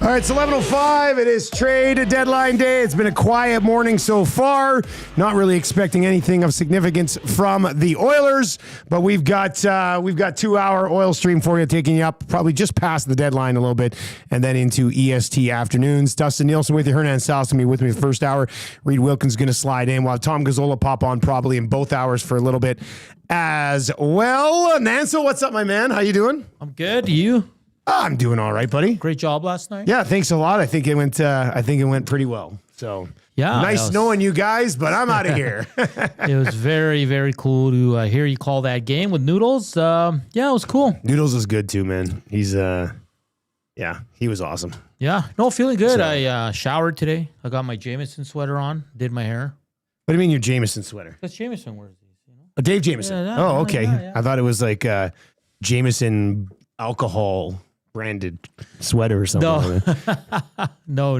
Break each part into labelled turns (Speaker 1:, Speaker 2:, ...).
Speaker 1: All right, it's 11:05. It is trade deadline day. It's been a quiet morning so far. Not really expecting anything of significance from the Oilers, but we've got 2-hour oil stream for you, taking you up probably just past the deadline a little bit, and then into EST afternoons. Dustin Nielsen with you. Hernan Sal's going to be with me the first hour. Reed Wilkins going to slide in. We'll have Tom Gazzola pop on probably in both hours for a little bit as well. Nansel, what's up, my man? How you doing?
Speaker 2: I'm good. You?
Speaker 1: I'm doing all right, buddy.
Speaker 2: Great job last night.
Speaker 1: Yeah, thanks a lot. I think it went pretty well. So
Speaker 2: yeah,
Speaker 1: nice knowing you guys, but I'm out of here.
Speaker 2: It was very, very cool to hear you call that game with Noodles. Yeah, it was cool.
Speaker 1: Noodles is good too, man. He's he was awesome.
Speaker 2: Yeah, no, feeling good. So, I showered today. I got my Jameson sweater on. Did my hair.
Speaker 1: What do you mean your Jameson sweater?
Speaker 2: Because Jameson wears these. You know?
Speaker 1: Dave Jameson.
Speaker 2: Yeah,
Speaker 1: oh, okay.
Speaker 2: Yeah.
Speaker 1: I thought it was like Jameson alcohol branded sweater or something.
Speaker 2: No.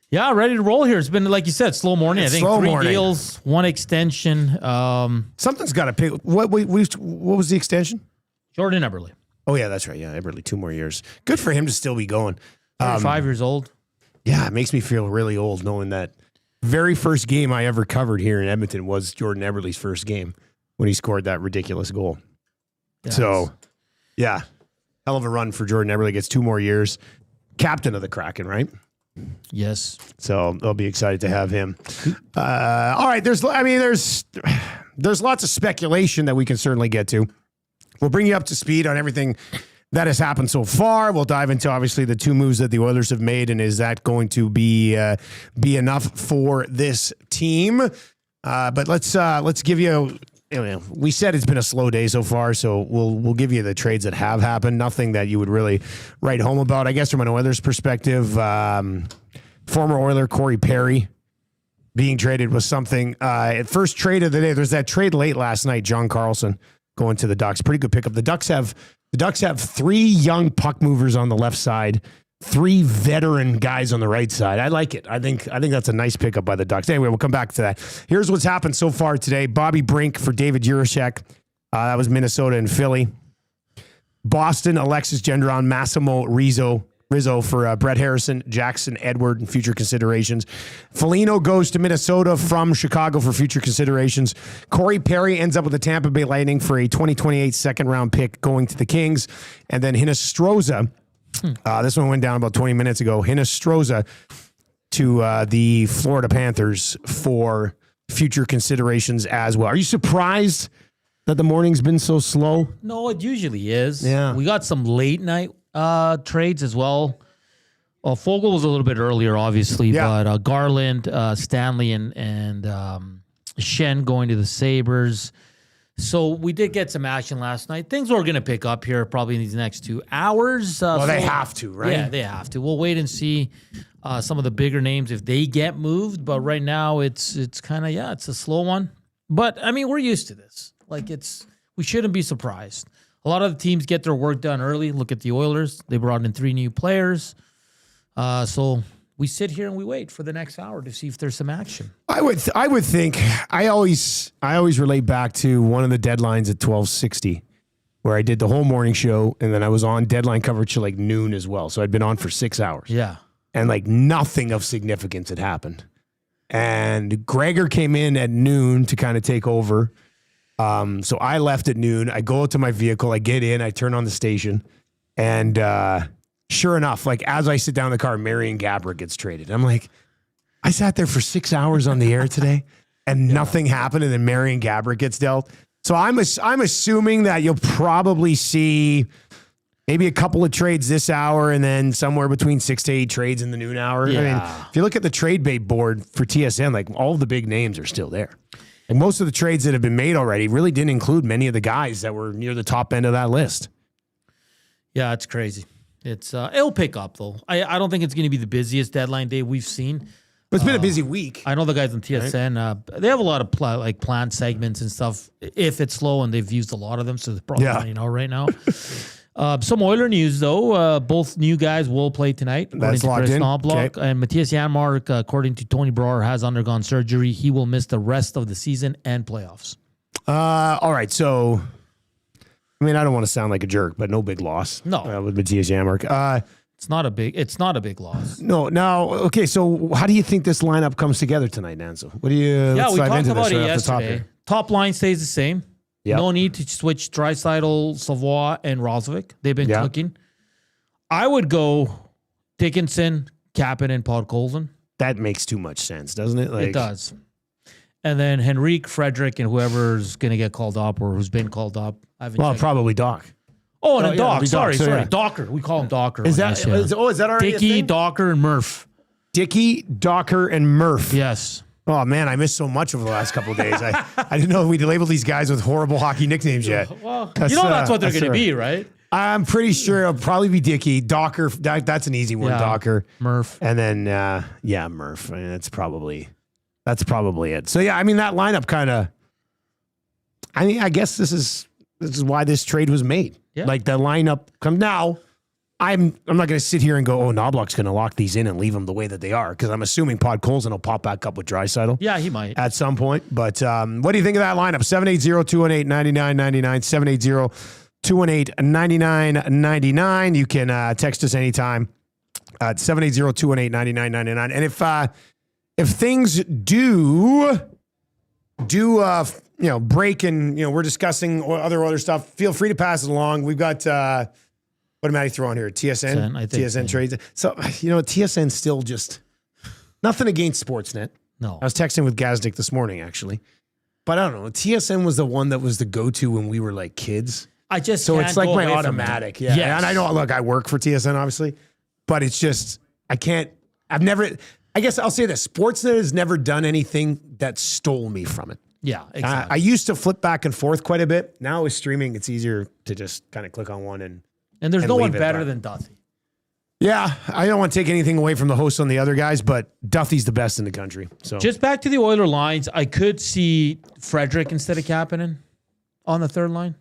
Speaker 2: Yeah, ready to roll here. It's been, like you said, slow morning. I think 3 deals, 1 extension.
Speaker 1: Something's got to pick. What was the extension?
Speaker 2: Jordan Eberle.
Speaker 1: Oh, yeah, that's right. Yeah, Eberle, 2 more years. Good for him to still be going.
Speaker 2: 5 years old.
Speaker 1: Yeah, it makes me feel really old knowing that very first game I ever covered here in Edmonton was Jordan Eberle's first game when he scored that ridiculous goal. Yes. So, yeah, hell of a run for Jordan Eberle. Gets 2 more years. Captain of the Kraken, right?
Speaker 2: Yes.
Speaker 1: So they'll be excited to have him. All right. There's lots of speculation that we can certainly get to. We'll bring you up to speed on everything that has happened so far. We'll dive into obviously the 2 moves that the Oilers have made, and is that going to be enough for this team? But let's give you. We said it's been a slow day so far, so we'll give you the trades that have happened. Nothing that you would really write home about. I guess from an Oilers perspective, former Oiler Corey Perry being traded was something. First trade of the day. There's that trade late last night. John Carlson going to the Ducks. Pretty good pickup. The Ducks have 3 young puck movers on the left side, 3 veteran guys on the right side. I like it. I think that's a nice pickup by the Ducks. Anyway, we'll come back to that. Here's what's happened so far today. Bobby Brink for David Jiricek. That was Minnesota and Philly. Boston, Alexis Gendron, Massimo Rizzo for Brett Harrison, Jackson Edward, and future considerations. Foligno goes to Minnesota from Chicago for future considerations. Corey Perry ends up with the Tampa Bay Lightning for a 2028 second-round pick going to the Kings. And then Hinostroza, this one went down about 20 minutes ago. Hinostroza to the Florida Panthers for future considerations as well. Are you surprised that the morning's been so slow?
Speaker 2: No, it usually is.
Speaker 1: Yeah. We
Speaker 2: got some late night trades as well. Well, Fogle was a little bit earlier, obviously, but Garland, Stanley, and Shen going to the Sabres. So we did get some action last night. Things are going to pick up here probably in these next 2 hours.
Speaker 1: They have to, right?
Speaker 2: Yeah, they have to. We'll wait and see some of the bigger names if they get moved. But right now, it's kind of, it's a slow one. But, I mean, we're used to this. We shouldn't be surprised. A lot of the teams get their work done early. Look at the Oilers. They brought in 3 new players. So we sit here and we wait for the next hour to see if there's some action.
Speaker 1: I would think I always relate back to one of the deadlines at 12:60, where I did the whole morning show and then I was on deadline coverage till like noon as well. So I'd been on for 6 hours.
Speaker 2: Yeah.
Speaker 1: And like nothing of significance had happened. And Gregor came in at noon to kind of take over. So I left at noon. I go out to my vehicle. I get in. I turn on the station. And sure enough, like as I sit down in the car, Marian Gaborik gets traded. I'm like, I sat there for 6 hours on the air today and nothing happened. And then Marian Gaborik gets dealt. So I'm assuming that you'll probably see maybe a couple of trades this hour and then somewhere between 6 to 8 trades in the noon hour.
Speaker 2: Yeah.
Speaker 1: I mean, if you look at the trade bait board for TSN, like all of the big names are still there. And most of the trades that have been made already really didn't include many of the guys that were near the top end of that list.
Speaker 2: Yeah, it's crazy. It'll pick up, though. I don't think it's going to be the busiest deadline day we've seen.
Speaker 1: But it's been a busy week.
Speaker 2: I know the guys on TSN, right? They have a lot of planned segments and stuff if it's slow, and they've used a lot of them, so they're probably running out right now. Some Oiler news, though. Both new guys will play tonight.
Speaker 1: That's locked in.
Speaker 2: Okay. And Matthias Janmark, according to Tony Brouwer, has undergone surgery. He will miss the rest of the season and playoffs.
Speaker 1: All right, so I mean, I don't want to sound like a jerk, but no big loss.
Speaker 2: No.
Speaker 1: With Matthias Janmark.
Speaker 2: It's not a big loss.
Speaker 1: No. Now, okay. So, how do you think this lineup comes together tonight, Nanzo? What do you?
Speaker 2: Yeah,
Speaker 1: let's
Speaker 2: we
Speaker 1: dive
Speaker 2: talked
Speaker 1: into
Speaker 2: about
Speaker 1: this
Speaker 2: it
Speaker 1: right off the top
Speaker 2: yesterday.
Speaker 1: here.
Speaker 2: Top line stays the same.
Speaker 1: Yep.
Speaker 2: No need to switch Draisaitl, Savoie, and Roslovic. They've been cooking. I would go Dickinson, Kapanen, Podkolzin.
Speaker 1: That makes too much sense, doesn't it? Like,
Speaker 2: It does. And then Henrique, Frederick, and whoever's going to get called up or who's been called up.
Speaker 1: Probably Doc.
Speaker 2: Oh, and
Speaker 1: yeah,
Speaker 2: Doc.
Speaker 1: Doc,
Speaker 2: Sorry.
Speaker 1: yeah.
Speaker 2: Docker. We call him Docker.
Speaker 1: Is that already
Speaker 2: Dickey,
Speaker 1: a thing?
Speaker 2: Docker, and Murph.
Speaker 1: Dickey, Docker, and Murph.
Speaker 2: Yes.
Speaker 1: Oh man, I missed so much over the last couple of days. I didn't know we'd labeled these guys with horrible hockey nicknames yet.
Speaker 2: Well, that's what they're going to be, right?
Speaker 1: I'm pretty sure it'll probably be Dickey. Docker, that's an easy one.
Speaker 2: Yeah.
Speaker 1: Docker,
Speaker 2: Murph.
Speaker 1: and then Murph. I mean, that's probably it. So yeah, I mean that lineup kind of. I mean, I guess this is why this trade was made.
Speaker 2: Yeah.
Speaker 1: Like the lineup come now. I'm not going to sit here and go, oh, Knobloch's going to lock these in and leave them the way that they are, because I'm assuming Podkolzin will pop back up with Draisaitl.
Speaker 2: Yeah, he might.
Speaker 1: At some point. But what do you think of that lineup? 780-218-9999, 780-218-9999. You can text us anytime at 780-218-9999. And if things do break and we're discussing other stuff, feel free to pass it along. We've got what am I throwing here? TSN?
Speaker 2: I think,
Speaker 1: TSN trades. So, TSN still just nothing against Sportsnet.
Speaker 2: No.
Speaker 1: I was texting with Gazdick this morning, actually. But I don't know. TSN was the one that was the go-to when we were like kids.
Speaker 2: So
Speaker 1: it's like my automatic. Yeah.
Speaker 2: Yes.
Speaker 1: And I know, look, I work for TSN, obviously. But it's just, I guess I'll say this. Sportsnet has never done anything that stole me from it.
Speaker 2: Yeah, exactly.
Speaker 1: I used to flip back and forth quite a bit. Now with streaming, it's easier to just kind of click on one and
Speaker 2: there's no one
Speaker 1: leave it,
Speaker 2: better
Speaker 1: but-
Speaker 2: than Duthie.
Speaker 1: Yeah, I don't want to take anything away from the hosts on the other guys, but Duffy's the best in the country. So
Speaker 2: Just back to the Oiler lines, I could see Frederick instead of Kapanen on the third line.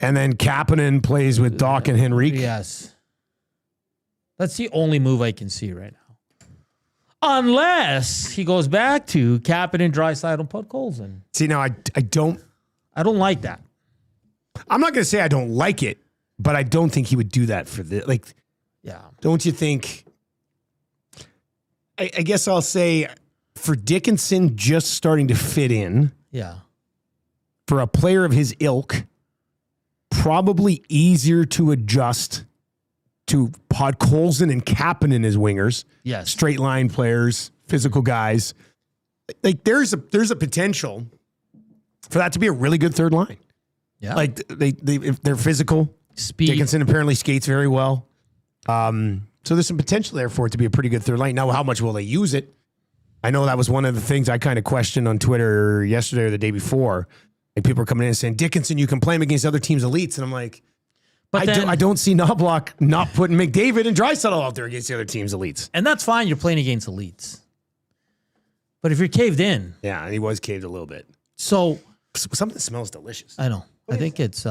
Speaker 1: and then Kapanen plays with Doc and Henrique.
Speaker 2: Yes. That's the only move I can see right now. Unless he goes back to Kapanen, Draisaitl, and Podkolzin.
Speaker 1: See, now I don't.
Speaker 2: I don't like that.
Speaker 1: I'm not going to say I don't like it, but I don't think he would do that for the
Speaker 2: Yeah.
Speaker 1: Don't you think? I guess I'll say for Dickinson just starting to fit in,
Speaker 2: Yeah.
Speaker 1: for a player of his ilk, probably easier to adjust to Podkolzin and Kapanen as wingers.
Speaker 2: Yes.
Speaker 1: Straight line players, physical guys. Like there's a potential for that to be a really good third line.
Speaker 2: Yeah.
Speaker 1: Like if they're physical.
Speaker 2: Speed.
Speaker 1: Dickinson apparently skates very well. So there's some potential there for it to be a pretty good third line. Now, how much will they use it? I know that was one of the things I kind of questioned on Twitter yesterday or the day before. Like people are coming in and saying, Dickinson, you can play him against other teams' elites. And I'm like, I don't see Knobloch not putting McDavid and Draisaitl out there against the other team's elites.
Speaker 2: And that's fine. You're playing against elites. But if you're caved in.
Speaker 1: Yeah, and he was caved a little bit.
Speaker 2: So.
Speaker 1: Something smells delicious.
Speaker 2: I know. I think it's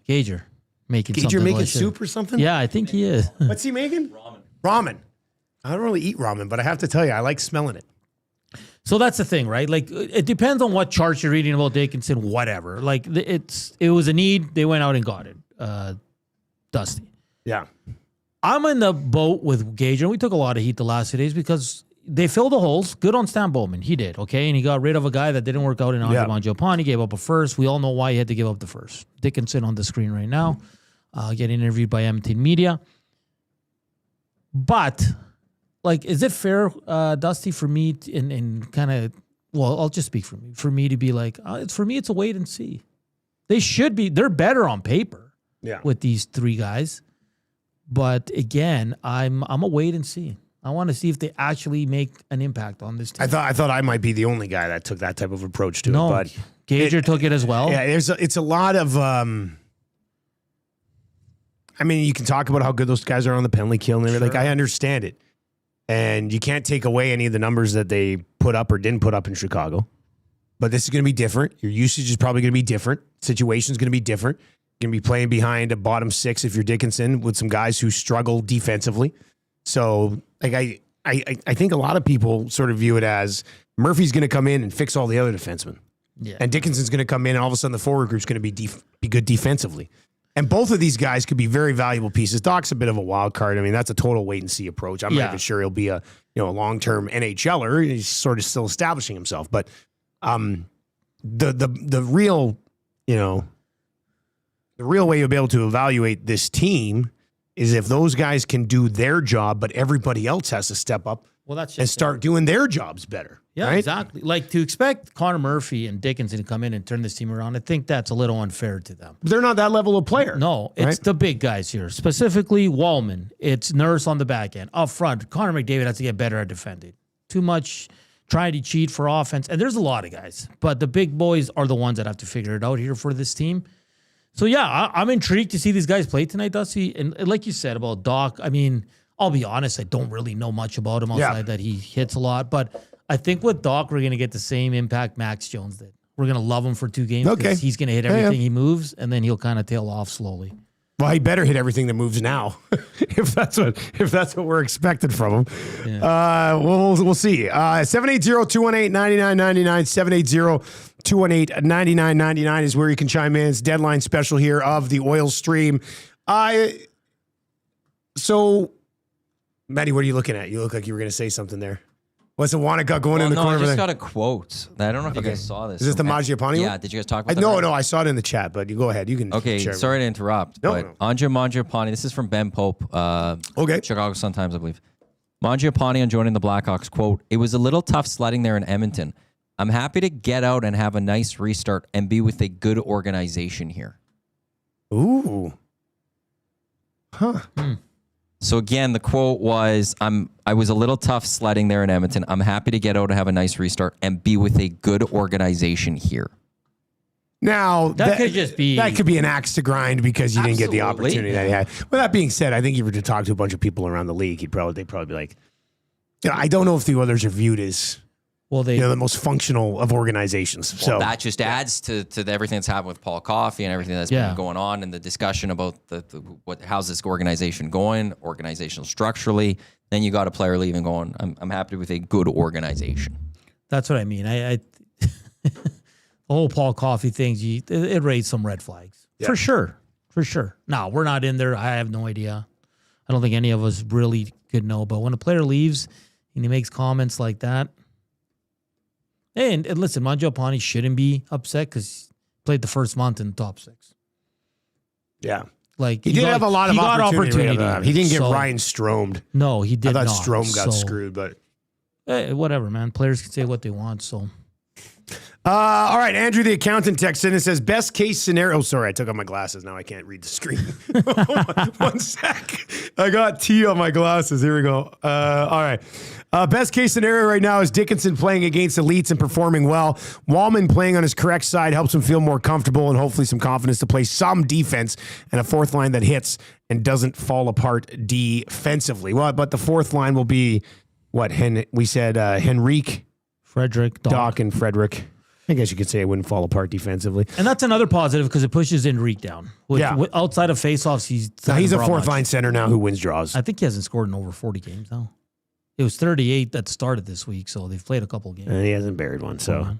Speaker 2: Gager making something
Speaker 1: Gager making
Speaker 2: delicious.
Speaker 1: soup or something?
Speaker 2: Yeah, I think he is.
Speaker 1: What's he making? Ramen. I don't really eat ramen, but I have to tell you, I like smelling it.
Speaker 2: So that's the thing, right? Like, it depends on what charts you're reading about Dickinson, whatever. Like, it was a need. They went out and got it. Dusty.
Speaker 1: Yeah.
Speaker 2: I'm in the boat with Gager. We took a lot of heat the last 2 days because they filled the holes. Good on Stan Bowman. He did, okay? And he got rid of a guy that didn't work out in Magiapani. Gave up a first. We all know why he had to give up the first. Dickinson on the screen right now, getting interviewed by Edmonton Media. But, like, is it fair, Dusty, for me and kind of, well, I'll just speak for me. For me to be like, for me, it's a wait and see. They're better on paper with these three guys. But again, I'm a wait and see. I want to see if they actually make an impact on this team.
Speaker 1: I thought I might be the only guy that took that type of approach to it. But
Speaker 2: Gager took it as well.
Speaker 1: Yeah, it's a lot of. I mean, you can talk about how good those guys are on the penalty kill and everything. Like, I understand it, and you can't take away any of the numbers that they put up or didn't put up in Chicago. But this is going to be different. Your usage is probably going to be different. Situation's going to be different. You're going to be playing behind a bottom six if you're Dickinson with some guys who struggle defensively. So, like, I think a lot of people sort of view it as Murphy's going to come in and fix all the other defensemen.
Speaker 2: Yeah.
Speaker 1: And Dickinson's going to come in and all of a sudden the forward group's going to be good defensively. And both of these guys could be very valuable pieces. Doc's a bit of a wild card. I mean, that's a total wait and see approach. I'm not even sure he'll be a long-term NHLer. He's sort of still establishing himself. But the real, the real way you'll be able to evaluate this team is if those guys can do their job, but everybody else has to step up and start doing their jobs better.
Speaker 2: Yeah,
Speaker 1: right?
Speaker 2: Exactly. Like to expect Connor Murphy and Dickinson to come in and turn this team around, I think that's a little unfair to them.
Speaker 1: They're not that level of player.
Speaker 2: No, it's the big guys here. Specifically, Wallman. It's Nurse on the back end. Up front, Connor McDavid has to get better at defending. Too much trying to cheat for offense. And there's a lot of guys. But the big boys are the ones that have to figure it out here for this team. So, yeah, I'm intrigued to see these guys play tonight, Dusty. And like you said about Doc, I mean, I'll be honest, I don't really know much about him outside that he hits a lot. But I think with Doc, we're going to get the same impact Max Jones did. We're going to love him for 2 games because he's going to hit everything he moves, and then he'll kind of tail off slowly.
Speaker 1: Well, he better hit everything that moves now, if that's what we're expected from him. Yeah. We'll see. 780-218-9999, 780-218-9999 is where you can chime in. It's deadline special here of the Oil Stream. So, Maddie, what are you looking at? You look like you were going to say something there. What's the Wanaka going in the corner?
Speaker 3: I just got a quote. I don't know if you guys saw this.
Speaker 1: Is this the Magiapani one?
Speaker 3: Yeah, did you guys talk about that?
Speaker 1: No, I saw it in the chat, but you go ahead. You can.
Speaker 3: Okay, sorry to interrupt.
Speaker 1: No.
Speaker 3: Andre Mangiapane, this is from Ben Pope, Chicago Sun-Times, I believe. Mangiapane on joining the Blackhawks, quote, "It was a little tough sledding there in Edmonton. I'm happy to get out and have a nice restart and be with a good organization here."
Speaker 1: Ooh. Huh.
Speaker 3: So again, the quote was, I was a little tough sledding there in Edmonton. I'm happy to get out and have a nice restart and be with a good organization here.
Speaker 1: Now,
Speaker 2: that could just be...
Speaker 1: That could be an axe to grind because you didn't get the opportunity that he had. With that being said, I think if you were to talk to a bunch of people around the league, they'd probably be like, I don't know if the Oilers are viewed as the most functional of organizations.
Speaker 3: Well, so that just adds to everything that's happened with Paul Coffey and everything that's been going on and the discussion about how's this organization going, organizational structurally. Then you got a player leaving going, I'm happy with a good organization.
Speaker 2: That's what I mean. I the whole Paul Coffey thing, it raised some red flags. Yeah. For sure. Now, we're not in there. I have no idea. I don't think any of us really could know. But when a player leaves and he makes comments like that, and listen, Mangiapane shouldn't be upset because he played the first month in the top 6.
Speaker 1: Yeah.
Speaker 2: Like
Speaker 1: he did have a lot of opportunity. He didn't get Ryan Stromed.
Speaker 2: No, he did not.
Speaker 1: I thought Strome got screwed, but...
Speaker 2: whatever, man. Players can say what they want, so...
Speaker 1: all right, Andrew, the accountant, texts in and says, best case scenario. Oh, sorry, I took off my glasses. Now I can't read the screen. One sec. I got T on my glasses. Here we go. All right. Best case scenario right now is Dickinson playing against elites and performing well. Wallman playing on his correct side helps him feel more comfortable and hopefully some confidence to play some defense and a fourth line that hits and doesn't fall apart defensively. Well, but the fourth line will be what? We said Henrique,
Speaker 2: Frederick,
Speaker 1: Doc, and Frederick. I guess you could say it wouldn't fall apart defensively.
Speaker 2: And that's another positive because it pushes Enrique down. Outside of faceoffs, he's
Speaker 1: a fourth line center now who wins draws.
Speaker 2: I think he hasn't scored in over 40 games now. It was 38 that started this week, so they've played a couple games.
Speaker 1: And he hasn't buried one. So,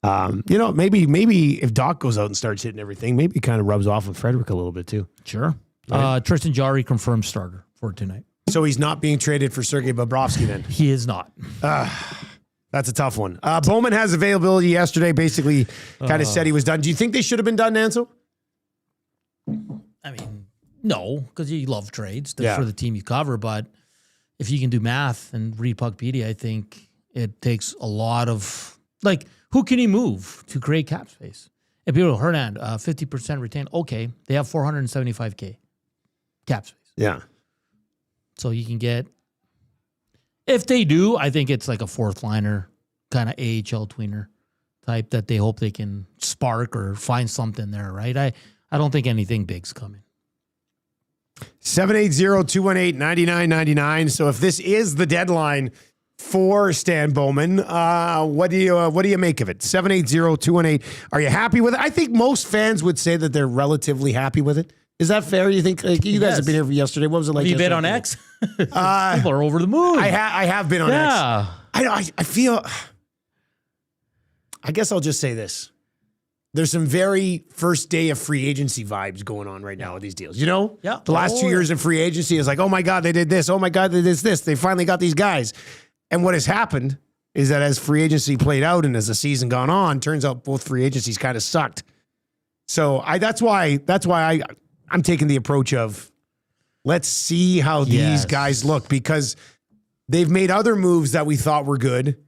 Speaker 1: maybe if Doc goes out and starts hitting everything, maybe it kind of rubs off with Frederick a little bit too.
Speaker 2: Sure. Right. Tristan Jarry confirmed starter for tonight.
Speaker 1: So he's not being traded for Sergei Bobrovsky then?
Speaker 2: He is not.
Speaker 1: That's a tough one. Bowman has availability yesterday, basically kind of said he was done. Do you think they should have been done, Ansel?
Speaker 2: I mean, no, because you love trades for the team you cover. But if you can do math and read Puckpedia, I think it takes a lot of, who can he move to create cap space? If people, Hernan, 50% retained, okay, they have $475K cap space.
Speaker 1: Yeah.
Speaker 2: So you can get... If they do, I think it's like a fourth liner, kind of AHL tweener type that they hope they can spark or find something there, right? I don't think anything big's coming.
Speaker 1: 780-218-9999. So if this is the deadline for Stan Bowman, what do you make of it? 780-218. Are you happy with it? I think most fans would say that they're relatively happy with it. Is that fair? You think you guys have been here for yesterday? What was it like?
Speaker 2: Have you been on X? People are over the moon.
Speaker 1: I have been on X. I feel. I guess I'll just say this: there's some very first day of free agency vibes going on right now with these deals. You know?
Speaker 2: Yeah.
Speaker 1: The last 2 years of free agency is like, oh my God, they did this. Oh my God, they did this. They finally got these guys. And what has happened is that as free agency played out and as the season gone on, turns out both free agencies kind of sucked. So that's why I'm taking the approach of let's see how these guys look, because they've made other moves that we thought were good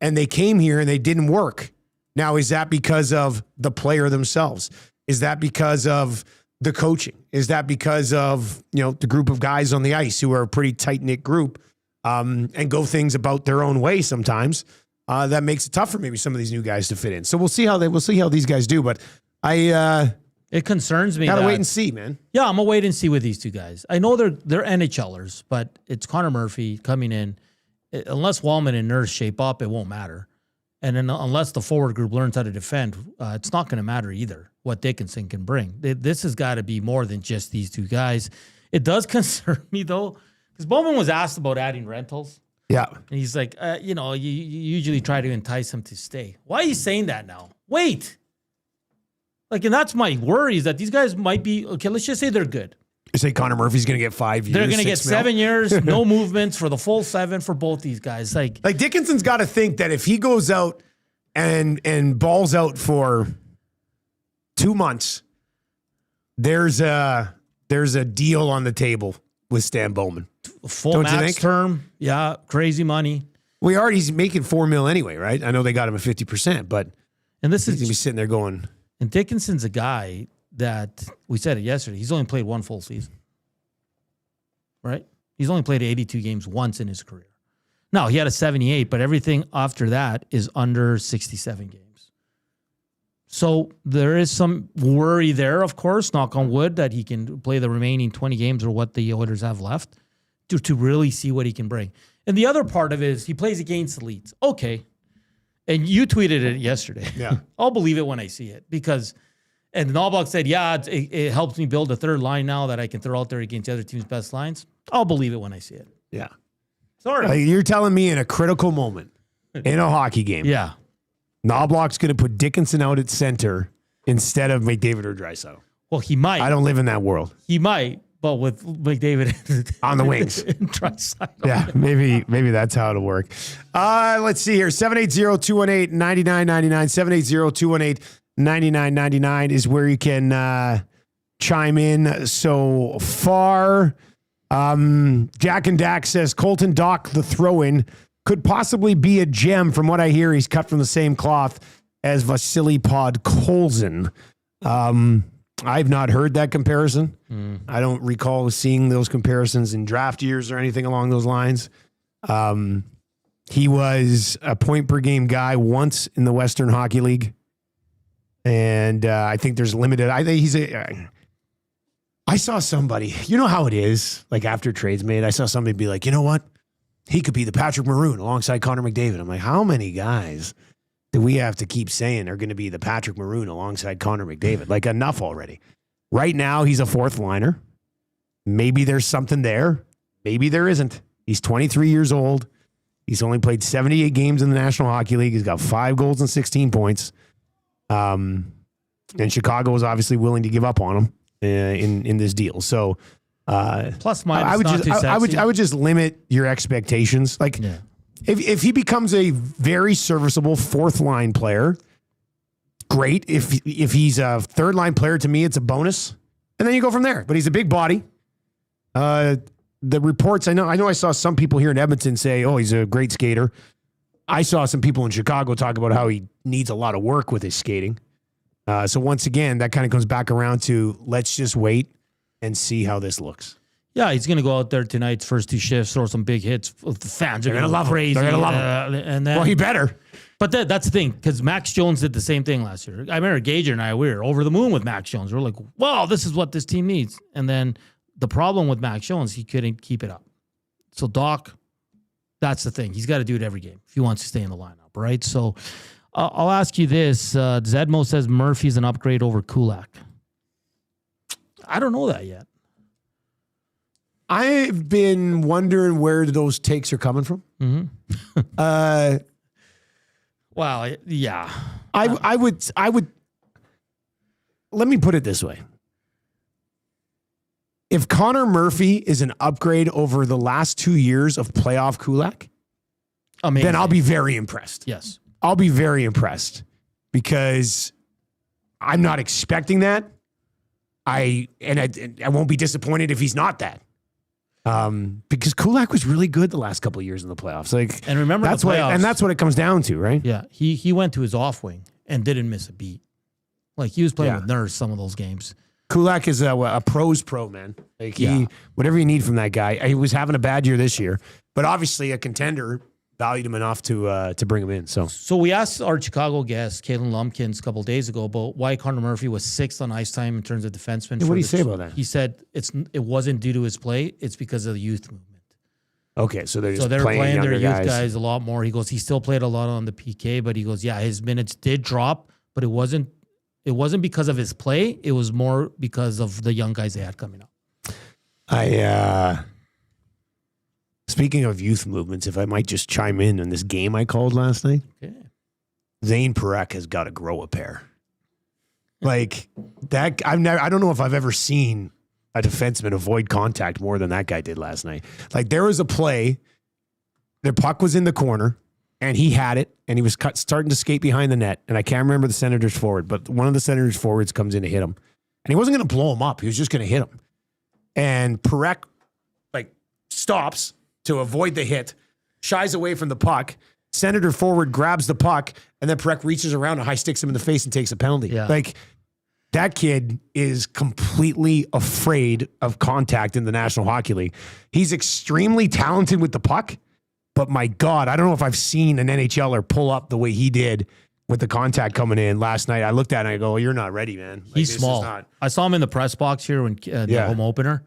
Speaker 1: and they came here and they didn't work. Now, is that because of the player themselves? Is that because of the coaching? Is that because of, the group of guys on the ice who are a pretty tight-knit group and go things about their own way sometimes? That makes it tough for maybe some of these new guys to fit in. So we'll see how these guys do. But
Speaker 2: it concerns me.
Speaker 1: Gotta wait and see, man.
Speaker 2: Yeah, I'm gonna wait and see with these two guys. I know they're NHLers, but it's Connor Murphy coming in. Unless Wallman and Nurse shape up, it won't matter. And then unless the forward group learns how to defend, it's not going to matter either what Dickinson can bring. This has got to be more than just these two guys. It does concern me, though, because Bowman was asked about adding rentals.
Speaker 1: Yeah.
Speaker 2: And he's like, you usually try to entice them to stay. Why are you saying that now? Wait. And that's my worry, is that these guys might be, okay, let's just say they're good.
Speaker 1: You say Connor Murphy's going to get 5 years.
Speaker 2: They're going to get 7 years, no movements for the full 7 for both these guys. Like
Speaker 1: Dickinson's got to think that if he goes out and balls out for 2 months, there's a deal on the table with Stan Bowman.
Speaker 2: Full max term, yeah, crazy money.
Speaker 1: Well, he's making $4 million anyway, right? I know they got him at 50%, but he's going to be sitting there going.
Speaker 2: And Dickinson's a guy that, we said it yesterday, he's only played one full season, right? He's only played 82 games once in his career. No, he had a 78, but everything after that is under 67 games. So there is some worry there, of course, knock on wood, that he can play the remaining 20 games or what the Oilers have left to really see what he can bring. And the other part of it is he plays against the Leeds. Okay. And you tweeted it yesterday.
Speaker 1: Yeah.
Speaker 2: I'll believe it when I see it because... And Knobloch said, yeah, it helps me build a third line now that I can throw out there against the other team's best lines. I'll believe it when I see it.
Speaker 1: Yeah.
Speaker 2: Sorry.
Speaker 1: You're telling me in a critical moment in a hockey game.
Speaker 2: Yeah.
Speaker 1: Knobloch's going to put Dickinson out at center instead of McDavid or Draisaitl.
Speaker 2: Well, he might.
Speaker 1: I don't live in that world.
Speaker 2: He might, but with McDavid
Speaker 1: on the wings. Yeah, maybe that's how it'll work. Let's see here. 780-218-9999. 780-218-9999 is where you can chime in so far. Jack and Dak says Colton Dock, the throw-in, could possibly be a gem. From what I hear, he's cut from the same cloth as Vasily Podkolzin. I've not heard that comparison. I don't recall seeing those comparisons in draft years or anything along those lines. He was a point-per-game guy once in the Western Hockey League. And I think there's limited. I think I saw somebody, you know how it is, like after trades made, I saw somebody be like, you know what? He could be the Patrick Maroon alongside Connor McDavid. I'm like, how many guys do we have to keep saying are going to be the Patrick Maroon alongside Connor McDavid? Like, enough already. Right now, he's a fourth liner. Maybe there's something there. Maybe there isn't. He's 23 years old. He's only played 78 games in the National Hockey League. He's got 5 goals and 16 points. And Chicago was obviously willing to give up on him in this deal. So,
Speaker 2: plus minus,
Speaker 1: I would just limit your expectations. Like, if he becomes a very serviceable fourth line player, great. If he's a third line player, to me, it's a bonus, and then you go from there. But he's a big body. The reports, I know I saw some people here in Edmonton say, "Oh, he's a great skater." I saw some people in Chicago talk about how he needs a lot of work with his skating. So once again, that kind of comes back around to let's just wait and see how this looks.
Speaker 2: Yeah, he's going to go out there tonight's first 2 shifts, throw some big hits. The fans are going to love crazy.
Speaker 1: They're going to love him.
Speaker 2: And then,
Speaker 1: well, he better.
Speaker 2: But that's the thing, because Max Jones did the same thing last year. I remember Gager and I, we were over the moon with Max Jones. We're like, wow, this is what this team needs. And then the problem with Max Jones, he couldn't keep it up. So Doc, that's the thing. He's got to do it every game if he wants to stay in the lineup, right? So I'll ask you this. Zedmo says Murphy's an upgrade over Kulak. I don't know that yet.
Speaker 1: I've been wondering where those takes are coming from.
Speaker 2: Well, yeah.
Speaker 1: I would let me put it this way. If Connor Murphy is an upgrade over the last 2 years of playoff Kulak,
Speaker 2: amazing,
Speaker 1: then I'll be very impressed.
Speaker 2: Yes.
Speaker 1: I'll be very impressed because I'm not expecting that. I won't be disappointed if he's not that. Because Kulak was really good the last couple of years in the playoffs.
Speaker 2: And remember
Speaker 1: that's
Speaker 2: the playoffs,
Speaker 1: that's what it comes down to, right?
Speaker 2: Yeah. He went to his off wing and didn't miss a beat. Like he was playing with nerves some of those games.
Speaker 1: Kulak is a pro's pro, man. Like whatever you need from that guy. He was having a bad year this year, but obviously a contender valued him enough to bring him in. So
Speaker 2: we asked our Chicago guest, Caitlin Lumpkins, a couple of days ago about why Connor Murphy was 6th on ice time in terms of defensemen.
Speaker 1: What do you say about that?
Speaker 2: He said it wasn't due to his play; it's because of the youth movement.
Speaker 1: Okay, so they're
Speaker 2: playing their youth
Speaker 1: guys
Speaker 2: a lot more. He goes, he still played a lot on the PK, but he goes, yeah, his minutes did drop, but it wasn't because of his play. It was more because of the young guys they had coming up.
Speaker 1: Speaking of youth movements, if I might just chime in on this game I called last night.
Speaker 2: Okay.
Speaker 1: Zane Parekh has got to grow a pair. Like that, I don't know if I've ever seen a defenseman avoid contact more than that guy did last night. Like there was a play, the puck was in the corner, and he had it, and he was starting to skate behind the net, and I can't remember the Senators forward, but one of the Senators forwards comes in to hit him, and he wasn't going to blow him up. He was just going to hit him, and Parekh stops to avoid the hit, shies away from the puck. Senator forward grabs the puck, and then Parekh reaches around and high sticks him in the face and takes a penalty.
Speaker 2: Yeah.
Speaker 1: Like that kid is completely afraid of contact in the National Hockey League. He's extremely talented with the puck, but my God, I don't know if I've seen an NHLer pull up the way he did with the contact coming in last night. I looked at it and I go, well, you're not ready, man. Like,
Speaker 2: He's small. I saw him in the press box here when the home opener.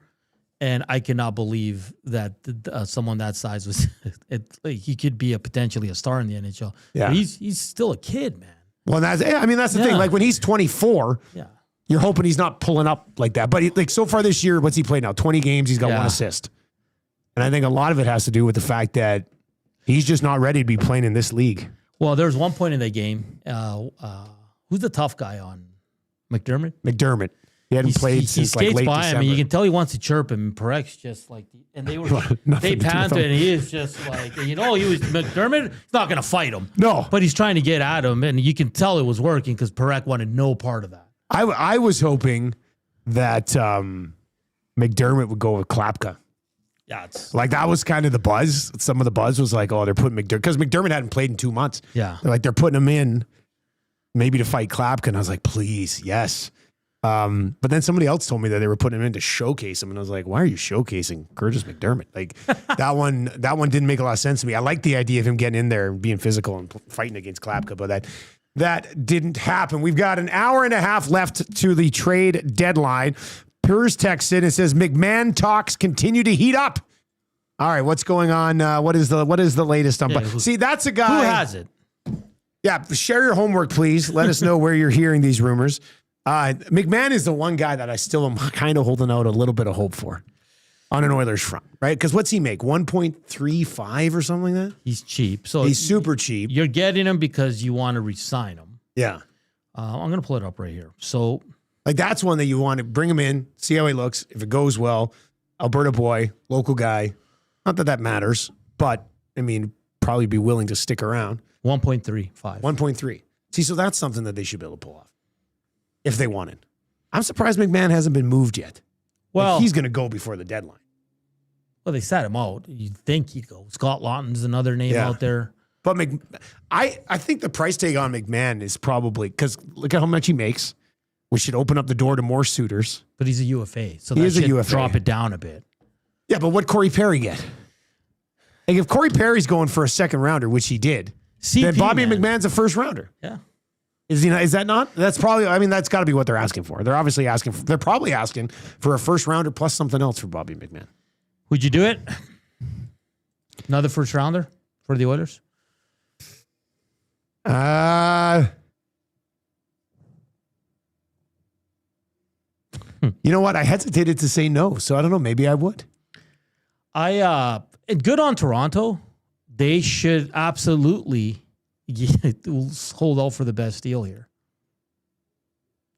Speaker 2: And I cannot believe that someone that size was. He could be potentially a star in the NHL.
Speaker 1: Yeah,
Speaker 2: but he's still a kid, man.
Speaker 1: Well, that's the thing. Like when he's 24, you're hoping he's not pulling up like that. But so far this year, what's he played now? 20 games. He's got 1 assist, and I think a lot of it has to do with the fact that he's just not ready to be playing in this league.
Speaker 2: Well, there's one point in the game. Who's the tough guy on McDermott? He hadn't played since late December. Him, and you can tell he wants to chirp him. Parekh's just like, and they panted, and he is just like, he was McDermott. He's not going to fight him.
Speaker 1: No,
Speaker 2: but he's trying to get at him, and you can tell it was working because Parekh wanted no part of that.
Speaker 1: I was hoping that McDermott would go with Klapka.
Speaker 2: Yeah, it's
Speaker 1: like that was kind of the buzz. Some of the buzz was like, oh, they're putting McDermott because McDermott hadn't played in 2 months.
Speaker 2: Yeah,
Speaker 1: they're putting him in maybe to fight Klapka, and I was like, please, yes. But then somebody else told me that they were putting him in to showcase him, and I was like, "Why are you showcasing Curtis McDermott?" Like that one didn't make a lot of sense to me. I like the idea of him getting in there and being physical and fighting against Klapka, but that didn't happen. We've got an hour and a half left to the trade deadline. Purs texts in and says McMahon talks continue to heat up. All right, what's going on? What is the latest on? See, that's a guy
Speaker 2: who has it.
Speaker 1: Yeah, share your homework, please. Let us know where you're hearing these rumors. McMahon is the one guy that I still am kind of holding out a little bit of hope for on an Oilers front, right? Because what's he make? 1.35 or something like that?
Speaker 2: He's cheap. So
Speaker 1: he's super cheap.
Speaker 2: You're getting him because you want to re-sign him.
Speaker 1: Yeah.
Speaker 2: I'm going to pull it up right here. So,
Speaker 1: like, that's one that you want to bring him in, see how he looks. If it goes well, Alberta boy, local guy. Not that that matters, but, I mean, probably be willing to stick around.
Speaker 2: 1.35.
Speaker 1: 1.3. See, so that's something that they should be able to pull off. If they wanted. I'm surprised McMahon hasn't been moved yet. Well, like he's going to go before the deadline.
Speaker 2: Well, they sat him out. You'd think he'd go. Scott Laughton's another name out there.
Speaker 1: But I think the price tag on McMahon is probably, because look at how much he makes. We should open up the door to more suitors.
Speaker 2: But he's a UFA. So
Speaker 1: he should
Speaker 2: drop it down a bit. Yeah,
Speaker 1: but what Corey Perry get? Like if Corey Perry's going for a second rounder, which he did, then Bobby McMahon's a first rounder.
Speaker 2: Yeah.
Speaker 1: Is he not? Is that not? That's probably. I mean, that's got to be what they're asking for. They're obviously asking. They're probably asking for a first rounder plus something else for Bobby McMahon.
Speaker 2: Would you do it? Another first rounder for the Oilers?
Speaker 1: You know what? I hesitated to say no, so I don't know. Maybe I would.
Speaker 2: Good on Toronto. They should absolutely hold out for the best deal here.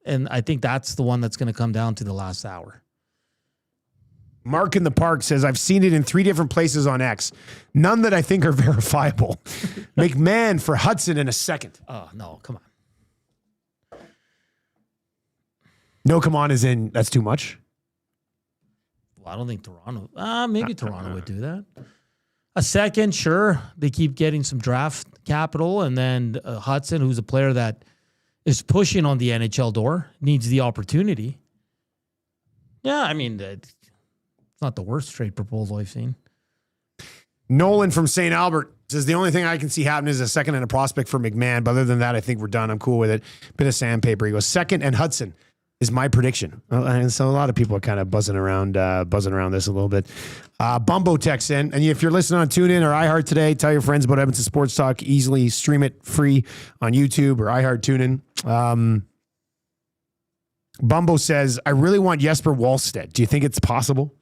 Speaker 2: And I think that's the one that's going to come down to the last hour.
Speaker 1: Mark in the Park says, I've seen it in 3 different places on X. None that I think are verifiable. McMahon for Hudson in a second.
Speaker 2: Oh, no, come on.
Speaker 1: No, come on, as in that's too much.
Speaker 2: Well, I don't think Toronto. Maybe Toronto would do that. A second, sure. They keep getting some draft capital. And then Hudson, who's a player that is pushing on the NHL door, needs the opportunity. Yeah, I mean, it's not the worst trade proposal I've seen.
Speaker 1: Nolan from St. Albert says, the only thing I can see happening is a second and a prospect for McMahon. But other than that, I think we're done. I'm cool with it. Bit of sandpaper. He goes, second and Hudson is my prediction. And so a lot of people are kind of buzzing around this a little bit. Bumbo texts in. And if you're listening on TuneIn or iHeart today, tell your friends about Edmonton Sports Talk. Easily stream it free on YouTube or iHeart TuneIn. Bumbo says, I really want Jesper Wallstedt. Do you think it's possible?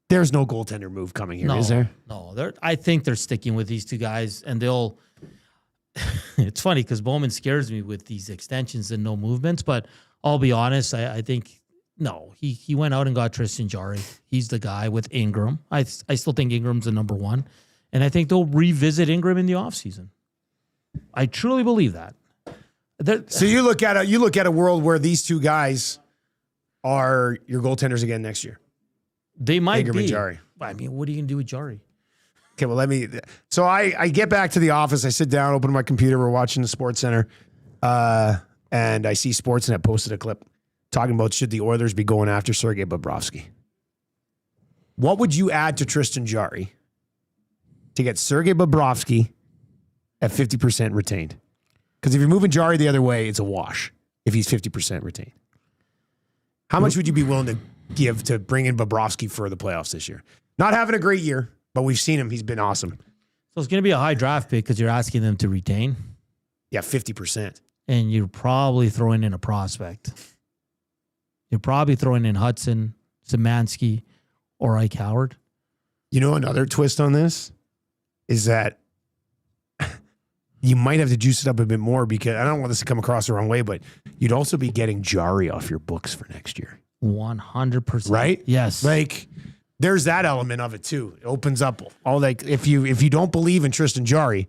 Speaker 1: There's no goaltender move coming here, is there?
Speaker 2: No. I think they're sticking with these two guys, and they'll... It's funny because Bowman scares me with these extensions and no movements, but I'll be honest, I think, no, he went out and got Tristan Jarry. He's the guy with Ingram. I still think Ingram's the number one, and I think they'll revisit Ingram in the offseason. I truly believe that.
Speaker 1: So you look at a world where these two guys are your goaltenders again next year.
Speaker 2: They might
Speaker 1: Ingram
Speaker 2: be.
Speaker 1: and Jarry.
Speaker 2: I mean, what are you going to do with Jarry?
Speaker 1: Okay, well, so I get back to the office. I sit down, open my computer. We're watching the Sports Center. And I see Sportsnet posted a clip talking about should the Oilers be going after Sergei Bobrovsky. What would you add to Tristan Jarry to get Sergei Bobrovsky at 50% retained? Because if you're moving Jarry the other way, it's a wash if he's 50% retained. How much would you be willing to give to bring in Bobrovsky for the playoffs this year? Not having a great year, but we've seen him. He's been awesome.
Speaker 2: So it's going to be a high draft pick because you're asking them to retain.
Speaker 1: Yeah, 50%.
Speaker 2: And you're probably throwing in a prospect. You're probably throwing in Hudson, Szymanski, or Ike Howard.
Speaker 1: You know, another twist on this is that you might have to juice it up a bit more because I don't want this to come across the wrong way, but you'd also be getting Jarry off your books for next year.
Speaker 2: 100%.
Speaker 1: Right?
Speaker 2: Yes.
Speaker 1: Like, there's that element of it too. It opens up all like if you don't believe in Tristan Jarry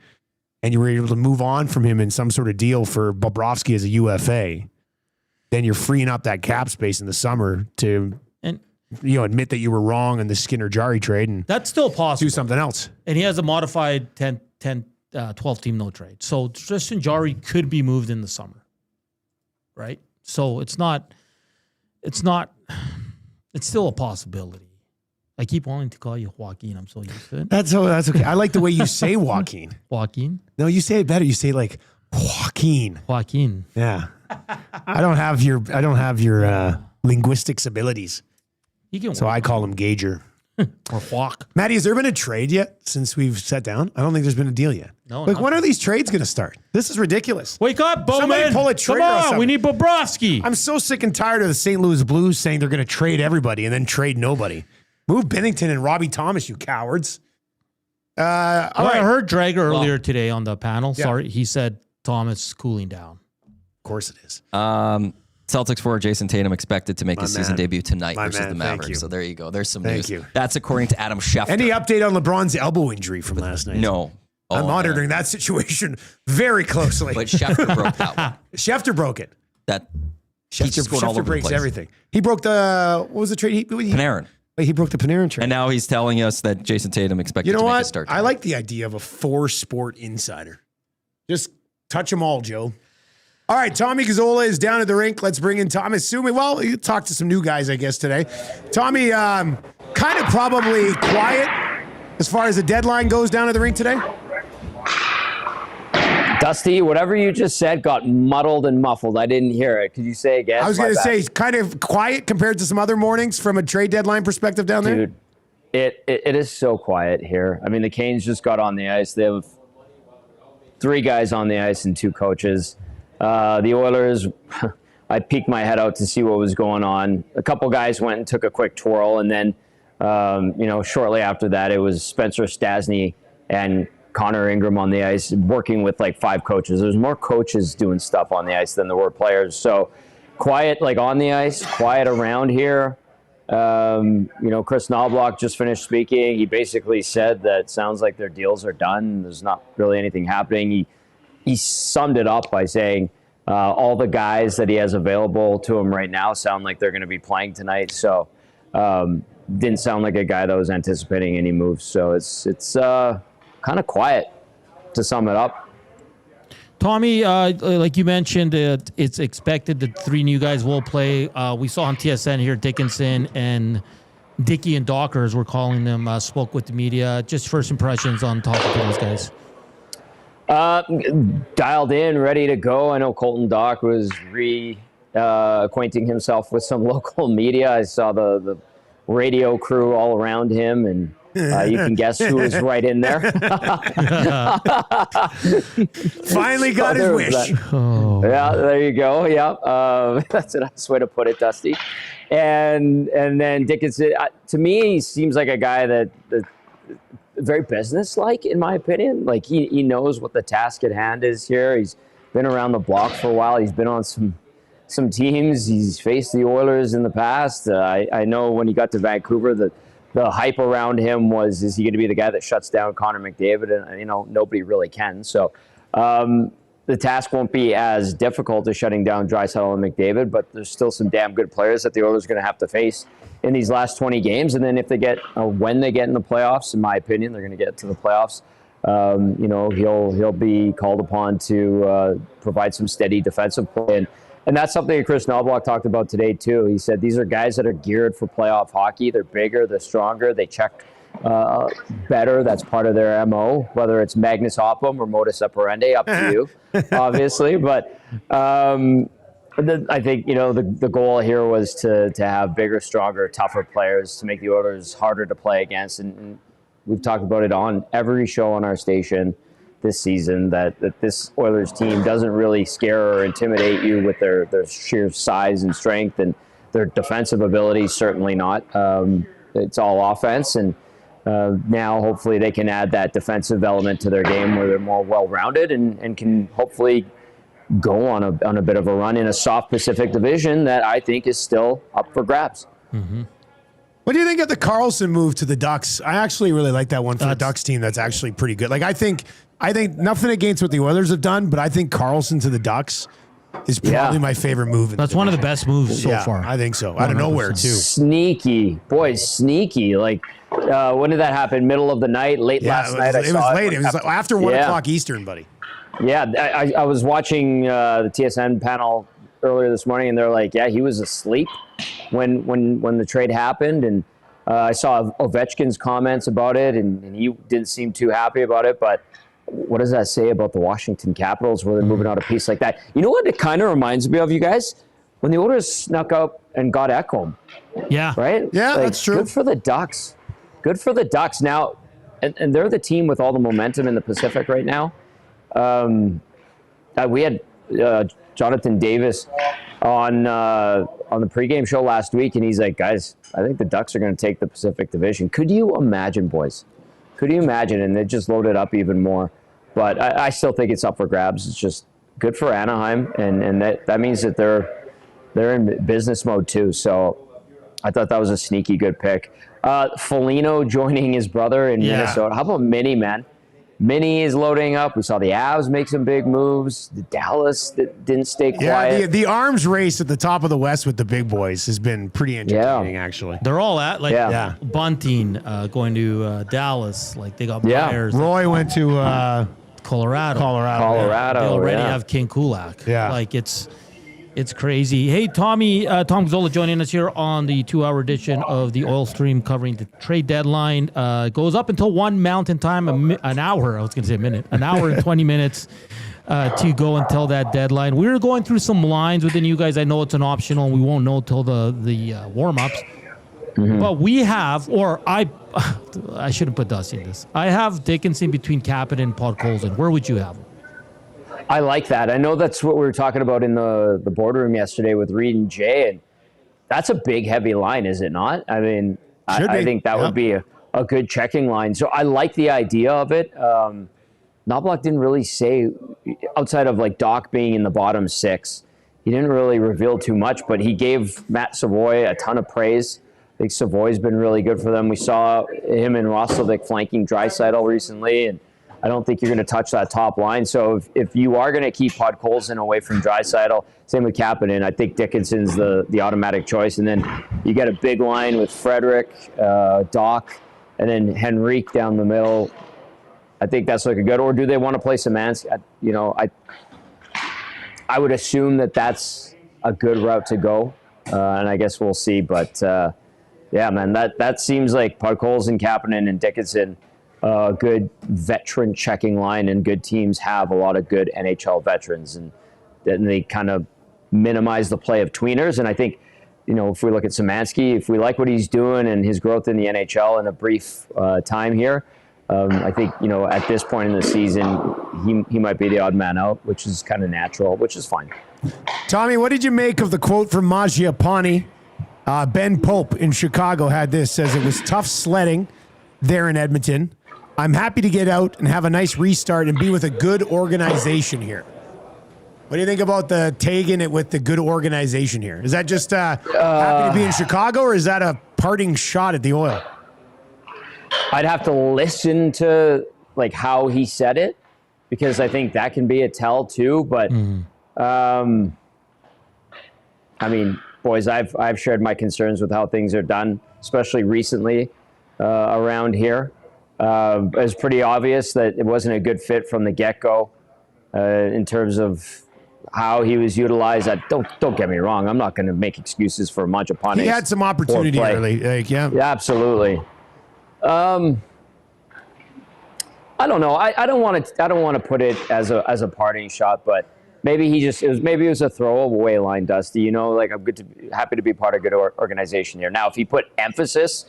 Speaker 1: and you were able to move on from him in some sort of deal for Bobrovsky as a UFA, then you're freeing up that cap space in the summer to admit that you were wrong in the Skinner Jarry trade and
Speaker 2: that's still possible.
Speaker 1: Do something else.
Speaker 2: And he has a modified 12 team no trade. So Tristan Jarry could be moved in the summer. Right? So it's still a possibility. I keep wanting to call you Joaquin. I'm so used to it.
Speaker 1: That's okay. I like the way you say Joaquin.
Speaker 2: Joaquin?
Speaker 1: No, you say it better. You say like Joaquin.
Speaker 2: Joaquin.
Speaker 1: Yeah. I don't have your linguistics abilities. So I call him Gager.
Speaker 2: Or Walk.
Speaker 1: Maddie, has there been a trade yet since we've sat down? I don't think there's been a deal yet.
Speaker 2: No.
Speaker 1: Like, when are these trades going to start? This is ridiculous.
Speaker 2: Wake up, Bowman.
Speaker 1: Somebody pull a trigger.
Speaker 2: Come on, we need Bobrovsky.
Speaker 1: I'm so sick and tired of the St. Louis Blues saying they're going to trade everybody and then trade nobody. Move Binnington and Robbie Thomas, you cowards. All right.
Speaker 2: I heard Drager earlier today on the panel.
Speaker 1: Yeah.
Speaker 2: Sorry, he said Thomas is cooling down.
Speaker 1: Of course it is.
Speaker 3: Celtics forward Jason Tatum expected to make his season debut tonight versus the
Speaker 1: Thank you.
Speaker 3: Mavericks. So there you go. There's some
Speaker 1: Thank
Speaker 3: news.
Speaker 1: you.
Speaker 3: That's according to Adam Schefter.
Speaker 1: Any update on LeBron's elbow injury from last night?
Speaker 3: No.
Speaker 1: I'm monitoring that situation very closely.
Speaker 3: But Schefter broke that one.
Speaker 1: Schefter broke it. Schefter breaks everything. He broke what was the trade?
Speaker 3: Panarin.
Speaker 1: He broke the Panarin trade.
Speaker 3: And now he's telling us that Jason Tatum expected to make a start.
Speaker 1: I like the idea of a 4-sport insider. Just touch them all, Joe. All right, Tommy Gazzola is down at the rink. Let's bring in Tom. Assuming, well, you talked to some new guys, I guess, today. Tommy, kind of probably quiet as far as the deadline goes down at the rink today.
Speaker 4: Dusty, whatever you just said got muddled and muffled. I didn't hear it. Could you say again?
Speaker 1: I was going to say kind of quiet compared to some other mornings from a trade deadline perspective down there.
Speaker 4: Dude, it is so quiet here. I mean, the Canes just got on the ice. They have 3 guys on the ice and 2 coaches. The Oilers, I peeked my head out to see what was going on. A couple guys went and took a quick twirl, and then, shortly after that, it was Spencer Stastny and Connor Ingram on the ice working with like 5 coaches. There's more coaches doing stuff on the ice than there were players. So quiet, like on the ice, quiet around here. Chris Knobloch just finished speaking. He basically said that it sounds like their deals are done. There's not really anything happening. He summed it up by saying all the guys that he has available to him right now sound like they're going to be playing tonight. So didn't sound like a guy that was anticipating any moves. So it's kind of quiet, to sum it up.
Speaker 2: Tommy, like you mentioned, it's expected that 3 new guys will play. We saw on TSN here, Dickinson and Dickey and Docker, as we're calling them, spoke with the media. Just first impressions on talking to those guys.
Speaker 4: Dialed in, ready to go. I know Colton Dock was acquainting himself with some local media. I saw the radio crew all around him, and you can guess who was right in there.
Speaker 1: Finally got his wish.
Speaker 4: Yeah, there you go. Yeah, that's a nice way to put it, Dusty. And then Dickinson, to me, he seems like a guy that very business-like, in my opinion. Like he knows what the task at hand is here. He's been around the block for a while. He's been on some teams. He's faced the Oilers in the past. I know when he got to Vancouver, the hype around him was, is he going to be the guy that shuts down Connor McDavid? And, nobody really can. So the task won't be as difficult as shutting down Draisaitl and McDavid, but there's still some damn good players that the Oilers are going to have to face in these last 20 games. And then if they get, when they get in the playoffs, in my opinion, they're going to get to the playoffs. He'll be called upon to provide some steady defensive play. And that's something that Chris Knobloch talked about today, too. He said these are guys that are geared for playoff hockey. They're bigger, they're stronger, they check better. That's part of their MO, whether it's Magnus Hoppum or modus operandi, up to you, obviously. But I think, the goal here was to have bigger, stronger, tougher players to make the Oilers harder to play against. And we've talked about it on every show on our station this season, that this Oilers team doesn't really scare or intimidate you with their sheer size and strength, and their defensive ability, certainly not. It's all offense, and now hopefully they can add that defensive element to their game where they're more well-rounded and can hopefully go on a bit of a run in a soft Pacific Division that I think is still up for grabs.
Speaker 2: Mm-hmm.
Speaker 1: What do you think of the Carlson move to the Ducks? I actually really like that one for the Ducks team. That's actually pretty good. Like I think nothing against what the Oilers have done, but I think Carlson to the Ducks is probably my favorite move.
Speaker 2: That's one of the best moves so far.
Speaker 1: I think so. Out of nowhere too.
Speaker 4: Sneaky. Like, when did that happen? Middle of the night, late last night?
Speaker 1: It was late. It was like after 1 o'clock Eastern, buddy.
Speaker 4: Yeah, I was watching the TSN panel earlier this morning, and they're like, yeah, he was asleep when the trade happened, and I saw Ovechkin's comments about it, and he didn't seem too happy about it. But what does that say about the Washington Capitals, where they're moving out a piece like that? You know what it kind of reminds me of, you guys? When the Oilers snuck up and got Ekholm.
Speaker 2: Yeah.
Speaker 4: Right?
Speaker 1: Yeah, that's true.
Speaker 4: Good for the Ducks. Good for the Ducks. Now, and they're the team with all the momentum in the Pacific right now. We had Jonathan Davis on the pregame show last week, and he's like, guys, I think the Ducks are going to take the Pacific Division. Could you imagine, boys? Could you imagine? And they just loaded up even more. But I still think it's up for grabs. It's just good for Anaheim, and that means that they're in business mode too. So I thought that was a sneaky good pick. Foligno joining his brother in Minnesota. How about Minnie, man? Minnie is loading up. We saw the Avs make some big moves. The Dallas that didn't stay quiet.
Speaker 1: Yeah, the arms race at the top of the West with the big boys has been pretty entertaining, actually.
Speaker 2: They're all at Bunting going to Dallas. Like they got Myers.
Speaker 1: Roy went to
Speaker 2: Colorado.
Speaker 4: Colorado.
Speaker 2: They already have King Kulak.
Speaker 1: Yeah.
Speaker 2: Like it's crazy. Hey, Tommy, Tom Gazzola joining us here on the 2-hour edition of the Oil Stream covering the trade deadline. Goes up until 1 Mountain Time, an hour. I was going to say a minute. An hour and 20 minutes to go until that deadline. We were going through some lines within you guys. I know it's an optional. We won't know till the warm-ups. Mm-hmm. But we have, or I shouldn't put Dusty in this. I have Dickinson between Kapanen and Podkolzin. Where would you have him?
Speaker 4: I like that. I know that's what we were talking about in the boardroom yesterday with Reed and Jay, and that's a big, heavy line, is it not? I mean, I think that would be a good checking line. So I like the idea of it. Knobloch didn't really say, outside of like Doc being in the bottom six, he didn't really reveal too much, but he gave Matt Savoy a ton of praise. I think Savoy's been really good for them. We saw him and Roslovic flanking Draisaitl recently, and I don't think you're going to touch that top line. So if you are going to keep Podkolzin away from Draisaitl, same with Kapanen, I think Dickinson's the automatic choice. And then you get a big line with Frederick, Doc, and then Henrique down the middle. I think that's looking good. Or do they want to play Szymanski? You know, I would assume that that's a good route to go, and I guess we'll see. But yeah, man, that seems like Podkolzin, Kapanen, and Dickinson, good veteran checking line, and good teams have a lot of good NHL veterans, and then they kind of minimize the play of tweeners. And I think, you know, if we look at Szymanski, if we like what he's doing and his growth in the NHL in a brief time here, I think, you know, at this point in the season, he might be the odd man out, which is kind of natural, which is fine.
Speaker 1: Tommy, what did you make of the quote from Magiapani? Ben Pope in Chicago had this, says it was tough sledding there in Edmonton. I'm happy to get out and have a nice restart and be with a good organization here. What do you think about the tagging it with the good organization here? Is that just happy to be in Chicago, or is that a parting shot at the Oil?
Speaker 4: I'd have to listen to like how he said it, because I think that can be a tell too. But I mean, boys, I've shared my concerns with how things are done, especially recently around here. It's pretty obvious that it wasn't a good fit from the get-go in terms of how he was utilized. Don't get me wrong. I'm not going to make excuses for Magiapani.
Speaker 1: He had some opportunity early. Yeah,
Speaker 4: absolutely. I don't know. I don't want to put it as a parting shot, but maybe it was a throwaway line, Dusty. You know, like, I'm happy to be part of a good organization here. Now, if he put emphasis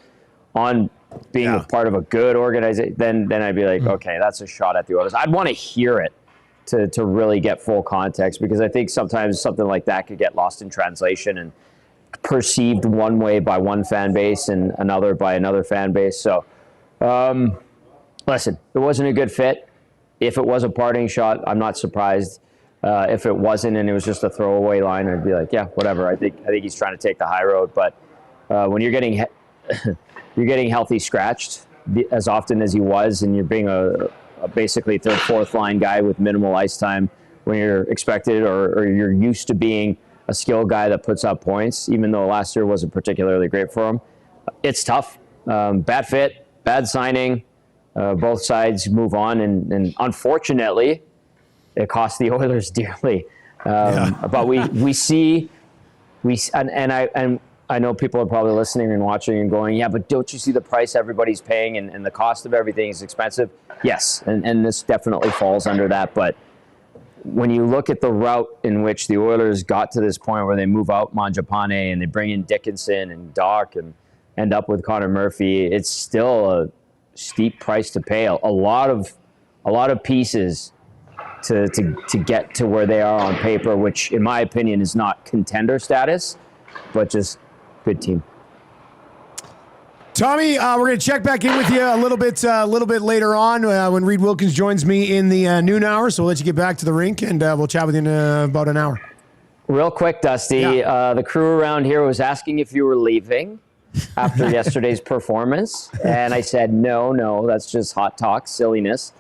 Speaker 4: on being a part of a good organization, then I'd be like, okay, that's a shot at the Oilers. I'd want to hear it to really get full context, because I think sometimes something like that could get lost in translation and perceived one way by one fan base and another by another fan base. So, listen, it wasn't a good fit. If it was a parting shot, I'm not surprised. If it wasn't and it was just a throwaway line, I'd be like, yeah, whatever. I think he's trying to take the high road. But when you're getting you're getting healthy scratched as often as he was, and you're being a basically third, fourth line guy with minimal ice time when you're expected or you're used to being a skill guy that puts up points, even though last year wasn't particularly great for him. It's tough. Bad fit, bad signing. Both sides move on, and unfortunately, it cost the Oilers dearly. But we see, and I know people are probably listening and watching and going, yeah, but don't you see the price everybody's paying, and the cost of everything is expensive? Yes, and this definitely falls under that. But when you look at the route in which the Oilers got to this point where they move out Magiapani and they bring in Dickinson and Doc and end up with Connor Murphy, it's still a steep price to pay. A lot of pieces to get to where they are on paper, which in my opinion is not contender status, but just good team.
Speaker 1: Tommy, we're going to check back in with you a little bit later on when Reed Wilkins joins me in the noon hour. So we'll let you get back to the rink, and we'll chat with you in about an hour.
Speaker 4: Real quick, Dusty, the crew around here was asking if you were leaving after yesterday's performance, and I said, no, that's just hot talk, silliness.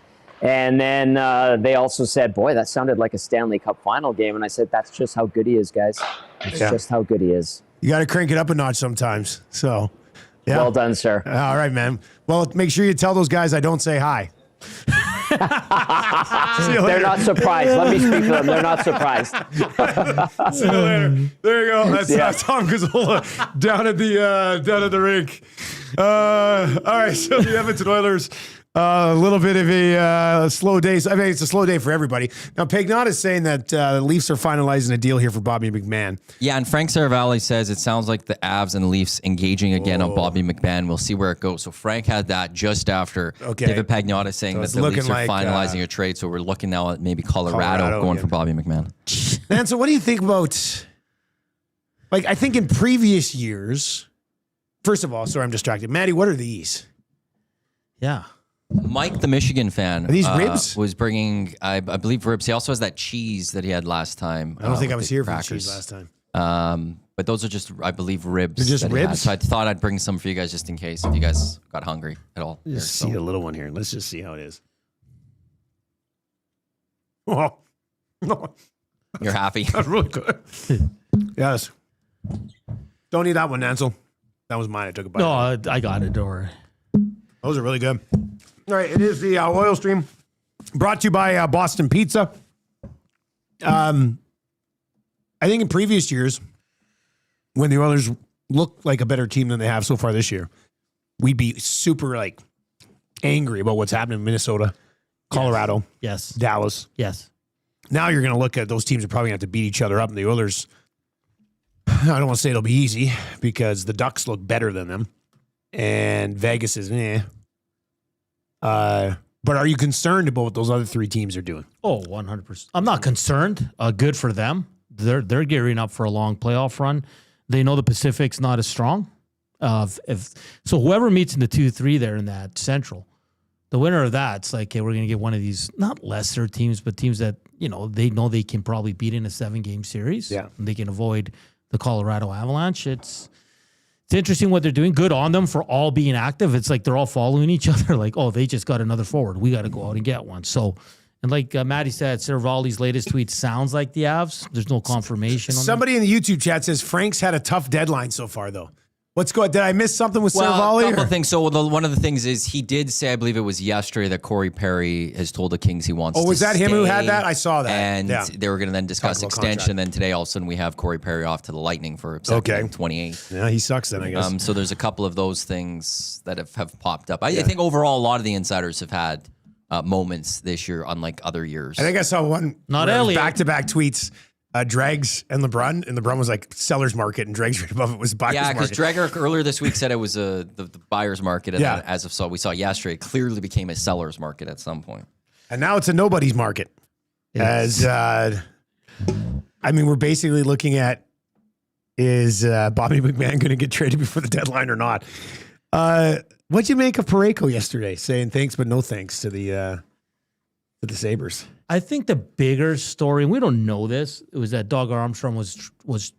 Speaker 4: And then they also said, boy, that sounded like a Stanley Cup final game. And I said, that's just how good he is, guys. It's just how good he is.
Speaker 1: You got to crank it up a notch sometimes. So, yeah.
Speaker 4: Well done, sir.
Speaker 1: All right, man. Well, make sure you tell those guys I don't say hi.
Speaker 4: They're not surprised. Let me speak to them. They're not surprised.
Speaker 1: See you later. There you go. That's Tom Gazzola down at the rink. All right, so the Edmonton Oilers. A little bit of a slow day. I mean, it's a slow day for everybody. Now, Pagnotta is saying that the Leafs are finalizing a deal here for Bobby McMahon.
Speaker 3: Yeah, and Frank Saravalli says it sounds like the Avs and the Leafs engaging again on Bobby McMahon. We'll see where it goes. So Frank had that just after David Pagnotta saying that the Leafs are finalizing a trade. So we're looking now at maybe Colorado going for Bobby McMahon.
Speaker 1: Man, so what do you think about, like, I think in previous years, first of all, sorry, I'm distracted. Maddie, what are these?
Speaker 2: Yeah.
Speaker 3: Mike, the Michigan fan,
Speaker 1: Are these ribs?
Speaker 3: was bringing, I believe, ribs. He also has that cheese that he had last time.
Speaker 1: I don't think I
Speaker 3: with
Speaker 1: was
Speaker 3: the
Speaker 1: here for the
Speaker 3: crackers.
Speaker 1: cheese last time.
Speaker 3: But those are just, I believe, ribs.
Speaker 1: They're just
Speaker 3: that he had.
Speaker 1: ribs?
Speaker 3: So I thought I'd bring some for you guys just in case if you guys got hungry at all.
Speaker 1: Just see a little one here. Let's just see how it is. Oh, no.
Speaker 3: You're happy.
Speaker 1: That's really good. Yes. Don't eat that one, Nansel. That was mine. I took a bite.
Speaker 2: No, I got it. Don't worry.
Speaker 1: Those are really good. All right, it is the oil stream brought to you by Boston Pizza. I think in previous years, when the Oilers looked like a better team than they have so far this year, we'd be super like angry about what's happening in Minnesota, Colorado,
Speaker 2: Yes.
Speaker 1: Dallas.
Speaker 2: Yes.
Speaker 1: Now you're going to look at those teams that probably have to beat each other up, and the Oilers, I don't want to say it'll be easy because the Ducks look better than them, and Vegas is but are you concerned about what those other three teams are doing?
Speaker 2: Oh, 100%. I'm not concerned. Good for them. They're gearing up for a long playoff run. They know the Pacific's not as strong. So whoever meets in the 2-3 there in that Central, the winner of that's like, okay, we're going to get one of these not lesser teams, but teams that they know they can probably beat in a 7-game series.
Speaker 1: Yeah,
Speaker 2: and they can avoid the Colorado Avalanche. It's interesting what they're doing. Good on them for all being active. It's like they're all following each other. Like, oh, they just got another forward. We got to go out and get one. So, and like Maddie said, Cervaldi's latest tweet sounds like the Avs. There's no confirmation on
Speaker 1: Somebody in the YouTube chat says Frank's had a tough deadline so far, though. What's going? Did I miss something with Cervaldi?
Speaker 3: A couple of things. So one of the things is he did say, I believe it was yesterday, that Corey Perry has told the Kings he wants to
Speaker 1: Oh, was that him who had
Speaker 3: stay,
Speaker 1: that? I saw that.
Speaker 3: And
Speaker 1: Yeah.
Speaker 3: they were going to then discuss
Speaker 1: Talk about
Speaker 3: extension.
Speaker 1: contract.
Speaker 3: Then today, all of a sudden, we have Corey Perry off to the Lightning for
Speaker 1: Okay.
Speaker 3: 28.
Speaker 1: Yeah, he sucks then, I guess.
Speaker 3: So there's a couple of those things that have popped up. I think overall, a lot of the insiders have had moments this year, unlike other years.
Speaker 1: I think I saw one.
Speaker 2: Not Elliott.
Speaker 1: Back-to-back tweets. Dregs and LeBrun, and LeBrun was like seller's market, and Dregs right above it was buyer's
Speaker 3: Yeah,
Speaker 1: market.
Speaker 3: because Dreger earlier this week said it was the buyer's market, and then as of we saw yesterday, it clearly became a seller's market at some point.
Speaker 1: And now it's a nobody's market. As we're basically looking at is Bobby McMahon going to get traded before the deadline or not? What'd you make of Parayko yesterday, saying thanks but no thanks to the Sabres?
Speaker 2: I think the bigger story, and we don't know this, it was that Doug Armstrong was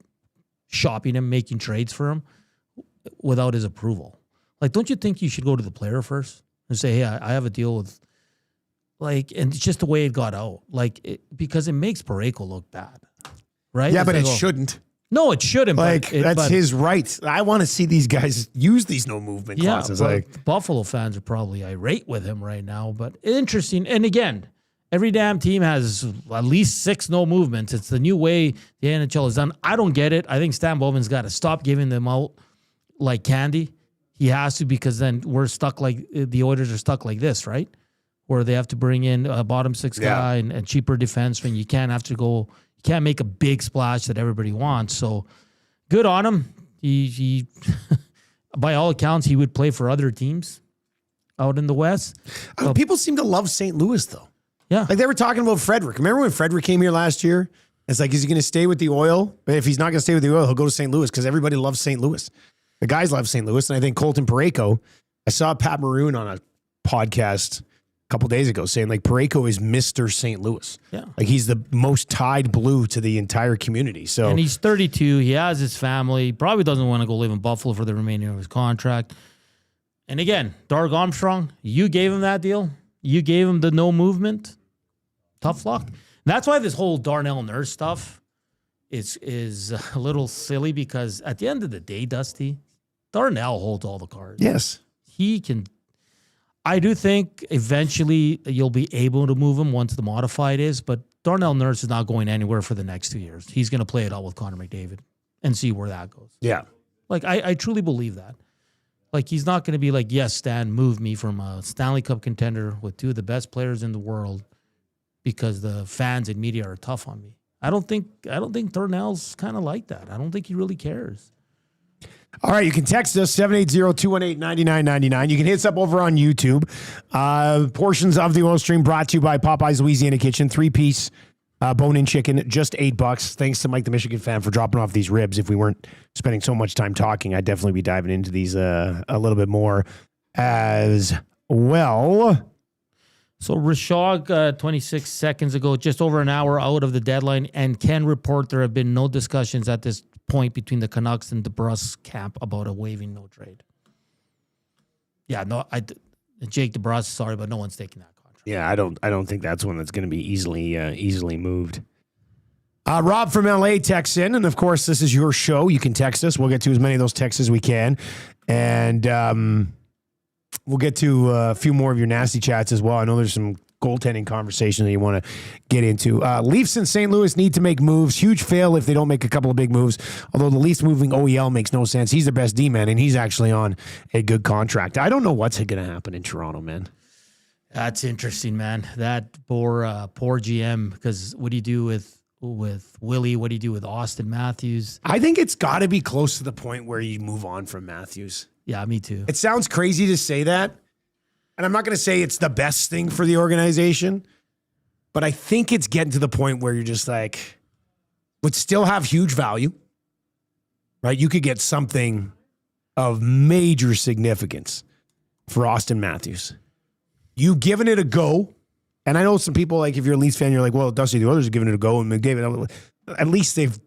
Speaker 2: shopping him, making trades for him without his approval. Like, don't you think you should go to the player first and say, hey, I have a deal with, like, and it's just the way it got out. Like, because it makes Parayko look bad, right?
Speaker 1: Yeah,
Speaker 2: It's
Speaker 1: but
Speaker 2: like,
Speaker 1: it shouldn't.
Speaker 2: No, it shouldn't.
Speaker 1: Like, that's his right. I want to see these guys use these no movement clauses.
Speaker 2: But
Speaker 1: Like,
Speaker 2: Buffalo fans are probably irate with him right now. But interesting. And again, every damn team has at least 6 no movements. It's the new way the NHL is done. I don't get it. I think Stan Bowman's got to stop giving them out like candy. He has to, because then we're stuck like the Oilers are stuck like this, right? Where they have to bring in a bottom 6 guy and cheaper defenseman. You can't have to go. You can't make a big splash that everybody wants. So good on him. He by all accounts, he would play for other teams out in the West.
Speaker 1: people seem to love St. Louis, though.
Speaker 2: Yeah.
Speaker 1: Like, they were talking about Frederick. Remember when Frederick came here last year? It's like, is he going to stay with the Oil? But if he's not going to stay with the Oil, he'll go to St. Louis because everybody loves St. Louis. The guys love St. Louis. And I think Colton Parayko, I saw Pat Maroon on a podcast a couple days ago saying, like, Parayko is Mr. St. Louis.
Speaker 2: Yeah.
Speaker 1: Like, he's the most tied blue to the entire community. So,
Speaker 2: And he's 32. He has his family. He probably doesn't want to go live in Buffalo for the remainder of his contract. And again, Doug Armstrong, you gave him that deal. You gave him the no movement. Tough luck. And that's why this whole Darnell Nurse stuff is a little silly, because at the end of the day, Dusty, Darnell holds all the cards.
Speaker 1: yes.
Speaker 2: He can. I do think eventually you'll be able to move him once the modified is, but Darnell Nurse is not going anywhere for the next 2 years. He's going to play it out with Connor McDavid and see where that goes.
Speaker 1: Yeah.
Speaker 2: Like, I truly believe that. Like, he's not going to be like, yes, Stan, move me from a Stanley Cup contender with 2 of the best players in the world because the fans and media are tough on me. I don't think Darnell's kind of like that. I don't think he really cares.
Speaker 1: All right, you can text us, 780-218-9999. You can hit us up over on YouTube. Portions of the oil stream brought to you by Popeye's Louisiana Kitchen. 3-piece bone-in chicken, just $8. Thanks to Mike, the Michigan fan, for dropping off these ribs. If we weren't spending so much time talking, I'd definitely be diving into these a little bit more as well.
Speaker 2: So Rishog, 26 seconds ago, just over an hour out of the deadline, and can report there have been no discussions at this point between the Canucks and DeBrusk camp about a waiving no trade. Yeah, no, Jake DeBrusk, sorry, but no one's taking that contract.
Speaker 1: Yeah, I don't think that's one that's going to be easily moved. Rob from LA texts in, and of course, this is your show. You can text us. We'll get to as many of those texts as we can, and we'll get to a few more of your nasty chats as well. I know there's some goaltending conversation that you want to get into. Leafs in St. Louis need to make moves. Huge fail if they don't make a couple of big moves. Although the Leafs moving OEL makes no sense. He's their best D-man, and he's actually on a good contract. I don't know what's going to happen in Toronto, man.
Speaker 2: That's interesting, man. That poor GM, because what do you do with Willie? What do you do with Austin Matthews?
Speaker 1: I think it's got to be close to the point where you move on from Matthews.
Speaker 2: Yeah, me too.
Speaker 1: It sounds crazy to say that, and I'm not going to say it's the best thing for the organization, but I think it's getting to the point where you're just like, would still have huge value, right? You could get something of major significance for Austin Matthews. You've given it a go, and I know some people, like if you're a Leafs fan, you're like, well, Dusty, the others are giving it a go, and McDavid, at least they've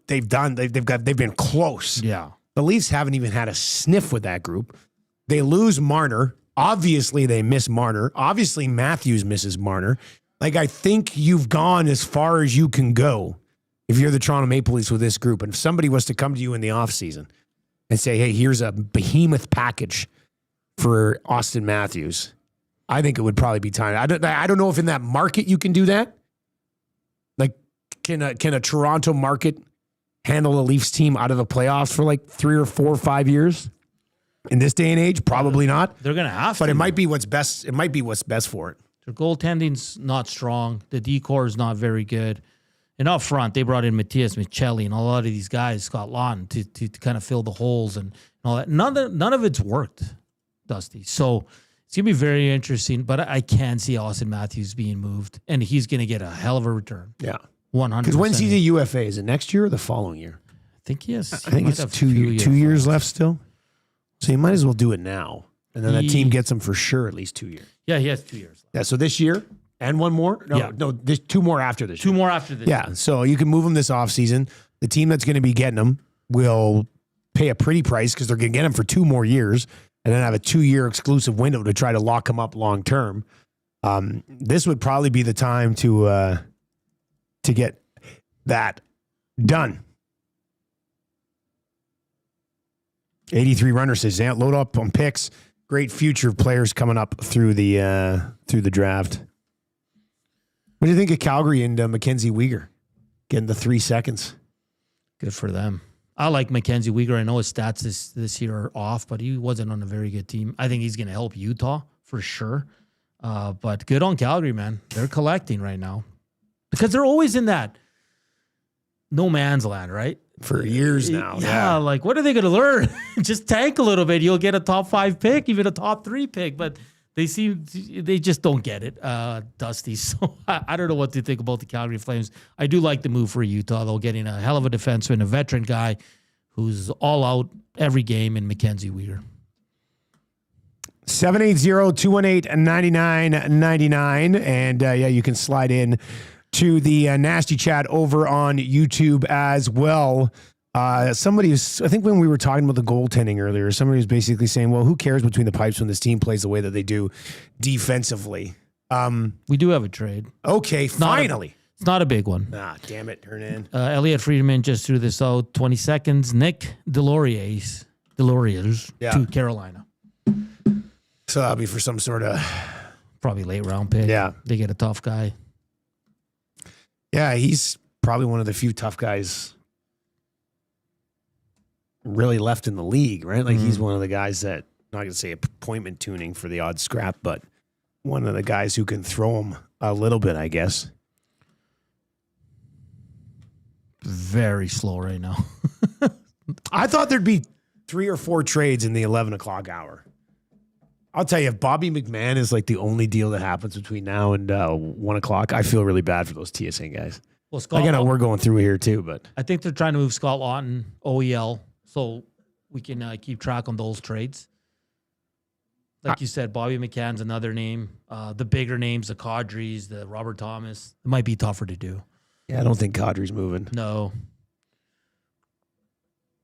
Speaker 1: been close.
Speaker 2: Yeah.
Speaker 1: The Leafs haven't even had a sniff with that group. They lose Marner. Obviously, they miss Marner. Obviously, Matthews misses Marner. Like, I think you've gone as far as you can go if you're the Toronto Maple Leafs with this group. And if somebody was to come to you in the offseason and say, hey, here's a behemoth package for Austin Matthews, I think it would probably be time. I don't know if in that market you can do that. Like, can a Toronto market handle a Leafs team out of the playoffs for like 3 or 4 or 5 years in this day and age? Probably not.
Speaker 2: They're going to have to.
Speaker 1: But it might be what's best. It might be what's best for it.
Speaker 2: Their goaltending's not strong. The D-core is not very good. And up front, they brought in Matthias Michelli and a lot of these guys, Scott Laughton, to kind of fill the holes and all that. None of it's worked, Dusty. So it's going to be very interesting. But I can see Austin Matthews being moved, and he's going to get a hell of a return.
Speaker 1: Yeah.
Speaker 2: 100%.
Speaker 1: Because when's he a UFA? Is it next year or the following year?
Speaker 2: I think he has.
Speaker 1: I think it's 2 years left still. So you might as well do it now. And then that team gets him for sure at least 2 years.
Speaker 2: Yeah, he has 2 years left.
Speaker 1: Yeah, so this year and one more? No, there's 2 more after this year.
Speaker 2: 2 more after this.
Speaker 1: Yeah, so you can move him this offseason. The team that's going to be getting him will pay a pretty price because they're going to get him for 2 more years and then have a 2-year exclusive window to try to lock him up long term. This would probably be the time to get that done. 83 runner says, load up on picks. Great future players coming up through the draft. What do you think of Calgary and Mackenzie Weegar getting the 3 seconds?
Speaker 2: Good for them. I like Mackenzie Weegar. I know his stats this year are off, but he wasn't on a very good team. I think he's going to help Utah for sure. But good on Calgary, man. They're collecting right now because they're always in that no man's land, right?
Speaker 1: For years now.
Speaker 2: Yeah, like what are they going to learn? Just tank a little bit. You'll get a top 5 pick, even a top 3 pick, but they just don't get it, Dusty. So I don't know what to think about the Calgary Flames. I do like the move for Utah, though, getting a hell of a defenseman, a veteran guy who's all out every game in Mackenzie Weegar.
Speaker 1: 780-218-9999. And you can slide in to the nasty chat over on YouTube as well. Somebody was, I think when we were talking about the goaltending earlier, somebody was basically saying, well, who cares between the pipes when this team plays the way that they do defensively?
Speaker 2: We do have a trade.
Speaker 1: Okay, finally.
Speaker 2: It's not a big one.
Speaker 1: Ah, damn it, Hernan.
Speaker 2: Elliot Friedman just threw this out. 20 seconds. Nick Deloriers to Carolina.
Speaker 1: So that'll be for some sort of...
Speaker 2: Probably late round pick.
Speaker 1: Yeah.
Speaker 2: They get a tough guy.
Speaker 1: Yeah, he's probably one of the few tough guys really left in the league, right? Like he's one of the guys that, I'm not going to say appointment tuning for the odd scrap, but one of the guys who can throw him a little bit, I guess.
Speaker 2: Very slow right now.
Speaker 1: I thought there'd be 3 or 4 trades in the 11 o'clock hour. I'll tell you, if Bobby McMahon is like the only deal that happens between now and 1 o'clock, I feel really bad for those TSN guys.
Speaker 2: Well, Scott,
Speaker 1: Again, we're going through here too, but
Speaker 2: I think they're trying to move Scott Laughton, OEL, so we can keep track on those trades. Like you said, Bobby McCann's another name. The bigger names, the Kadris, the Robert Thomas, it might be tougher to do.
Speaker 1: Yeah, I don't think Kadri's moving.
Speaker 2: No.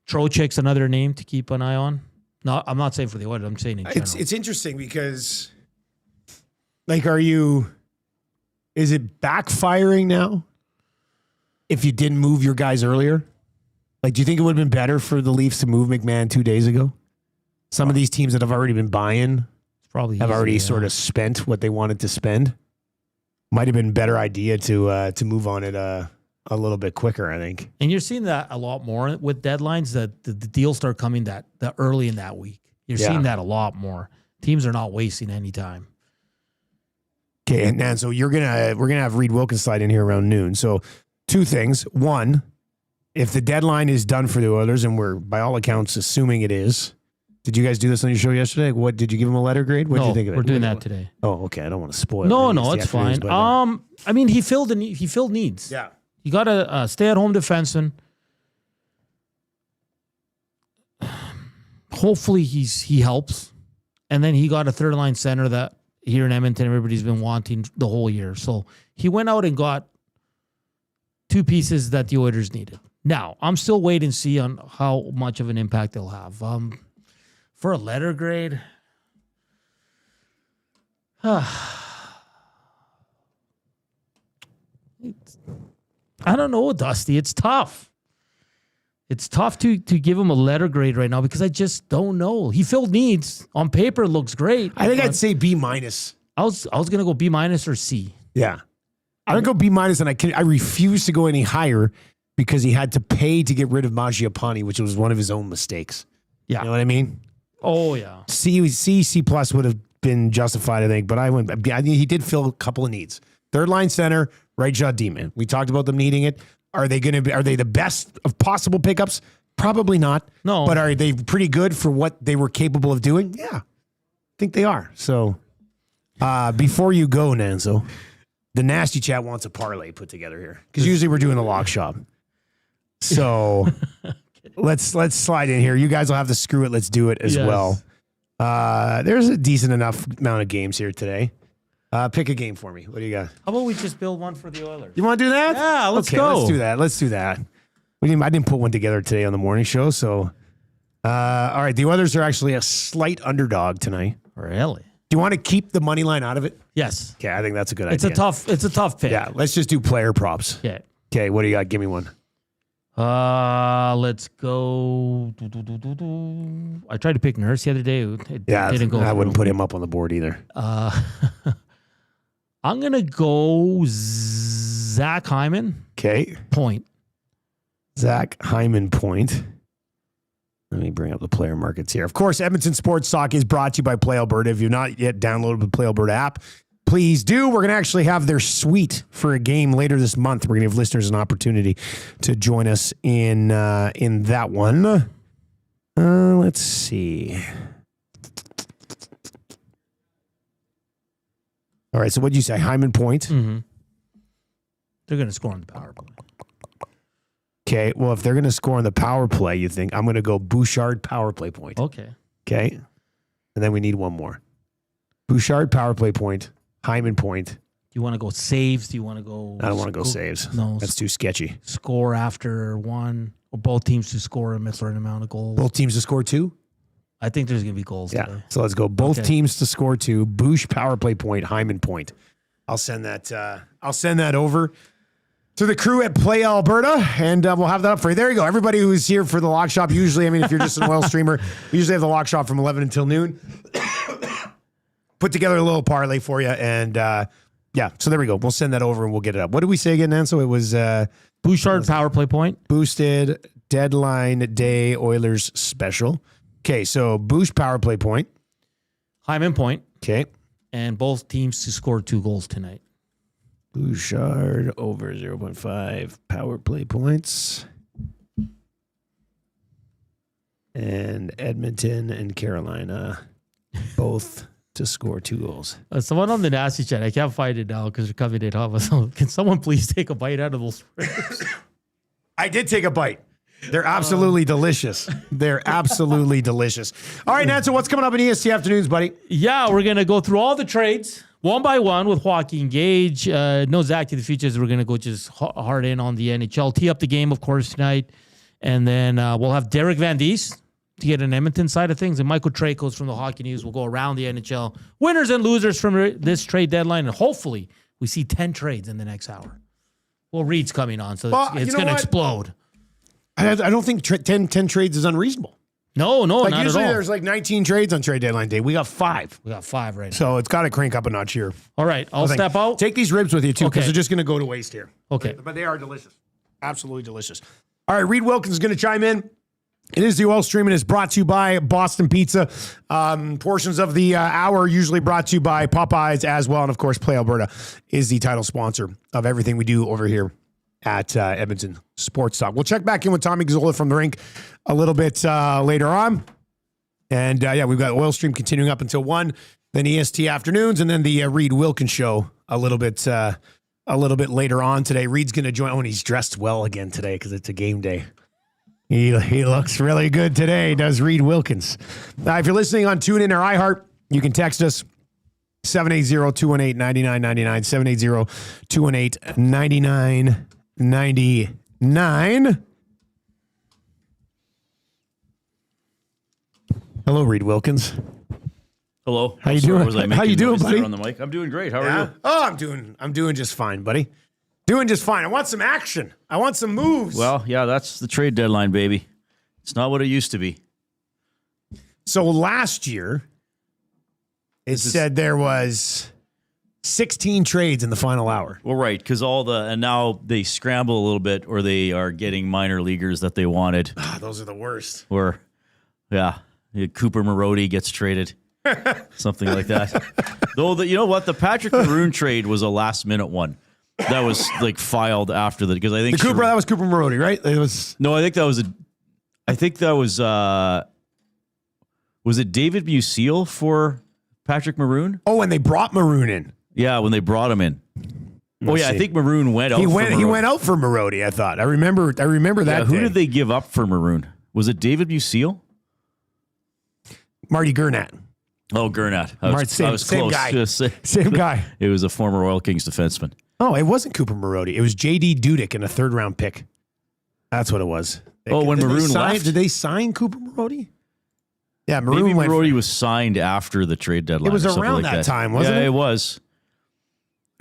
Speaker 2: Trocheck's another name to keep an eye on. No, I'm not saying for the Oilers. I'm saying in general.
Speaker 1: It's interesting because, like, is it backfiring now if you didn't move your guys earlier? Like, do you think it would have been better for the Leafs to move McMahon 2 days ago? Some of these teams that have already been buying have already sort of spent what they wanted to spend. Might have been a better idea to move on it a little bit quicker, I think.
Speaker 2: And you're seeing that a lot more with deadlines, that the deals start coming that early in that week. You're seeing that a lot more. Teams are not wasting any time.
Speaker 1: Okay, and so we're gonna have Reed Wilkins slide in here around noon. So 2 things. One, if the deadline is done for the Oilers, and we're by all accounts assuming it is. Did you guys do this on your show yesterday? What did you give him a letter grade? What did you think of it?
Speaker 2: We're doing that today.
Speaker 1: Oh, okay. I don't want to spoil.
Speaker 2: No, it's fine. I mean, he filled needs.
Speaker 1: Yeah.
Speaker 2: You got a stay-at-home defenseman. Hopefully he helps. And then he got a third-line center that here in Edmonton everybody's been wanting the whole year. So he went out and got 2 pieces that the Oilers needed. Now, I'm still waiting to see on how much of an impact they'll have. For a letter grade, I don't know, Dusty. It's tough. It's tough to give him a letter grade right now because I just don't know. He filled needs. On paper, it looks great.
Speaker 1: I think I'd say B minus.
Speaker 2: I was gonna go B minus or C.
Speaker 1: Yeah, I would go B minus, and I refuse to go any higher because he had to pay to get rid of Magiapani, which was one of his own mistakes.
Speaker 2: Yeah,
Speaker 1: you know what I mean.
Speaker 2: Oh yeah.
Speaker 1: C plus would have been justified, I think, but he did fill a couple of needs. Third line center, right jaw D-man. We talked about them needing it. Are they the best of possible pickups? Probably not.
Speaker 2: No.
Speaker 1: But are they pretty good for what they were capable of doing? Yeah. I think they are. So before you go, Nanzo, the Nasty Chat wants a parlay put together here. Because usually we're doing the lock shop. So let's slide in here. You guys will have to screw it. Let's do it as well. There's a decent enough amount of games here today. Pick a game for me. What do you got?
Speaker 2: How about we just build one for the Oilers?
Speaker 1: You want to do that?
Speaker 2: Yeah, let's go.
Speaker 1: Let's do that. I didn't put one together today on the morning show. So, all right. The Oilers are actually a slight underdog tonight.
Speaker 2: Really?
Speaker 1: Do you want to keep the money line out of it?
Speaker 2: Yes.
Speaker 1: Okay, I think that's a good
Speaker 2: It's
Speaker 1: idea.
Speaker 2: It's a tough pick.
Speaker 1: Yeah, let's just do player props.
Speaker 2: Yeah.
Speaker 1: Okay, what do you got? Give me one.
Speaker 2: Let's go. I tried to pick Nurse the other day. It didn't go.
Speaker 1: I wouldn't put him up on the board either.
Speaker 2: I'm gonna go Zach Hyman.
Speaker 1: Okay.
Speaker 2: Point.
Speaker 1: Zach Hyman point. Let me bring up the player markets here. Of course, Edmonton Sports Talk is brought to you by Play Alberta. If you've not yet downloaded the Play Alberta app, please do. We're going to actually have their suite for a game later this month. We're going to give listeners an opportunity to join us in that one. Let's see. All right, so what did you say? Hyman point?
Speaker 2: Mm-hmm. They're going to score on the power play.
Speaker 1: Okay, well, if they're going to score on the power play, you think I'm going to go Bouchard power play point.
Speaker 2: Okay.
Speaker 1: Okay, and then we need one more. Bouchard power play point, Hyman point.
Speaker 2: Do you want to go saves? Do you want to go?
Speaker 1: I don't want to go saves.
Speaker 2: No.
Speaker 1: That's too sketchy.
Speaker 2: Score after one, or both teams to score a certain amount of goals.
Speaker 1: Both teams to score 2?
Speaker 2: I think there's going to be goals today.
Speaker 1: So let's go. Both teams to score 2. Bouch power play point, Hyman point. I'll send that over to the crew at Play Alberta, and we'll have that up for you. There you go. Everybody who's here for the lock shop, usually, if you're just an oil streamer, we usually have the lock shop from 11 until noon. Put together a little parlay for you, and so there we go. We'll send that over, and we'll get it up. What did we say again, Nanso? It was
Speaker 2: Bouchard power play point.
Speaker 1: Boosted Deadline Day Oilers special. Okay, so Bouch power play point.
Speaker 2: Hyman point.
Speaker 1: Okay.
Speaker 2: And both teams to score 2 goals tonight.
Speaker 1: Bouchard over 0.5 power play points. And Edmonton and Carolina both to score 2 goals.
Speaker 2: Someone on the Nasty Chat, I can't find it now because they're coming in hot. So can someone please take a bite out of those?
Speaker 1: I did take a bite. They're absolutely delicious. They're absolutely delicious. All right, Nancy, what's coming up in EST Afternoons, buddy?
Speaker 2: Yeah, we're going to go through all the trades one by one with Joaquin Gage. No Zach to the Futures. We're going to go just hard in on the NHL. Tee up the game, of course, tonight. And then we'll have Derek Van Diest to get an Edmonton side of things. And Michael Tracos from the Hockey News will go around the NHL. Winners and losers from this trade deadline. And hopefully we see 10 trades in the next hour. Well, Reed's coming on, so it's going to explode.
Speaker 1: I don't think 10 trades is unreasonable.
Speaker 2: No, not at
Speaker 1: usually
Speaker 2: all.
Speaker 1: there's like 19 trades on trade deadline day. We got 5.
Speaker 2: We got 5 right now.
Speaker 1: So it's got to crank up a notch here.
Speaker 2: All right, I'll step out.
Speaker 1: Take these ribs with you, too, because
Speaker 2: Okay.
Speaker 1: they're just going to go to waste here.
Speaker 2: Okay.
Speaker 1: But they are delicious. Absolutely delicious. All right, Reed Wilkins is going to chime in. It is the Oil Stream, and is brought to you by Boston Pizza. Portions of the hour usually brought to you by Popeyes as well. And, of course, Play Alberta is the title sponsor of everything we do over here at Edmonton Sports Talk. We'll check back in with Tommy Gazzola from the rink a little bit later on. And, we've got Oil Stream continuing up until 1, then EST Afternoons, and then the Reed Wilkins Show a little bit later on today. Reed's going to join. Oh, and he's dressed well again today because it's a game day. He looks really good today, does Reed Wilkins. If you're listening on TuneIn or iHeart, you can text us 780-218-9999, 780-218-9999. Hello, Reed Wilkins.
Speaker 5: Hello.
Speaker 1: How you doing?
Speaker 5: Was I
Speaker 1: How you
Speaker 5: making
Speaker 1: doing,
Speaker 5: noise there
Speaker 1: buddy?
Speaker 5: On the mic. I'm doing great. How are you?
Speaker 1: Oh, I'm doing just fine, buddy. Doing just fine. I want some action. I want some moves.
Speaker 5: Well, yeah, that's the trade deadline, baby. It's not what it used to be.
Speaker 1: So last year, it said there was 16 trades in the final hour.
Speaker 5: Well, right, because and now they scramble a little bit, or they are getting minor leaguers that they wanted.
Speaker 1: Those are the worst.
Speaker 5: Or, Cooper Marody gets traded, something like that. Though, you know what? The Patrick Maroon trade was a last-minute one. That was like filed after because I think
Speaker 1: that was Cooper Marody, right? It was
Speaker 5: I think that was it David Musil for Patrick Maroon?
Speaker 1: Oh, and they brought Maroon in.
Speaker 5: Yeah, when they brought him in.
Speaker 1: Let's see.
Speaker 5: I think Maroon went out.
Speaker 1: He went out for Marody, I thought. I remember that.
Speaker 5: Who
Speaker 1: day.
Speaker 5: did they give up for Maroon? Was it David Musil?
Speaker 1: Marty Gurnett.
Speaker 5: Oh, Gurnett. I was
Speaker 1: same
Speaker 5: close.
Speaker 1: guy. Same guy.
Speaker 5: It was a former Oil Kings defenseman.
Speaker 1: Oh, it wasn't Cooper Marody. It was J.D. Dudek in a 3rd round pick. That's what it was.
Speaker 5: When Maroon left?
Speaker 1: Did they sign Cooper Marody? Yeah, Maroon
Speaker 5: Maybe
Speaker 1: went.
Speaker 5: Marody was signed after the trade deadline.
Speaker 1: It was
Speaker 5: or something
Speaker 1: around
Speaker 5: like
Speaker 1: that time, wasn't it?
Speaker 5: Yeah, it was.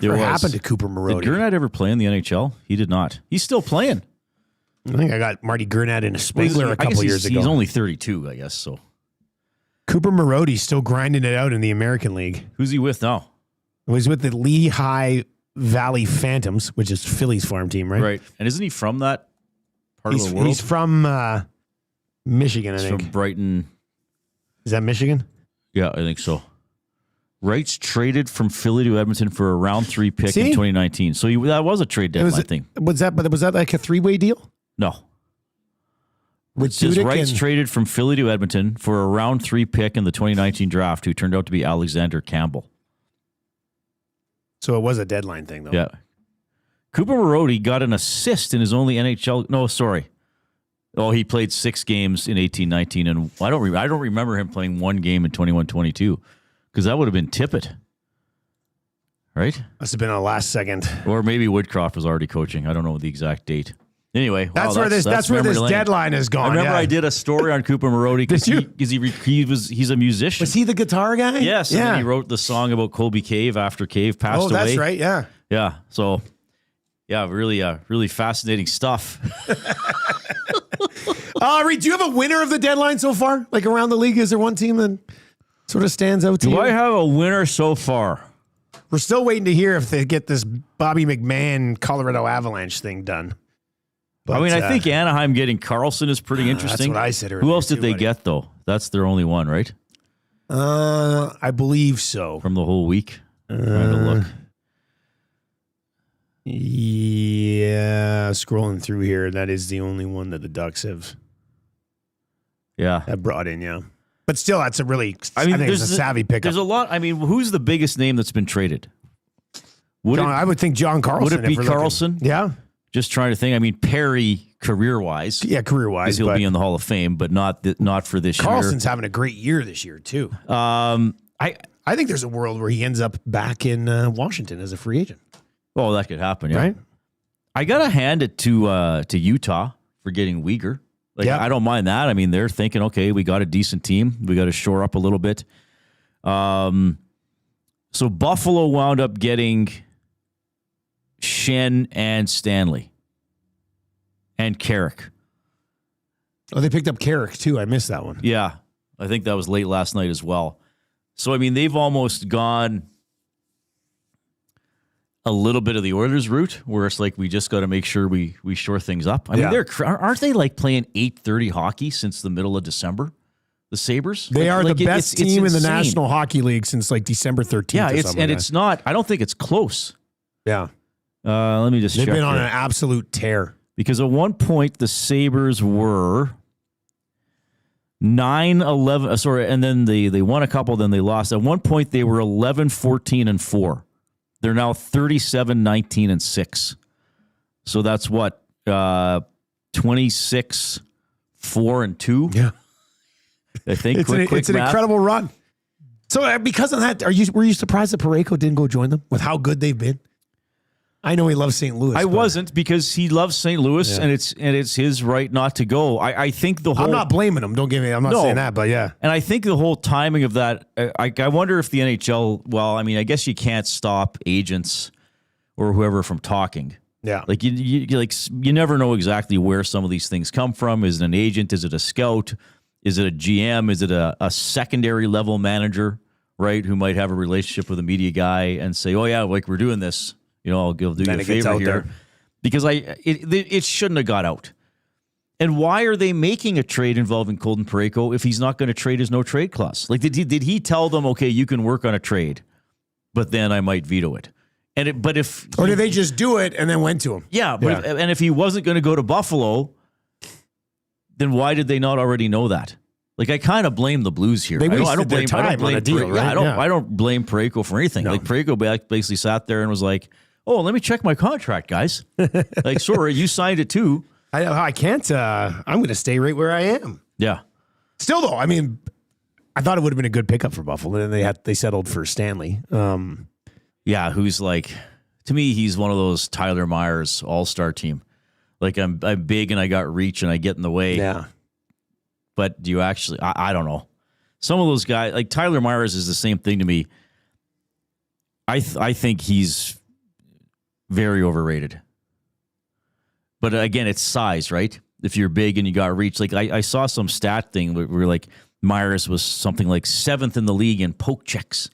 Speaker 1: What happened to Cooper Marody?
Speaker 5: Did Gurnett ever play in the NHL? He did not. He's still playing.
Speaker 1: I think I got Marty Gurnett in a Spengler a couple years ago.
Speaker 5: He's only 32, I guess, so.
Speaker 1: Cooper Marody's still grinding it out in the American League.
Speaker 5: Who's he with now?
Speaker 1: He was with the Lehigh Valley Phantoms, which is Philly's farm team, right?
Speaker 5: Right. And isn't he from that part of the world?
Speaker 1: He's from Michigan, I think.
Speaker 5: From Brighton.
Speaker 1: Is that Michigan?
Speaker 5: Yeah, I think so. Wrights traded from Philly to Edmonton for a round 3 pick in 2019. So that was a trade deadline thing.
Speaker 1: Was that like a 3-way deal?
Speaker 5: No.
Speaker 1: With
Speaker 5: It says
Speaker 1: Dudek
Speaker 5: Wrights
Speaker 1: and-
Speaker 5: traded from Philly to Edmonton for a round 3 pick in the 2019 draft, who turned out to be Alexander Campbell.
Speaker 1: So it was a deadline thing, though.
Speaker 5: Yeah. Cooper Marody got an assist in his only NHL. No, sorry. Oh, he played 6 games in 18-19, and I don't remember him playing 1 game in 21-22, because that would have been Tippett, right?
Speaker 1: Must have been a last second.
Speaker 5: Or maybe Woodcroft was already coaching. I don't know the exact date. Anyway,
Speaker 1: That's where this deadline has gone.
Speaker 5: I remember
Speaker 1: yeah.
Speaker 5: I did a story on Cooper Marody because he's a musician.
Speaker 1: Was he the guitar guy?
Speaker 5: Yes,
Speaker 1: Yeah.
Speaker 5: and then he wrote the song about Colby Cave after Cave passed away.
Speaker 1: Oh, that's right. Yeah.
Speaker 5: Yeah. So, yeah, really fascinating stuff.
Speaker 1: Reed, do you have a winner of the deadline so far? Like around the league, is there one team that sort of stands out to you?
Speaker 5: Do I have a winner so far?
Speaker 1: We're still waiting to hear if they get this Bobby McMahon Colorado Avalanche thing done. But,
Speaker 5: I think Anaheim getting Carlson is pretty interesting.
Speaker 1: That's what I said earlier.
Speaker 5: Who else did
Speaker 1: too,
Speaker 5: they
Speaker 1: buddy.
Speaker 5: get, though? That's their only one, right?
Speaker 1: I believe so.
Speaker 5: From the whole week? Trying to look.
Speaker 1: Yeah, scrolling through here, that is the only one that the Ducks have brought in, yeah. But still, that's a really, I think it's a savvy pickup.
Speaker 5: There's a lot. I mean, who's the biggest name that's been traded?
Speaker 1: I would think John Carlson.
Speaker 5: Would it be
Speaker 1: if we're looking.
Speaker 5: Carlson?
Speaker 1: Yeah.
Speaker 5: Just trying to think. I mean, Perry career-wise.
Speaker 1: Yeah, career-wise.
Speaker 5: He'll be in the Hall of Fame, but not for this
Speaker 1: Carlson's having a great year this year, too. I think there's a world where he ends up back in Washington as a free agent.
Speaker 5: Oh, that could happen, yeah.
Speaker 1: Right?
Speaker 5: I got to hand it to Utah for getting Weegar. I don't mind that. I mean, they're thinking, okay, we got a decent team. We got to shore up a little bit. So Buffalo wound up getting Shen and Stanley and Carrick.
Speaker 1: Oh, they picked up Carrick, too. I missed that one.
Speaker 5: Yeah, I think that was late last night as well. So, I mean, they've almost gone a little bit of the Oilers route, where it's like we just got to make sure we shore things up. I mean, aren't they like playing 8:30 hockey since the middle of December? The Sabres?
Speaker 1: They are the best team in the National Hockey League since like December 13th.
Speaker 5: Yeah, it's not. I don't think it's close.
Speaker 1: Yeah.
Speaker 5: Let me just check.
Speaker 1: They've been on
Speaker 5: here.
Speaker 1: an absolute tear.
Speaker 5: Because at one point the Sabres were 9-11. Sorry, and then they won a couple, then they lost. At one point they were 11-14-4. They're now 37-19-6. So that's what 26-4-2.
Speaker 1: Yeah,
Speaker 5: I think
Speaker 1: it's an incredible run. So because of that, were you surprised that Parayko didn't go join them with how good they've been? I know he loves St. Louis.
Speaker 5: I wasn't, because he loves St. Louis, and it's his right not to go. I think the whole.
Speaker 1: I'm not blaming him. Don't get me. I'm not saying that, but yeah.
Speaker 5: And I think the whole timing of that. I wonder if the NHL. Well, I mean, I guess you can't stop agents or whoever from talking.
Speaker 1: Yeah.
Speaker 5: Like you never know exactly where some of these things come from. Is it an agent? Is it a scout? Is it a GM? Is it a secondary level manager, right? Who might have a relationship with a media guy and say, "Oh yeah, like we're doing this. You know, I'll do you a favor here," there. Because it shouldn't have got out. And why are they making a trade involving Colton Parayko if he's not going to trade his no trade clause? Like, did he tell them, okay, you can work on a trade, but then I might veto it? Or did
Speaker 1: they just do it and then went to him?
Speaker 5: Yeah, but if he wasn't going to go to Buffalo, then why did they not already know that? Like, I kind of blame the Blues here.
Speaker 1: They wasted their time on a deal, right?
Speaker 5: I don't blame Parayko for anything. No. Like, Parayko basically sat there and was like, "Oh, let me check my contract, guys." Like, sorry, you signed it too.
Speaker 1: I can't. I'm going to stay right where I am.
Speaker 5: Yeah.
Speaker 1: Still, though, I mean, I thought it would have been a good pickup for Buffalo, and then they settled for Stanley.
Speaker 5: Yeah, who's like, to me, he's one of those Tyler Myers all-star team. Like, I'm big and I got reach and I get in the way.
Speaker 1: Yeah.
Speaker 5: But do you actually? I don't know. Some of those guys, like Tyler Myers, is the same thing to me. I think he's very overrated. But again, it's size, right? If you're big and you got reach. Like, I saw some stat thing where like Myers was something like 7th in the league in poke checks.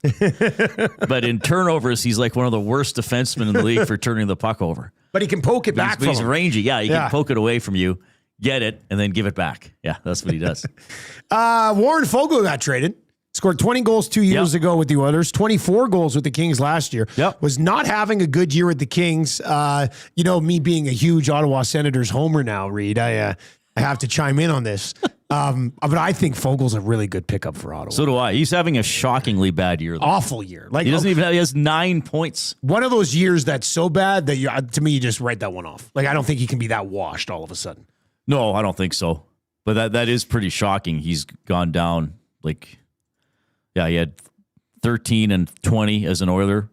Speaker 5: But in turnovers, he's like one of the worst defensemen in the league for turning the puck over.
Speaker 1: But he can poke it back from
Speaker 5: He's
Speaker 1: him.
Speaker 5: rangy. Yeah, he can poke it away from you, get it, and then give it back. Yeah, that's what he does.
Speaker 1: Warren Foegele got traded. Scored 20 goals 2 years ago with the Oilers, 24 goals with the Kings last year.
Speaker 5: Yep.
Speaker 1: Was not having a good year with the Kings. Me being a huge Ottawa Senators homer now, Reed, I have to chime in on this. But I think Fogel's a really good pickup for Ottawa.
Speaker 5: So do I. He's having a shockingly bad year, though.
Speaker 1: Awful year. Like,
Speaker 5: he doesn't even have, he has 9 points.
Speaker 1: One of those years that's so bad that to me, you just write that one off. Like, I don't think he can be that washed all of a sudden.
Speaker 5: No, I don't think so. But that is pretty shocking. He's gone down like... Yeah, he had 13 and 20 as an Oiler.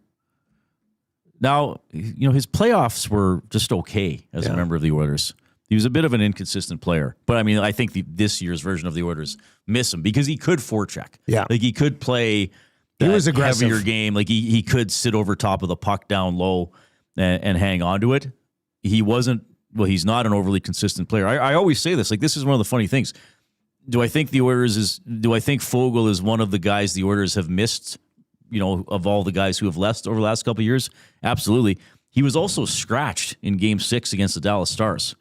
Speaker 5: Now, his playoffs were just okay as a member of the Oilers. He was a bit of an inconsistent player. But, I mean, I think this year's version of the Oilers miss him because he could forecheck. Yeah. Like, he could play that he was aggressive. Heavier game. Like, he could sit over top of the puck down low and hang on to it. He wasn't, he's not an overly consistent player. I always say this. Like, this is one of the funny things. Do I think Foegele is one of the guys the Oilers have missed, of all the guys who have left over the last couple of years? Absolutely. He was also scratched in Game 6 against the Dallas Stars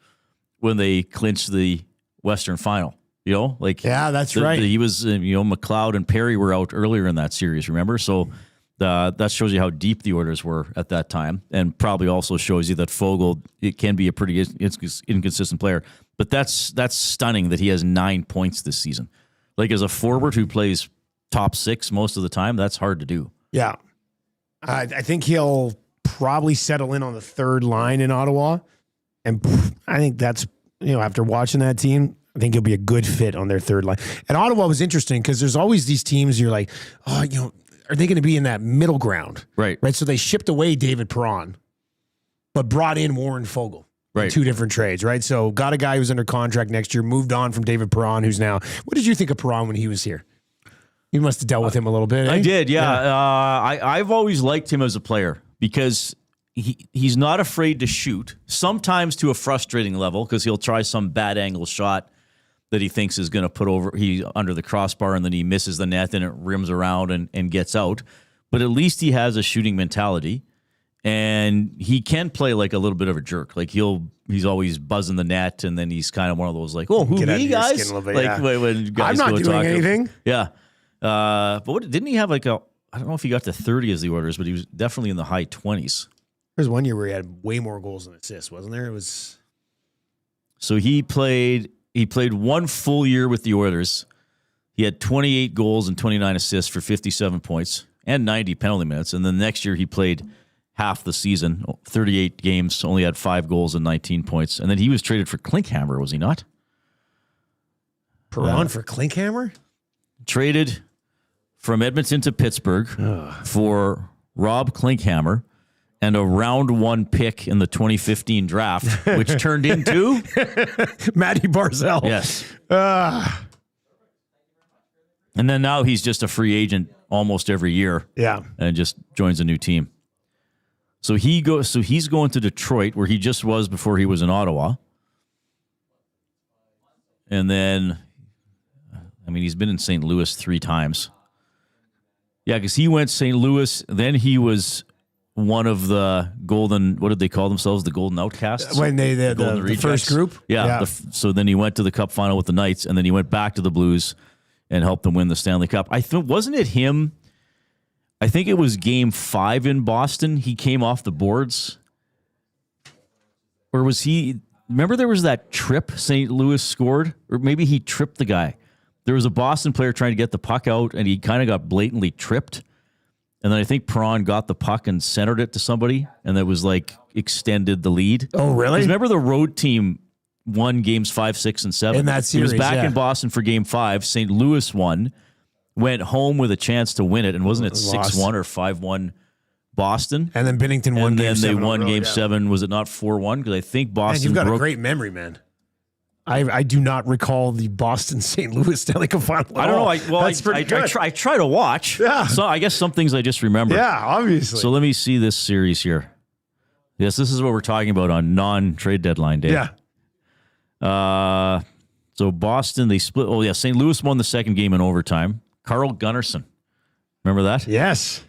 Speaker 5: when they clinched the Western Final. Yeah,
Speaker 1: that's right.
Speaker 5: He was, McLeod and Perry were out earlier in that series, remember? So that shows you how deep the Oilers were at that time, and probably also shows you that Foegele, it can be a pretty inconsistent player. But that's stunning that he has 9 points this season. Like, as a forward who plays top 6 most of the time, that's hard to do.
Speaker 1: Yeah. I think he'll probably settle in on the third line in Ottawa. And I think that's, after watching that team, I think he'll be a good fit on their third line. And Ottawa was interesting because there's always these teams you're like, are they going to be in that middle ground?
Speaker 5: Right.
Speaker 1: So they shipped away David Perron, but brought in Warren Foegele.
Speaker 5: Right.
Speaker 1: 2 different trades, right? So got a guy who's under contract next year, moved on from David Perron, who's now. What did you think of Perron when he was here? You must have dealt with him a little bit.
Speaker 5: I did, yeah. I've always liked him as a player because he's not afraid to shoot, sometimes to a frustrating level because he'll try some bad angle shot that he thinks is going to put under the crossbar, and then he misses the net and it rims around and gets out. But at least he has a shooting mentality. And he can play like a little bit of a jerk. Like he's always buzzing the net, and then he's kind of one of those like, oh, who me guys?
Speaker 1: Bit,
Speaker 5: like when guys
Speaker 1: I'm not
Speaker 5: go
Speaker 1: doing
Speaker 5: talk,
Speaker 1: anything.
Speaker 5: Yeah, but didn't he have like I don't know if he got to 30 as the Oilers, but he was definitely in the high 20s.
Speaker 1: There's one year where he had way more goals than assists, wasn't there? It was.
Speaker 5: So he played 1 full year with the Oilers. He had 28 goals and 29 assists for 57 points and 90 penalty minutes, and then the next year he played half the season, 38 games, only had 5 goals and 19 points. And then he was traded for Klinkhammer, was he not?
Speaker 1: Perron for Klinkhammer?
Speaker 5: Traded from Edmonton to Pittsburgh for Rob Klinkhammer and a round 1 pick in the 2015 draft, which turned into
Speaker 1: Matty Barzal.
Speaker 5: Yes. And then now he's just a free agent almost every year.
Speaker 1: Yeah.
Speaker 5: And just joins a new team. So he's going to Detroit, where he just was before he was in Ottawa. And then, he's been in St. Louis 3 times. Yeah, because he went St. Louis, then he was one of the golden, what did they call themselves? The Golden Outcasts?
Speaker 1: When the first group?
Speaker 5: Yeah. So then he went to the Cup final with the Knights, and then he went back to the Blues and helped them win the Stanley Cup. Wasn't it him? I think it was Game 5 in Boston. He came off the boards. Or was he... Remember there was that trip St. Louis scored? Or maybe he tripped the guy. There was a Boston player trying to get the puck out, and he kind of got blatantly tripped. And then I think Perron got the puck and centered it to somebody, and that was extended the lead.
Speaker 1: Oh, really?
Speaker 5: Remember the road team won Games 5, 6, and 7?
Speaker 1: In that series,
Speaker 5: He was back in Boston for Game 5. St. Louis won. Went home with a chance to win it, and wasn't it 6-1 or 5-1 Boston?
Speaker 1: And then Binnington won Game 7.
Speaker 5: And then they won Game 7. Was it not 4-1? Because I think Boston
Speaker 1: you've got a great memory, man. I do not recall the Boston-St. Louis Stanley Cup final
Speaker 5: I don't know. I try to watch.
Speaker 1: Yeah.
Speaker 5: So I guess some things I just remember.
Speaker 1: Yeah, obviously.
Speaker 5: So let me see this series here. Yes, this is what we're talking about on non-trade deadline day.
Speaker 1: Yeah.
Speaker 5: So Boston, they split. Oh, yeah. St. Louis won the second game in overtime. Carl Gunnarsson. Remember that?
Speaker 1: Yes.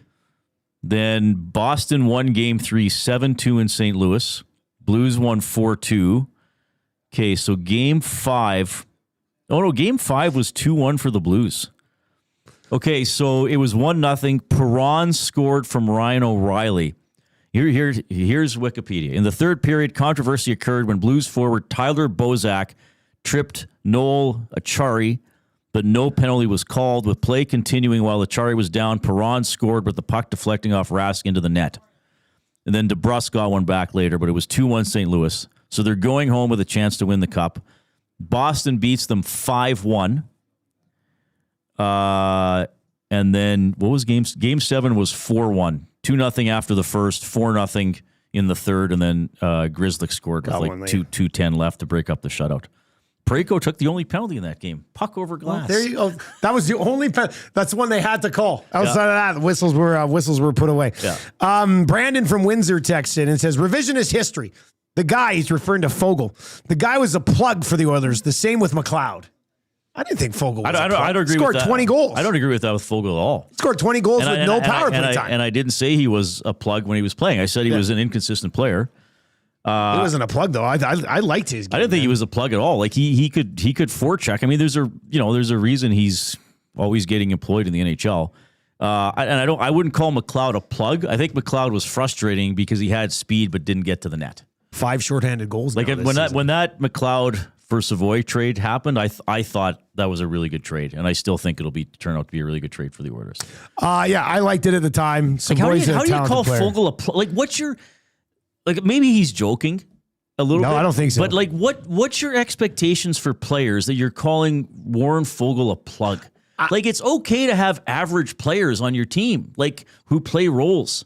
Speaker 5: Then Boston won Game 3, 7-2 in St. Louis. Blues won 4-2. Okay, so Game 5. Oh, no, Game 5 was 2-1 for the Blues. Okay, so it was 1-0. Perron scored from Ryan O'Reilly. Here's Wikipedia. In the third period, controversy occurred when Blues forward Tyler Bozak tripped Noel Achari, but no penalty was called. With play continuing while Achari was down, Perron scored with the puck deflecting off Rask into the net. And then DeBrusque got one back later, but it was 2-1 St. Louis. So they're going home with a chance to win the Cup. Boston beats them 5-1. And then what was Game 7 was 4-1. 2-0 after the first, 4-0 in the third, and then Grzelcyk scored with 2:10 left to break up the shutout. Parayko took the only penalty in that game. Puck over glass.
Speaker 1: There you go. That was the only that's the one they had to call. Outside of that, whistles were put away.
Speaker 5: Yeah.
Speaker 1: Brandon from Windsor texts in and says, revisionist history. The guy, he's referring to Foegele. The guy was a plug for the Oilers. The same with McLeod. I didn't think Foegele was a plug.
Speaker 5: I don't agree
Speaker 1: Scored
Speaker 5: with that.
Speaker 1: 20 goals.
Speaker 5: I don't agree with that with Foegele at all.
Speaker 1: Scored 20 goals with no power play time.
Speaker 5: And I didn't say he was a plug when he was playing. I said he was an inconsistent player.
Speaker 1: He wasn't a plug though. I liked his game.
Speaker 5: I didn't think he was a plug at all. Like he could forecheck. I mean, there's a reason he's always getting employed in the NHL. I wouldn't call McLeod a plug. I think McLeod was frustrating because he had speed but didn't get to the net. 5 shorthanded goals.
Speaker 1: Like
Speaker 5: when that McLeod for Savoy trade happened, I thought that was a really good trade, and I still think it'll turn out to be a really good trade for the Oilers.
Speaker 1: Yeah, I liked it at the time.
Speaker 5: Like how do you call Foegele a plug? Like what's your maybe he's joking, a little bit?
Speaker 1: No, I don't think so.
Speaker 5: But like, what's your expectations for players that you're calling Warren Foegele a plug? Like, it's okay to have average players on your team, like who play roles.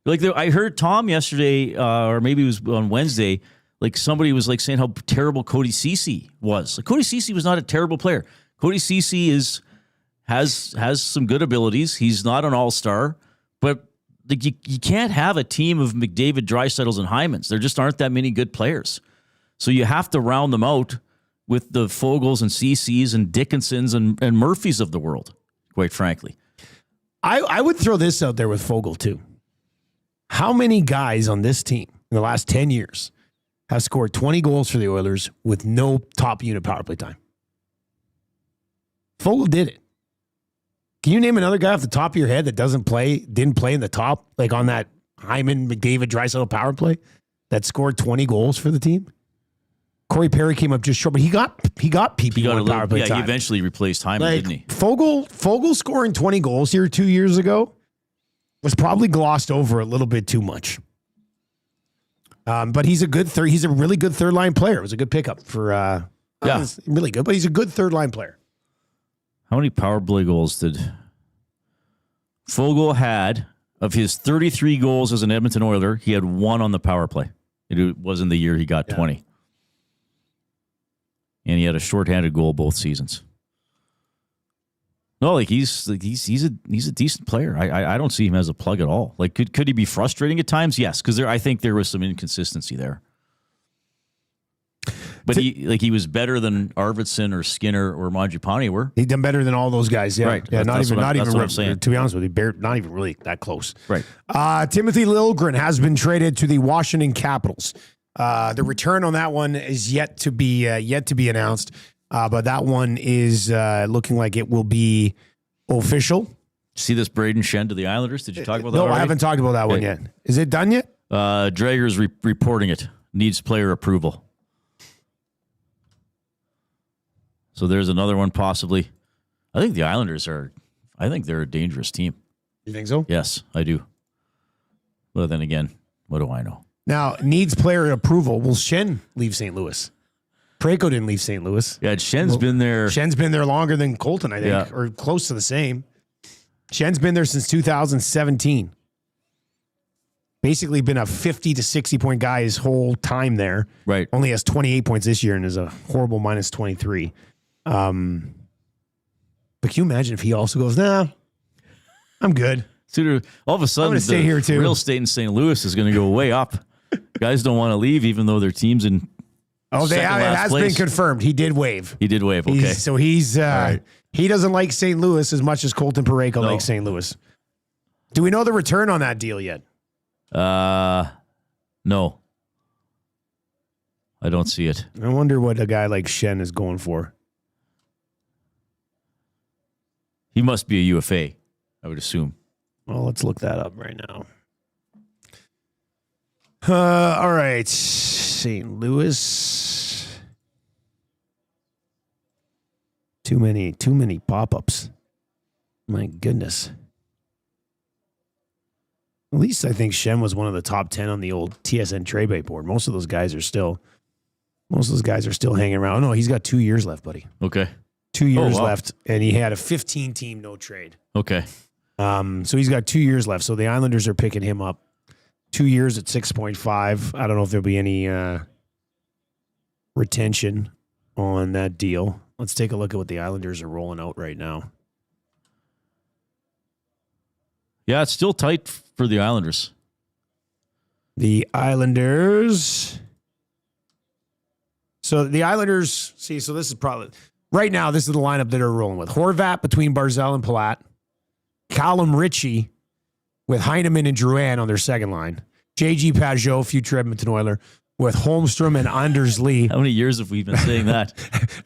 Speaker 5: Like I heard Tom yesterday, or maybe it was on Wednesday. Like somebody was like saying how terrible Cody Ceci was. Like Cody Ceci was not a terrible player. Cody Ceci has some good abilities. He's not an all-star, but like you can't have a team of McDavid, Dreisaitl's, and Hymans. There just aren't that many good players. So you have to round them out with the Fogels and Cecis and Dickinsons and Murphys of the world, quite frankly.
Speaker 1: I would throw this out there with Foegele too. How many guys on this team in the last 10 years have scored 20 goals for the Oilers with no top unit power play time? Foegele did it. Can you name another guy off the top of your head that didn't play in the top, like on that Hyman, McDavid, Draisaitl power play that scored 20 goals for the team? Corey Perry came up just short, but he got PP power play time.
Speaker 5: He eventually replaced Hyman, didn't he?
Speaker 1: Foegele scoring 20 goals here 2 years ago was probably glossed over a little bit too much. But he's a really good third line player. It was a good pickup for really good, but he's a good third line player.
Speaker 5: How many power play goals did Foegele had of his 33 goals as an Edmonton Oiler? He had 1 on the power play. It wasn't the year he got 20. And he had a shorthanded goal both seasons. No, like he's a decent player. I don't see him as a plug at all. Like could he be frustrating at times? Yes, because I think there was some inconsistency there. But he was better than Arvidsson or Skinner or Magiapani were.
Speaker 1: He done better than all those guys. Yeah,
Speaker 5: right.
Speaker 1: Yeah,
Speaker 5: That's what I'm saying.
Speaker 1: To be honest with you, not even really that close.
Speaker 5: Right.
Speaker 1: Timothy Liljegren has been traded to the Washington Capitals. The return on that one is yet to be announced. But that one is looking like it will be official.
Speaker 5: See this Braden Shen to the Islanders? Did you talk about that?
Speaker 1: No,
Speaker 5: already?
Speaker 1: I haven't talked about that one yet. Is it done yet?
Speaker 5: Drager's reporting it. Needs player approval. So there's another one possibly. I think the Islanders they're a dangerous team.
Speaker 1: You think so?
Speaker 5: Yes, I do. But then again, what do I know?
Speaker 1: Now, needs player approval. Will Shen leave St. Louis? Parayko didn't leave St. Louis.
Speaker 5: Yeah, Shen's been there.
Speaker 1: Shen's been there longer than Colton, I think, or close to the same. Shen's been there since 2017. Basically been a 50 to 60 point guy his whole time there.
Speaker 5: Right.
Speaker 1: Only has 28 points this year and is a horrible minus 23. But can you imagine if he also goes, nah, I'm good.
Speaker 5: So all of a sudden,
Speaker 1: stay here too.
Speaker 5: Real estate in St. Louis is going to go way up. Guys don't want to leave, even though their team's in.
Speaker 1: Oh, it has been confirmed. He did waive.
Speaker 5: He did waive. Okay,
Speaker 1: He doesn't like St. Louis as much as Colton Parayko likes St. Louis. Do we know the return on that deal yet?
Speaker 5: No. I don't see it.
Speaker 1: I wonder what a guy like Shen is going for.
Speaker 5: He must be a UFA, I would assume.
Speaker 1: Well, let's look that up right now. All right. St. Louis. Too many pop-ups. My goodness. At least I think Shen was one of the top 10 on the old TSN trade board. Most of those guys are still hanging around. Oh, no, he's got 2 years left, buddy.
Speaker 5: Okay.
Speaker 1: 2 years left, and he had a 15-team no trade.
Speaker 5: Okay.
Speaker 1: So he's got 2 years left. So the Islanders are picking him up. 2 years at 6.5. I don't know if there'll be any retention on that deal. Let's take a look at what the Islanders are rolling out right now.
Speaker 5: Yeah, it's still tight for the Islanders.
Speaker 1: The Islanders. So the Islanders, so this is probably, right now, this is the lineup that they're rolling with. Horvat between Barzal and Palat. Callum Ritchie with Heineman and Drouin on their second line. J.G. Pajot, future Edmonton Oiler, with Holmstrom and Anders Lee.
Speaker 5: How many years have we been saying that?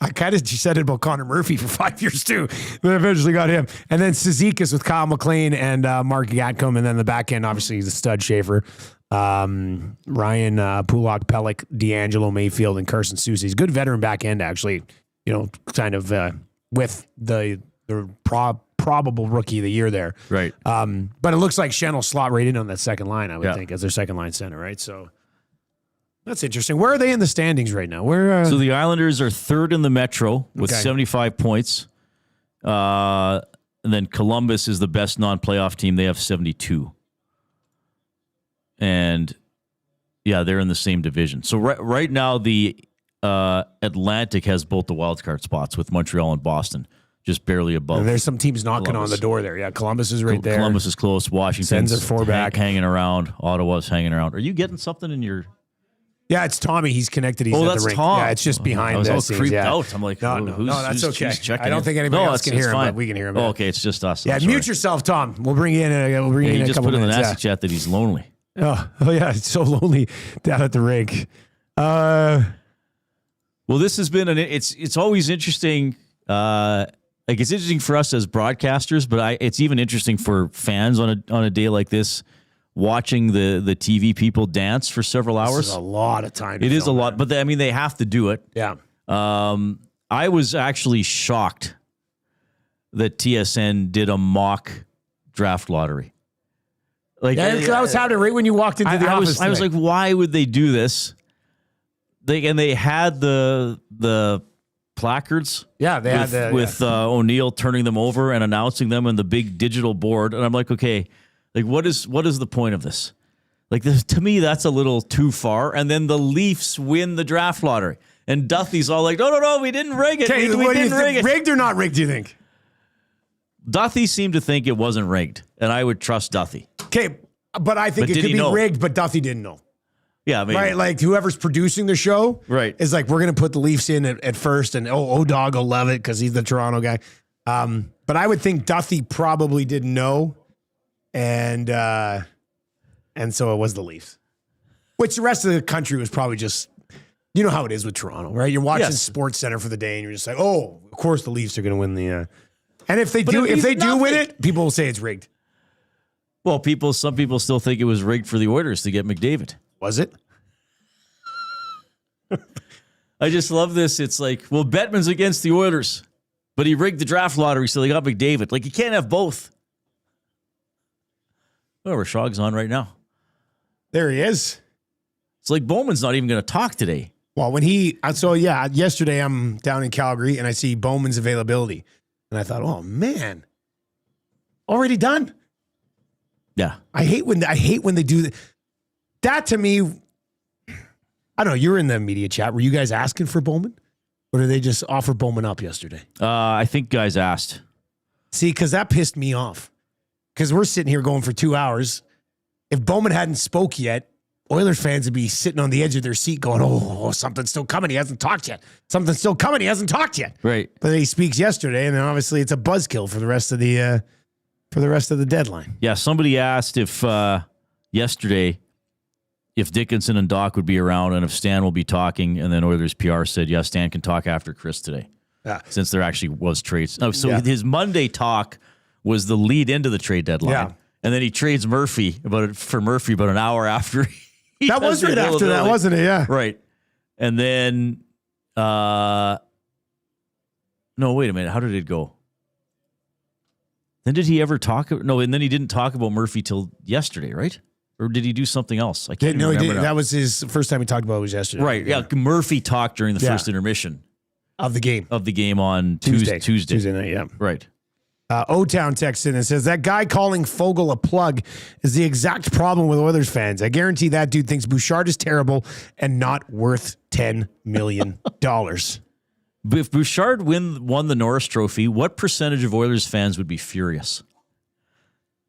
Speaker 1: I kind of said it about Connor Murphy for 5 years too. They eventually got him. And then Cizikas with Kyle McLean and Mark Gatcomb. And then the back end, obviously, the stud Schaefer. Ryan Pulak, Pellick, D'Angelo Mayfield, and Carson Soucy's good veteran back end, actually. You know, kind of with the probable rookie of the year there.
Speaker 5: Right.
Speaker 1: But it looks like Shen will slot right in on that second line, I would think, as their second line center, right? So That's interesting. Where are they in the standings right now? Where?
Speaker 5: So the Islanders are third in the Metro with
Speaker 1: Okay.
Speaker 5: 75 points. And then Columbus is the best non-playoff team. They have 72. And, yeah, they're in the same division. So right now the Atlantic has both the wild card spots with Montreal and Boston, just barely above.
Speaker 1: There's some teams knocking
Speaker 5: Columbus.
Speaker 1: on the door there. Yeah, Columbus is right there.
Speaker 5: Columbus is close. Washington's
Speaker 1: Sens are 4 back.
Speaker 5: hanging around. Ottawa's hanging around. Are you getting something in your...
Speaker 1: Yeah, it's Tommy. He's connected. He's at
Speaker 5: that's
Speaker 1: the rink.
Speaker 5: Tom.
Speaker 1: Yeah, it's just behind
Speaker 5: I was
Speaker 1: the
Speaker 5: all
Speaker 1: scenes,
Speaker 5: creeped
Speaker 1: yeah.
Speaker 5: out. I'm like,
Speaker 1: No,
Speaker 5: who's
Speaker 1: okay.
Speaker 5: checking
Speaker 1: I don't
Speaker 5: in?
Speaker 1: think anybody else can
Speaker 5: it's
Speaker 1: hear him,
Speaker 5: fine.
Speaker 1: but we can hear him.
Speaker 5: Oh, okay, it's just us.
Speaker 1: Yeah,
Speaker 5: I'm sorry.
Speaker 1: mute yourself, Tom. We'll bring you in. We'll bring you in
Speaker 5: He
Speaker 1: a
Speaker 5: just
Speaker 1: couple
Speaker 5: put in the
Speaker 1: minutes.
Speaker 5: nasty chat that he's lonely.
Speaker 1: Oh, yeah, it's so lonely down at the rink.
Speaker 5: Well, this has been it's always interesting. It's interesting for us as broadcasters, but it's even interesting for fans on a day like this, watching the TV people dance for several hours.
Speaker 1: This is a lot of time.
Speaker 5: It is a lot, but they have to do it.
Speaker 1: Yeah.
Speaker 5: I was actually shocked that TSN did a mock draft lottery. Like,
Speaker 1: Yeah, that was happening right when you walked into the office.
Speaker 5: I was
Speaker 1: today.
Speaker 5: like, why would they do this? They had the placards.
Speaker 1: Yeah, they
Speaker 5: with,
Speaker 1: had
Speaker 5: with O'Neill turning them over and announcing them on the big digital board, and I'm like, okay, like what is the point of this? Like to me, that's a little too far. And then the Leafs win the draft lottery, and Duthie's all like, no, we didn't rig it.
Speaker 1: Okay,
Speaker 5: we
Speaker 1: what do you
Speaker 5: didn't rig
Speaker 1: think?
Speaker 5: it.
Speaker 1: Rigged or not rigged, do you think?
Speaker 5: Duthie seemed to think it wasn't rigged, and I would trust Duthie.
Speaker 1: Okay, but I think
Speaker 5: But
Speaker 1: it
Speaker 5: did
Speaker 1: could
Speaker 5: he
Speaker 1: be
Speaker 5: know?
Speaker 1: rigged, but Duthie didn't know.
Speaker 5: Yeah, maybe.
Speaker 1: Right, like whoever's producing the show,
Speaker 5: Right.
Speaker 1: is like we're gonna put the Leafs in at first, and O-Dog will love it because he's the Toronto guy. But I would think Duthie probably didn't know, and so it was the Leafs, which the rest of the country was probably just, you know how it is with Toronto, right? You're watching
Speaker 5: Yes.
Speaker 1: Sports Center for the day, and you're just like, oh, of course the Leafs are gonna win the. And if they
Speaker 5: But
Speaker 1: do,
Speaker 5: it
Speaker 1: if they
Speaker 5: means
Speaker 1: do win
Speaker 5: nothing.
Speaker 1: it, people will say it's rigged.
Speaker 5: Well, some people still think it was rigged for the Oilers to get McDavid.
Speaker 1: Was it?
Speaker 5: I just love this. It's like, well, Bettman's against the Oilers, but he rigged the draft lottery, so they got McDavid. Like, you can't have both. Oh, Rashog's on right now.
Speaker 1: There he is.
Speaker 5: It's like Bowman's not even going to talk today.
Speaker 1: Well, yesterday I'm down in Calgary and I see Bowman's availability. And I thought, oh man, already done.
Speaker 5: Yeah.
Speaker 1: I hate when they do that. That to me, I don't know. You were in the media chat. Were you guys asking for Bowman? Or did they just offer Bowman up yesterday?
Speaker 5: I think guys asked.
Speaker 1: See, because that pissed me off. Because we're sitting here going for 2 hours. If Bowman hadn't spoke yet, Oilers fans would be sitting on the edge of their seat going, oh, something's still coming. He hasn't talked yet. Something's still coming. He hasn't talked yet.
Speaker 5: Right.
Speaker 1: But he speaks yesterday, and then obviously it's a buzzkill for the rest of the deadline.
Speaker 5: Yeah, somebody asked if yesterday if Dickinson and Doc would be around and if Stan will be talking, and then Oilers PR said, yeah, Stan can talk after Chris today.
Speaker 1: Yeah.
Speaker 5: Since there actually was trades. Oh, so
Speaker 1: Yeah.
Speaker 5: his Monday talk was the lead into the trade deadline.
Speaker 1: Yeah.
Speaker 5: And then he trades Murphy about an hour after.
Speaker 1: That was right after that, wasn't it? Yeah.
Speaker 5: Right. And then, no, wait a minute. How did it go? Then did he ever talk? No, and then he didn't talk about Murphy till yesterday, right? Or did he do something else? I can't
Speaker 1: No, he
Speaker 5: remember
Speaker 1: did.
Speaker 5: now.
Speaker 1: That was his first time he talked about it was yesterday.
Speaker 5: Right. Yeah. Murphy talked during the
Speaker 1: Yeah.
Speaker 5: first intermission
Speaker 1: Of the game.
Speaker 5: of the game on Tuesday.
Speaker 1: Tuesday night, yeah.
Speaker 5: Right.
Speaker 1: O-Town texts in and says, that guy calling Fogle a plug is the exact problem with Oilers fans. I guarantee that dude thinks Bouchard is terrible and not worth $10 million.
Speaker 5: If Bouchard won the Norris Trophy, what percentage of Oilers fans would be furious?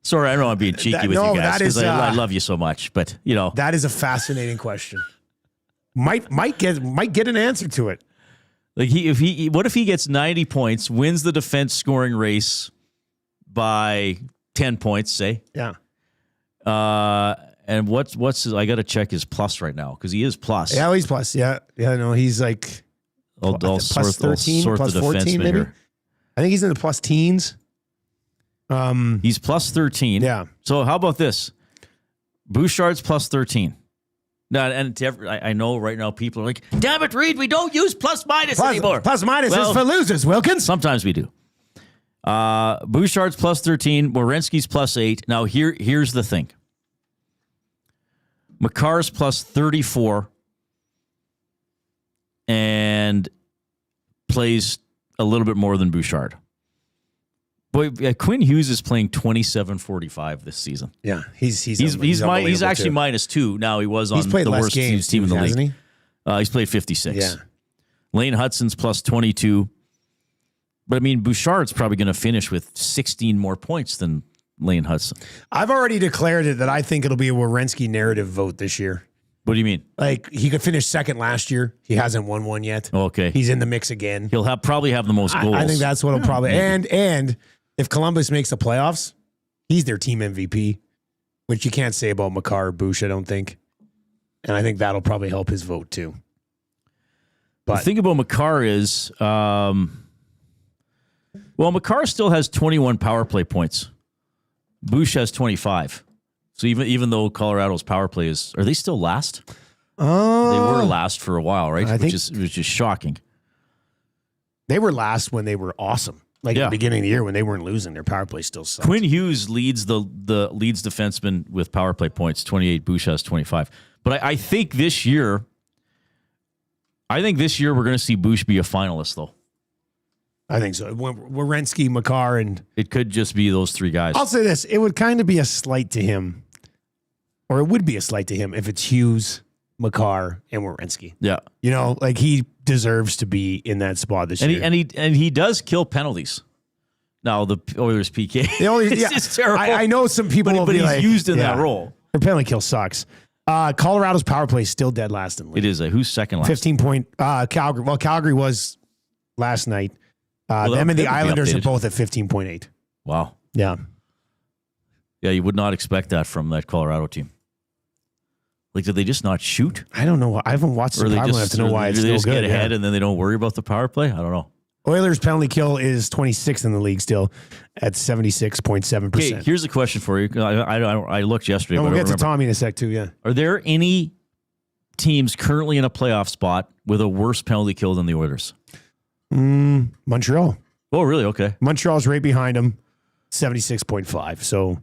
Speaker 5: Sorry, I don't want to be cheeky with you guys because I love you so much, but you know
Speaker 1: that is a fascinating question. Might get an answer to it.
Speaker 5: like what if he gets 90 points, wins the defense scoring race by 10 points, say?
Speaker 1: Yeah.
Speaker 5: And what's his, I got to check his plus right now because he is plus.
Speaker 1: Yeah, he's plus. Yeah. Yeah, no, he's like
Speaker 5: I'll
Speaker 1: plus
Speaker 5: sort
Speaker 1: 13, plus
Speaker 5: the
Speaker 1: 14
Speaker 5: defenseman
Speaker 1: maybe.
Speaker 5: here.
Speaker 1: I think he's in the plus teens.
Speaker 5: He's plus 13.
Speaker 1: Yeah.
Speaker 5: So how about this? Bouchard's plus 13. Now, and I know right now people are like, damn it, Reed, we don't use plus minus anymore.
Speaker 1: Plus minus
Speaker 5: Well,
Speaker 1: is for losers, Wilkins.
Speaker 5: Sometimes we do. Bouchard's plus 13. Werenski's plus 8. Now, here's the thing. Makar's plus 34. and plays a little bit more than Bouchard. Boy, Quinn Hughes is playing 27.45 this season.
Speaker 1: Yeah, he's
Speaker 5: actually
Speaker 1: too.
Speaker 5: -2 now. He was on
Speaker 1: played
Speaker 5: the
Speaker 1: less
Speaker 5: worst
Speaker 1: games
Speaker 5: team in the
Speaker 1: hasn't
Speaker 5: league. He's played 56.
Speaker 1: Yeah.
Speaker 5: Lane Hudson's plus 22. But I mean, Bouchard's probably going to finish with 16 more points than Lane Hudson.
Speaker 1: I've already declared it that I think it'll be a Werenski narrative vote this year.
Speaker 5: What do you mean?
Speaker 1: Like, he could finish second last year. He hasn't won one yet.
Speaker 5: Okay.
Speaker 1: He's in the mix again.
Speaker 5: He'll probably have the most goals.
Speaker 1: I think that's what he'll probably. And if Columbus makes the playoffs, he's their team MVP, which you can't say about Makar or Bush, I don't think. And I think that'll probably help his vote too. But
Speaker 5: the thing about Makar is, Makar still has 21 power play points. Bush has 25. So even though Colorado's power play are they still last? They were last for a while, right? Which is shocking.
Speaker 1: They were last when they were awesome. At the beginning of the year when they weren't losing, their power play still sucked.
Speaker 5: Quinn Hughes leads the leads defenseman with power play points, 28. Bush has 25. But I think this year we're going to see Bush be a finalist, though.
Speaker 1: I think so. Werenski, Makar, and
Speaker 5: it could just be those three guys.
Speaker 1: I'll say this: it would kind of be a slight to him, or it would be a slight to him if it's Hughes, Makar, and Werenski.
Speaker 5: Yeah,
Speaker 1: he deserves to be in that spot this year.
Speaker 5: And he does kill penalties. Now the Oilers PK, it's terrible.
Speaker 1: I know some people,
Speaker 5: but he's used in that role.
Speaker 1: Their penalty kill sucks. Colorado's power play is still dead last in the league.
Speaker 5: It is. Who's second last?
Speaker 1: 15 point. Calgary. Well, Calgary was last night. Them and the Islanders are both at 15.8.
Speaker 5: Wow.
Speaker 1: Yeah.
Speaker 5: Yeah, you would not expect that from that Colorado team. Like, did they just not shoot?
Speaker 1: I don't know. I haven't watched the power play enough to know why it's still good.
Speaker 5: They just get ahead and then they don't worry about the power play? I don't know.
Speaker 1: Oilers penalty kill is 26th in the league still at 76.7%.
Speaker 5: Okay, here's a question for you. I looked yesterday.
Speaker 1: And we'll get to Tommy in a sec too, yeah.
Speaker 5: Are there any teams currently in a playoff spot with a worse penalty kill than the Oilers?
Speaker 1: Montreal.
Speaker 5: Oh, really? Okay.
Speaker 1: Montreal's right behind them, 76.5. So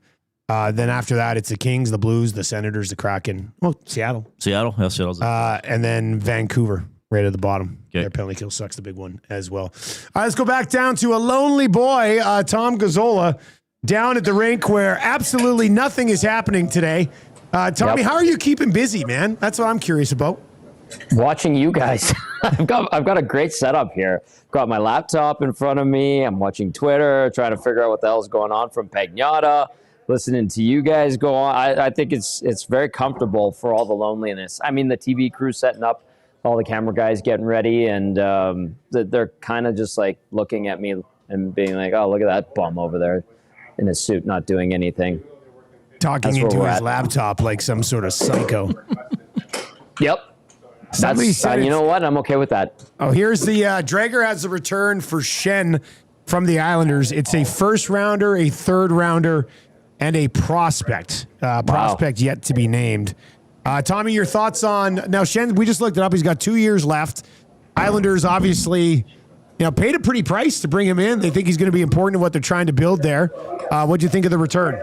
Speaker 1: then after that, it's the Kings, the Blues, the Senators, the Kraken. Well, Seattle.
Speaker 5: Yeah, Seattle's.
Speaker 1: And then Vancouver right at the bottom.
Speaker 5: Okay.
Speaker 1: Their penalty kill sucks, the big one as well. All right, let's go back down to a lonely boy, Tom Gazzola, down at the rink where absolutely nothing is happening today. Tommy, how are you keeping busy, man? That's what I'm curious about.
Speaker 4: Watching you guys. I've got a great setup here. Got my laptop in front of me. I'm watching Twitter, trying to figure out what the hell's going on from Pagnotta, listening to you guys go on. I think it's very comfortable for all the loneliness. I mean, the TV crew setting up, all the camera guys getting ready, and they're kind of just like looking at me and being like, oh, look at that bum over there in his suit not doing anything.
Speaker 1: Talking into his laptop like some sort of psycho.
Speaker 4: Yep.
Speaker 1: Somebody said
Speaker 4: you know what? I'm okay with that.
Speaker 1: Oh, here's the Drager has a return for Schenn from the Islanders. It's a first rounder, a third rounder, and a prospect. Prospect yet to be named. Tommy, your thoughts on now? Schenn, we just looked it up. He's got 2 years left. Islanders obviously, paid a pretty price to bring him in. They think he's going to be important to what they're trying to build there. What do you think of the return?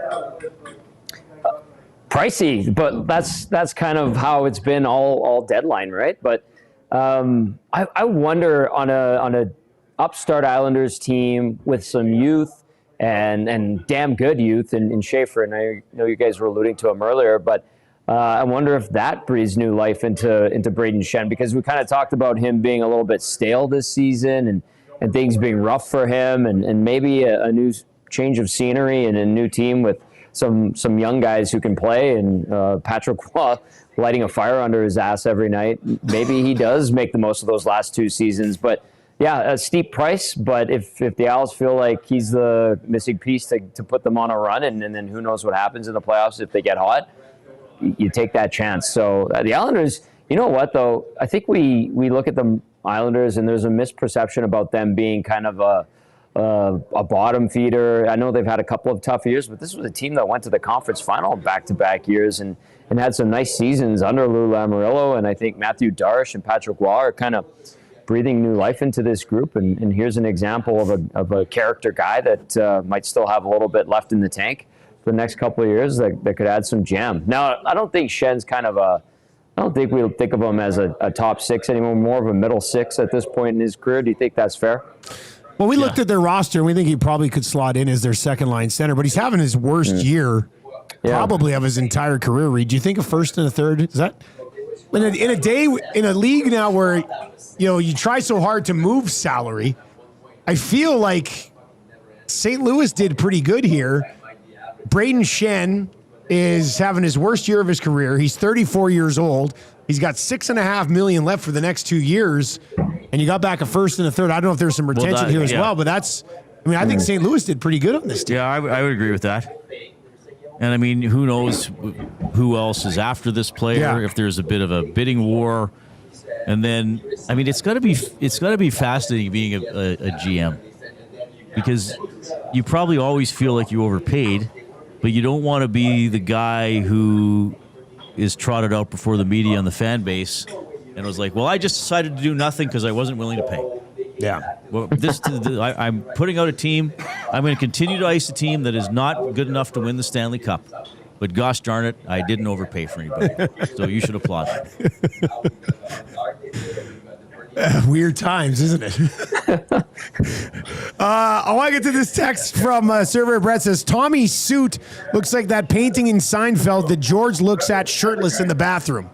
Speaker 4: Pricey, but that's kind of how it's been all deadline, right? But I wonder on a upstart Islanders team with some youth and damn good youth in Schaefer, and I know you guys were alluding to him earlier, but I wonder if that breathes new life into Braden Schenn, because we kind of talked about him being a little bit stale this season and things being rough for him, and maybe a new change of scenery and a new team with some young guys who can play, and Patrick Waugh lighting a fire under his ass every night. Maybe he does make the most of those last 2 seasons. But yeah, a steep price. But if the Owls feel like he's the missing piece to put them on a run, and then who knows what happens in the playoffs if they get hot, you take that chance. So the Islanders, you know what though? I think we look at the Islanders and there's a misperception about them being kind of a bottom feeder. I know they've had a couple of tough years, but this was a team that went to the conference final in back-to-back years and had some nice seasons under Lou Lamoriello. And I think Matthew Darsh and Patrick Waugh are kind of breathing new life into this group. And here's an example of a character guy that might still have a little bit left in the tank for the next couple of years that could add some jam. Now, I don't think Schenn's kind of I don't think we'll think of him as a top six anymore, more of a middle six at this point in his career. Do you think that's fair?
Speaker 1: Well, we looked at their roster, and we think he probably could slot in as their second-line center, but he's having his worst year probably of his entire career, Reed. Do you think a first and a third? Is that in a league now where you try so hard to move salary? I feel like St. Louis did pretty good here. Braden Shen is having his worst year of his career. He's 34 years old. He's got $6.5 million left for the next 2 years, and you got back a first and a third. I don't know if there's some retention here as well, but I think St. Louis did pretty good on this team.
Speaker 5: Yeah, I would agree with that. And I mean, who knows who else is after this player? If there's a bit of a bidding war, and then I mean, it's got to be fascinating being a GM, because you probably always feel like you overpaid, but you don't want to be the guy who is trotted out before the media and the fan base and was like, well, I just decided to do nothing because I wasn't willing to pay.
Speaker 1: Yeah.
Speaker 5: Well, I'm putting out a team. I'm going to continue to ice a team that is not good enough to win the Stanley Cup. But gosh darn it, I didn't overpay for anybody. So you should applaud.
Speaker 1: Weird times, isn't it? I want to get to this text from Surveyor Brett. Says, Tommy's suit looks like that painting in Seinfeld that George looks at shirtless in the bathroom.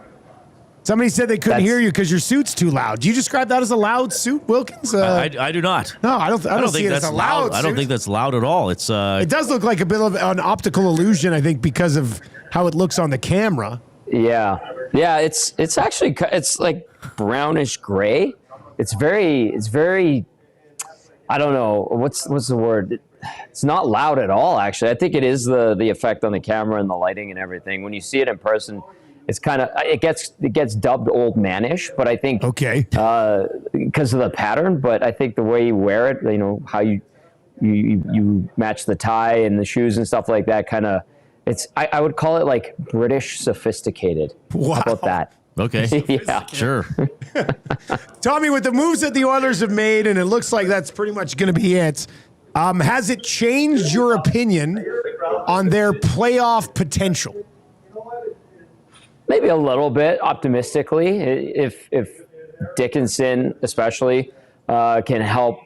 Speaker 1: Somebody said they couldn't hear you because your suit's too loud. Do you describe that as a loud suit, Wilkins?
Speaker 5: I do not.
Speaker 1: No, I don't see
Speaker 5: think
Speaker 1: it as a loud suit.
Speaker 5: I don't think that's loud at all. It's
Speaker 1: it does look like a bit of an optical illusion, I think, because of how it looks on the camera.
Speaker 4: Yeah. It's actually like brownish gray. It's very. I don't know what's the word. It's not loud at all. Actually, I think it is the effect on the camera and the lighting and everything. When you see it in person, it's kind of it gets dubbed old manish. But I think because of the pattern. But I think the way you wear it, how you match the tie and the shoes and stuff like that. Kind of. I would call it like British sophisticated.
Speaker 1: Wow.
Speaker 4: How about that?
Speaker 5: Okay.
Speaker 4: Yeah.
Speaker 5: Sure.
Speaker 1: Tommy, with the moves that the Oilers have made, and it looks like that's pretty much going to be it, has it changed your opinion on their playoff potential?
Speaker 4: Maybe a little bit, optimistically. If Dickinson especially can help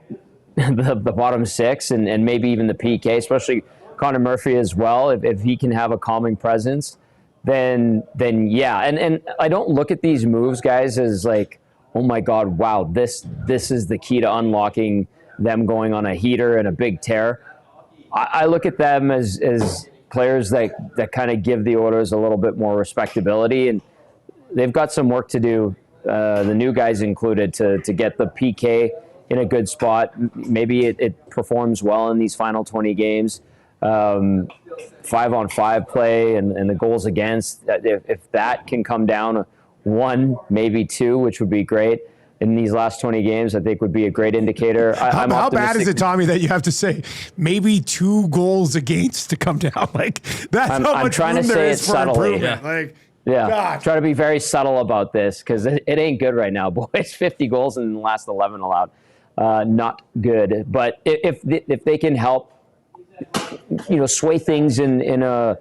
Speaker 4: the bottom six and maybe even the PK, especially Connor Murphy as well, if he can have a calming presence, then yeah. And I don't look at these moves, guys, as like, oh my God, wow, this is the key to unlocking them going on a heater and a big tear. I look at them as players that kind of give the Oilers a little bit more respectability, and they've got some work to do, the new guys included, to get the PK in a good spot. Maybe it performs well in these final 20 games. 5-on-5 play and the goals against, if that can come down 1, maybe 2, which would be great in these last 20 games, I think would be a great indicator.
Speaker 1: How bad is it, Tommy, that you have to say maybe 2 goals against to come down? Like, that's how much
Speaker 4: I'm trying
Speaker 1: room
Speaker 4: to
Speaker 1: there
Speaker 4: say
Speaker 1: is
Speaker 4: it
Speaker 1: for
Speaker 4: subtly.
Speaker 1: improvement.
Speaker 4: Try to be very subtle about this, because it ain't good right now, boys. 50 goals in the last 11 allowed. Not good. But if they can help, sway things in a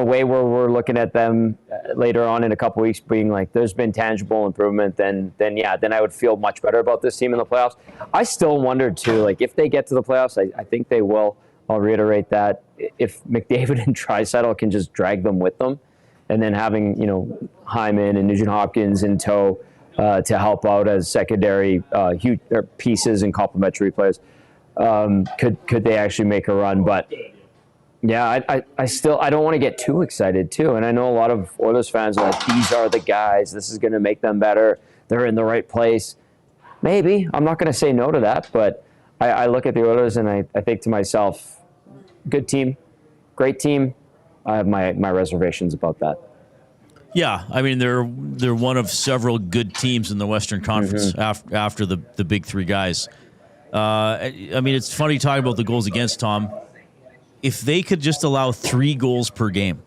Speaker 4: way where we're looking at them later on in a couple weeks being like, there's been tangible improvement, then I would feel much better about this team in the playoffs. I still wonder too, like, if they get to the playoffs, I think they will. I'll reiterate that. If McDavid and Draisaitl can just drag them with them, and then having Hyman and Nugent Hopkins in tow to help out as secondary huge pieces and complementary players. Could they actually make a run? But yeah, I don't want to get too excited too. And I know a lot of Oilers fans are like, these are the guys. This is going to make them better. They're in the right place. Maybe. I'm not going to say no to that. But I look at the Oilers and I think to myself, good team, great team. I have my reservations about that.
Speaker 5: Yeah, I mean they're one of several good teams in the Western Conference after the big 3 guys. I mean, it's funny talking about the goals against, Tom. If they could just allow 3 goals per game,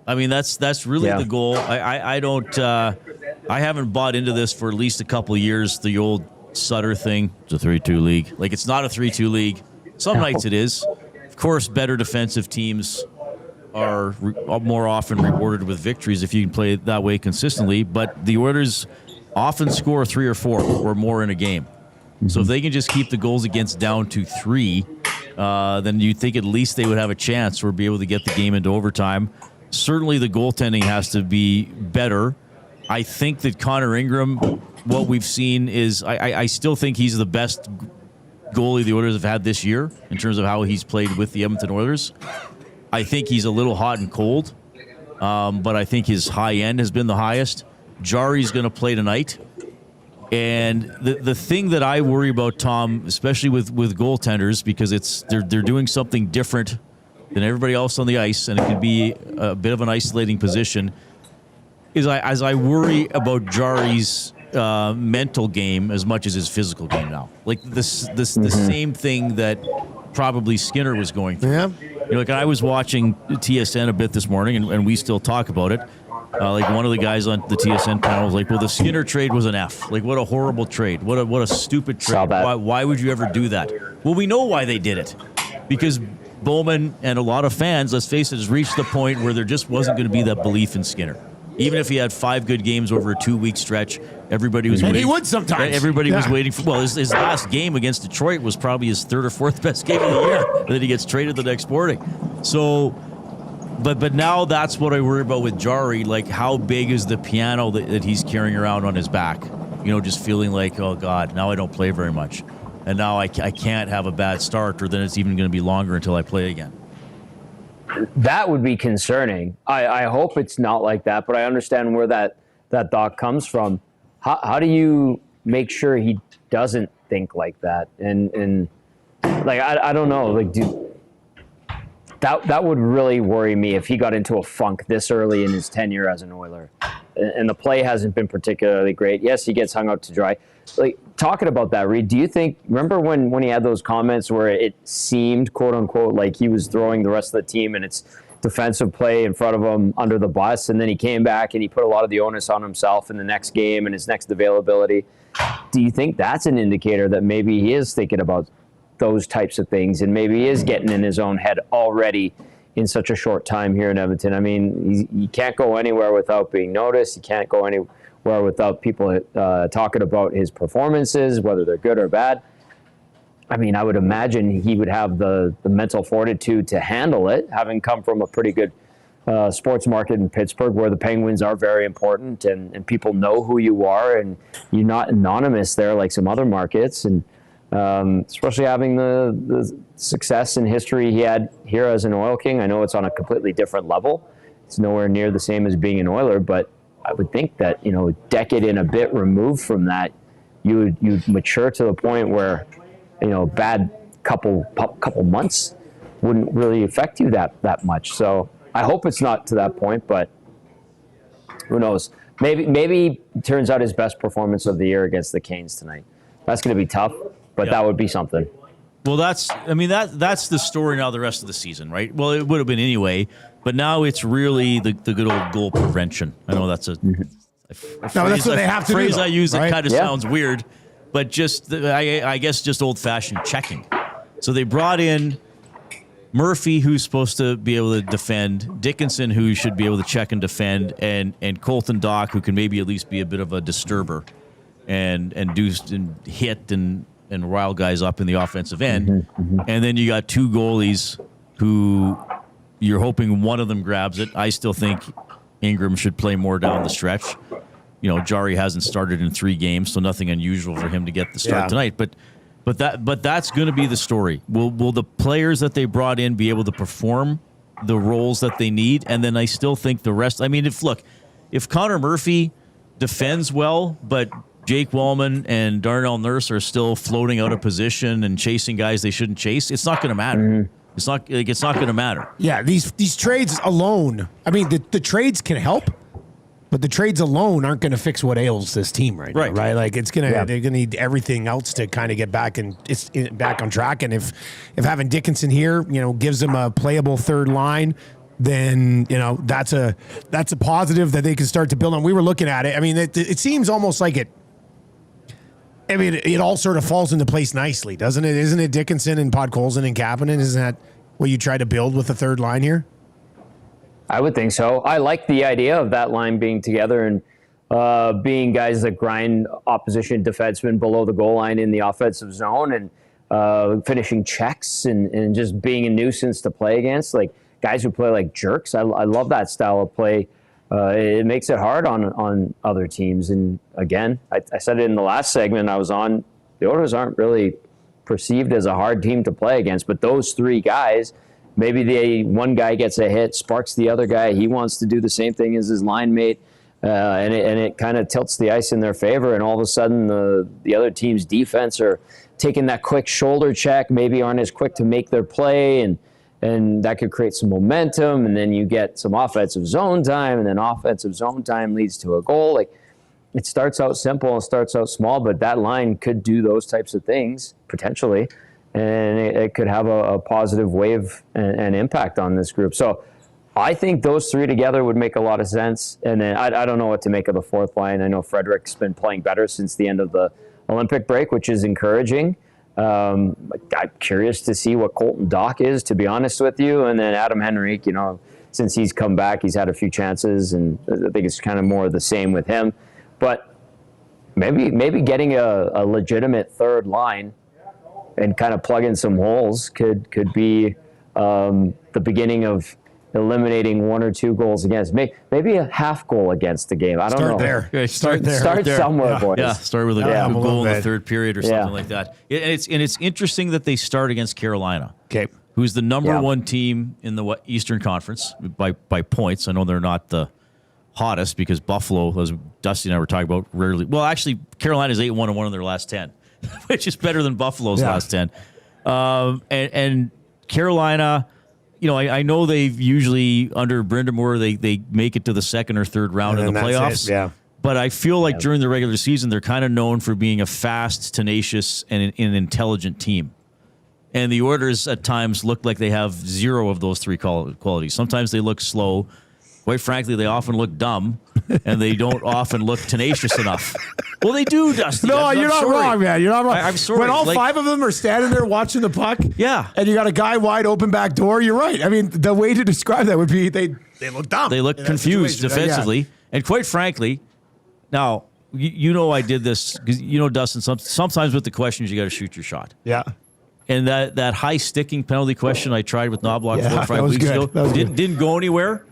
Speaker 5: I mean that's really the goal. I don't I haven't bought into this for at least a couple of years. The old Sutter thing. It's a 3-2 league. Like, it's not a 3-2 league. Some nights it is. Of course, better defensive teams are more often rewarded with victories if you can play that way consistently. But the Oilers often score 3 or 4 or more in a game. So if they can just keep the goals against down to 3, then you think at least they would have a chance or be able to get the game into overtime. Certainly the goaltending has to be better. I think that Connor Ingram, what we've seen is I still think he's the best goalie the Oilers have had this year in terms of how he's played with the Edmonton Oilers. I think he's a little hot and cold, but I think his high end has been the highest. Jari's going to play tonight. And the thing that I worry about, Tom, especially with goaltenders, because they're doing something different than everybody else on the ice, and it can be a bit of an isolating position, is as I worry about Jari's mental game as much as his physical game now. Like the same thing that probably Skinner was going through.
Speaker 1: Yeah.
Speaker 5: Like I was watching TSN a bit this morning, and we still talk about it. Like one of the guys on the TSN panel was like, well, the Skinner trade was an F. Like, what a horrible trade. What a stupid trade. Why would you ever do that? Well, we know why they did it. Because Bowman and a lot of fans, let's face it, has reached the point where there just wasn't going to be that belief in Skinner. Even if he had 5 good games over a 2-week stretch, everybody was waiting.
Speaker 1: And he would sometimes.
Speaker 5: Everybody was waiting for. Well, his last game against Detroit was probably his 3rd or 4th best game of the year. And then he gets traded the next morning. So, but now that's what I worry about with Jari. Like, how big is the piano that he's carrying around on his back? Just feeling like, oh God, now I don't play very much, and now I can't have a bad start, or then it's even going to be longer until I play again.
Speaker 4: That would be concerning. I hope it's not like that, but I understand where that thought comes from. How do you make sure he doesn't think like that? And like, I don't know. Like, that would really worry me if he got into a funk this early in his tenure as an Oiler. And the play hasn't been particularly great. Yes, he gets hung out to dry. Like, talking about that, Reed, do you think, remember when he had those comments where it seemed, quote unquote, like he was throwing the rest of the team and its defensive play in front of him under the bus, and then he came back and he put a lot of the onus on himself in the next game and his next availability? Do you think that's an indicator that maybe he is thinking about those types of things and maybe he is getting in his own head already in such a short time here in Edmonton? I mean, you can't go anywhere without being noticed. You can't go anywhere without people talking about his performances, whether they're good or bad. I mean, I would imagine he would have the mental fortitude to handle it, having come from a pretty good sports market in Pittsburgh, where the Penguins are very important and people know who you are, and you're not anonymous there like some other markets. And especially having the success and history he had here as an Oil King. I know it's on a completely different level. It's nowhere near the same as being an Oiler, but I would think that, a decade and a bit removed from that, you'd mature to the point where, bad couple months wouldn't really affect you that much. So I hope it's not to that point, but who knows? Maybe it turns out his best performance of the year against the Canes tonight. That's going to be tough, but that would be something.
Speaker 5: Well, that's the story now the rest of the season, right? Well, it would have been anyway, but now it's really the good old goal prevention. I know that's a
Speaker 1: that's what they have to do.
Speaker 5: Phrase I use that kind of
Speaker 4: Yeah.
Speaker 5: sounds weird, but just I guess just old-fashioned checking. So they brought in Murphy, who's supposed to be able to defend, Dickinson, who should be able to check and defend, and Colton Dock, who can maybe at least be a bit of a disturber and do and hit and rile guys up in the offensive end. And then you got 2 goalies who you're hoping one of them grabs it. I still think Ingram should play more down the stretch. Jari hasn't started in 3 games, so nothing unusual for him to get the start tonight. But that's going to be the story. Will the players that they brought in be able to perform the roles that they need? And then I still think the rest. I mean, if Connor Murphy defends well, but Jake Wallman and Darnell Nurse are still floating out of position and chasing guys they shouldn't chase, it's not going to matter. It's not going to matter.
Speaker 1: Yeah, these trades alone. I mean, the trades can help, but the trades alone aren't going to fix what ails this team right now, right? Like they're gonna need everything else to kind of get back back on track. And if having Dickinson here, gives them a playable third line, then that's a positive that they can start to build on. We were looking at it. I mean, it seems almost like it. I mean, it all sort of falls into place nicely, doesn't it? Isn't it Dickinson and Podkolzin and Kapanen? Isn't that what you try to build with the third line here?
Speaker 4: I would think so. I like the idea of that line being together and being guys that grind opposition defensemen below the goal line in the offensive zone and finishing checks and just being a nuisance to play against. Like guys who play like jerks. I love that style of play. It makes it hard on other teams. And again, I said it in the last segment I was on, the Oilers aren't really perceived as a hard team to play against, but those three guys, maybe one guy gets a hit, sparks the other guy. He wants to do the same thing as his line mate, and it kind of tilts the ice in their favor. And all of a sudden, the other team's defense are taking that quick shoulder check, maybe aren't as quick to make their play, and that could create some momentum. And then you get some offensive zone time, and then offensive zone time leads to a goal. Like it starts out simple and starts out small, but that line could do those types of things potentially. And it could have a positive wave and impact on this group. So I think those three together would make a lot of sense. And then I don't know what to make of the fourth line. I know Frederick's been playing better since the end of the Olympic break, which is encouraging. I'm curious to see what Colton Dock is, to be honest with you. And then Adam Henrique, since he's come back, he's had a few chances, and I think it's kind of more of the same with him. But maybe getting a legitimate third line and kind of plug in some holes could be the beginning of eliminating one or two goals against. Maybe a half goal against the game. I don't know.
Speaker 1: Start there.
Speaker 4: Start somewhere, boys.
Speaker 5: Yeah, start with a goal in the third period or something like that. And it's interesting that they start against Carolina, who's the number one team in the Eastern Conference by points. I know they're not the hottest because Buffalo, as Dusty and I were talking about, rarely. Well, actually, Carolina's 8-1 and won in their last 10. Which is better than Buffalo's last 10. And Carolina, I know they've usually, under Brind'Amour, they make it to the second or third round in the playoffs. But I feel like during the regular season, they're kind of known for being a fast, tenacious, and an intelligent team. And the Oilers at times look like they have zero of those three qualities. Sometimes they look slow. Quite frankly, they often look dumb, and they don't often look tenacious enough. Well, they do, Dusty.
Speaker 1: No, you're not wrong, man. You're not wrong.
Speaker 5: I'm sorry.
Speaker 1: When all five of them are standing there watching the puck, and you got a guy wide open back door, you're right. I mean, the way to describe that would be they look dumb.
Speaker 5: They look confused defensively. And quite frankly, now, I did this because, Dustin, sometimes with the questions, you got to shoot your shot.
Speaker 1: Yeah.
Speaker 5: And that high sticking penalty question I tried with Knobloch 4 or 5 weeks ago didn't go anywhere.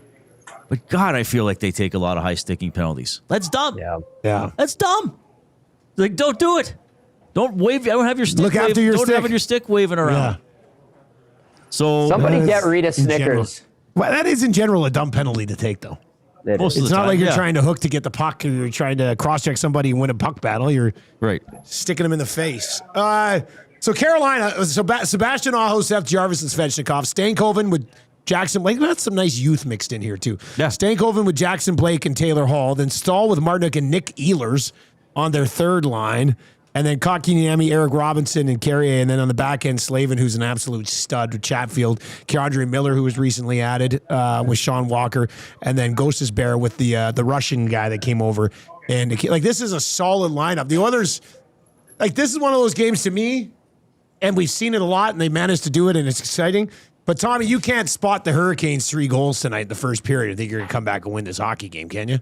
Speaker 5: But God, I feel like they take a lot of high sticking penalties. That's dumb.
Speaker 1: Yeah.
Speaker 5: That's dumb. Like, don't do it. Don't wave. I don't have your stick.
Speaker 1: Look after your stick.
Speaker 5: Don't have your stick waving around.
Speaker 1: Yeah.
Speaker 4: So somebody get Rita Snickers.
Speaker 1: Well, that is in general a dumb penalty to take, though. It's not like you're trying to hook to get the puck, or you're trying to cross-check somebody and win a puck battle. You're sticking them in the face. So Carolina, Sebastian Aho, Seth Jarvis, and Svechnikov. Stankoven with Jackson Blake. That's some nice youth mixed in here, too.
Speaker 5: Yeah.
Speaker 1: Stankoven with Jackson Blake and Taylor Hall. Then Stahl with Martinick and Nick Ehlers on their third line. And then Kotkaniemi, Eric Robinson, and Carrier. And then on the back end, Slavin, who's an absolute stud with Chatfield. Keandre Miller, who was recently added with Sean Walker. And then Gostis Bear with the Russian guy that came over. And this is a solid lineup. The Oilers, this is one of those games to me, and we've seen it a lot, and they managed to do it, and it's exciting. But, Tommy, you can't spot the Hurricanes 3 goals tonight in the first period. I think you're going to come back and win this hockey game, can you?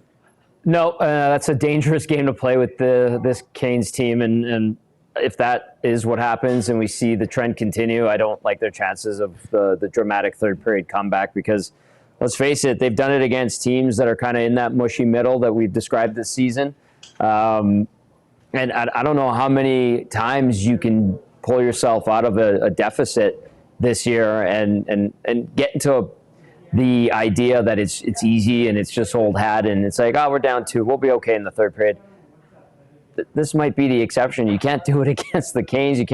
Speaker 4: No, that's a dangerous game to play with this Canes team. And if that is what happens and we see the trend continue, I don't like their chances of the dramatic third period comeback because, let's face it, they've done it against teams that are kind of in that mushy middle that we've described this season. And I don't know how many times you can pull yourself out of a deficit this year and get into the idea that it's easy and it's just old hat and it's like, we're down 2, we'll be okay in the third period. This might be the exception. You can't do it against the Canes. You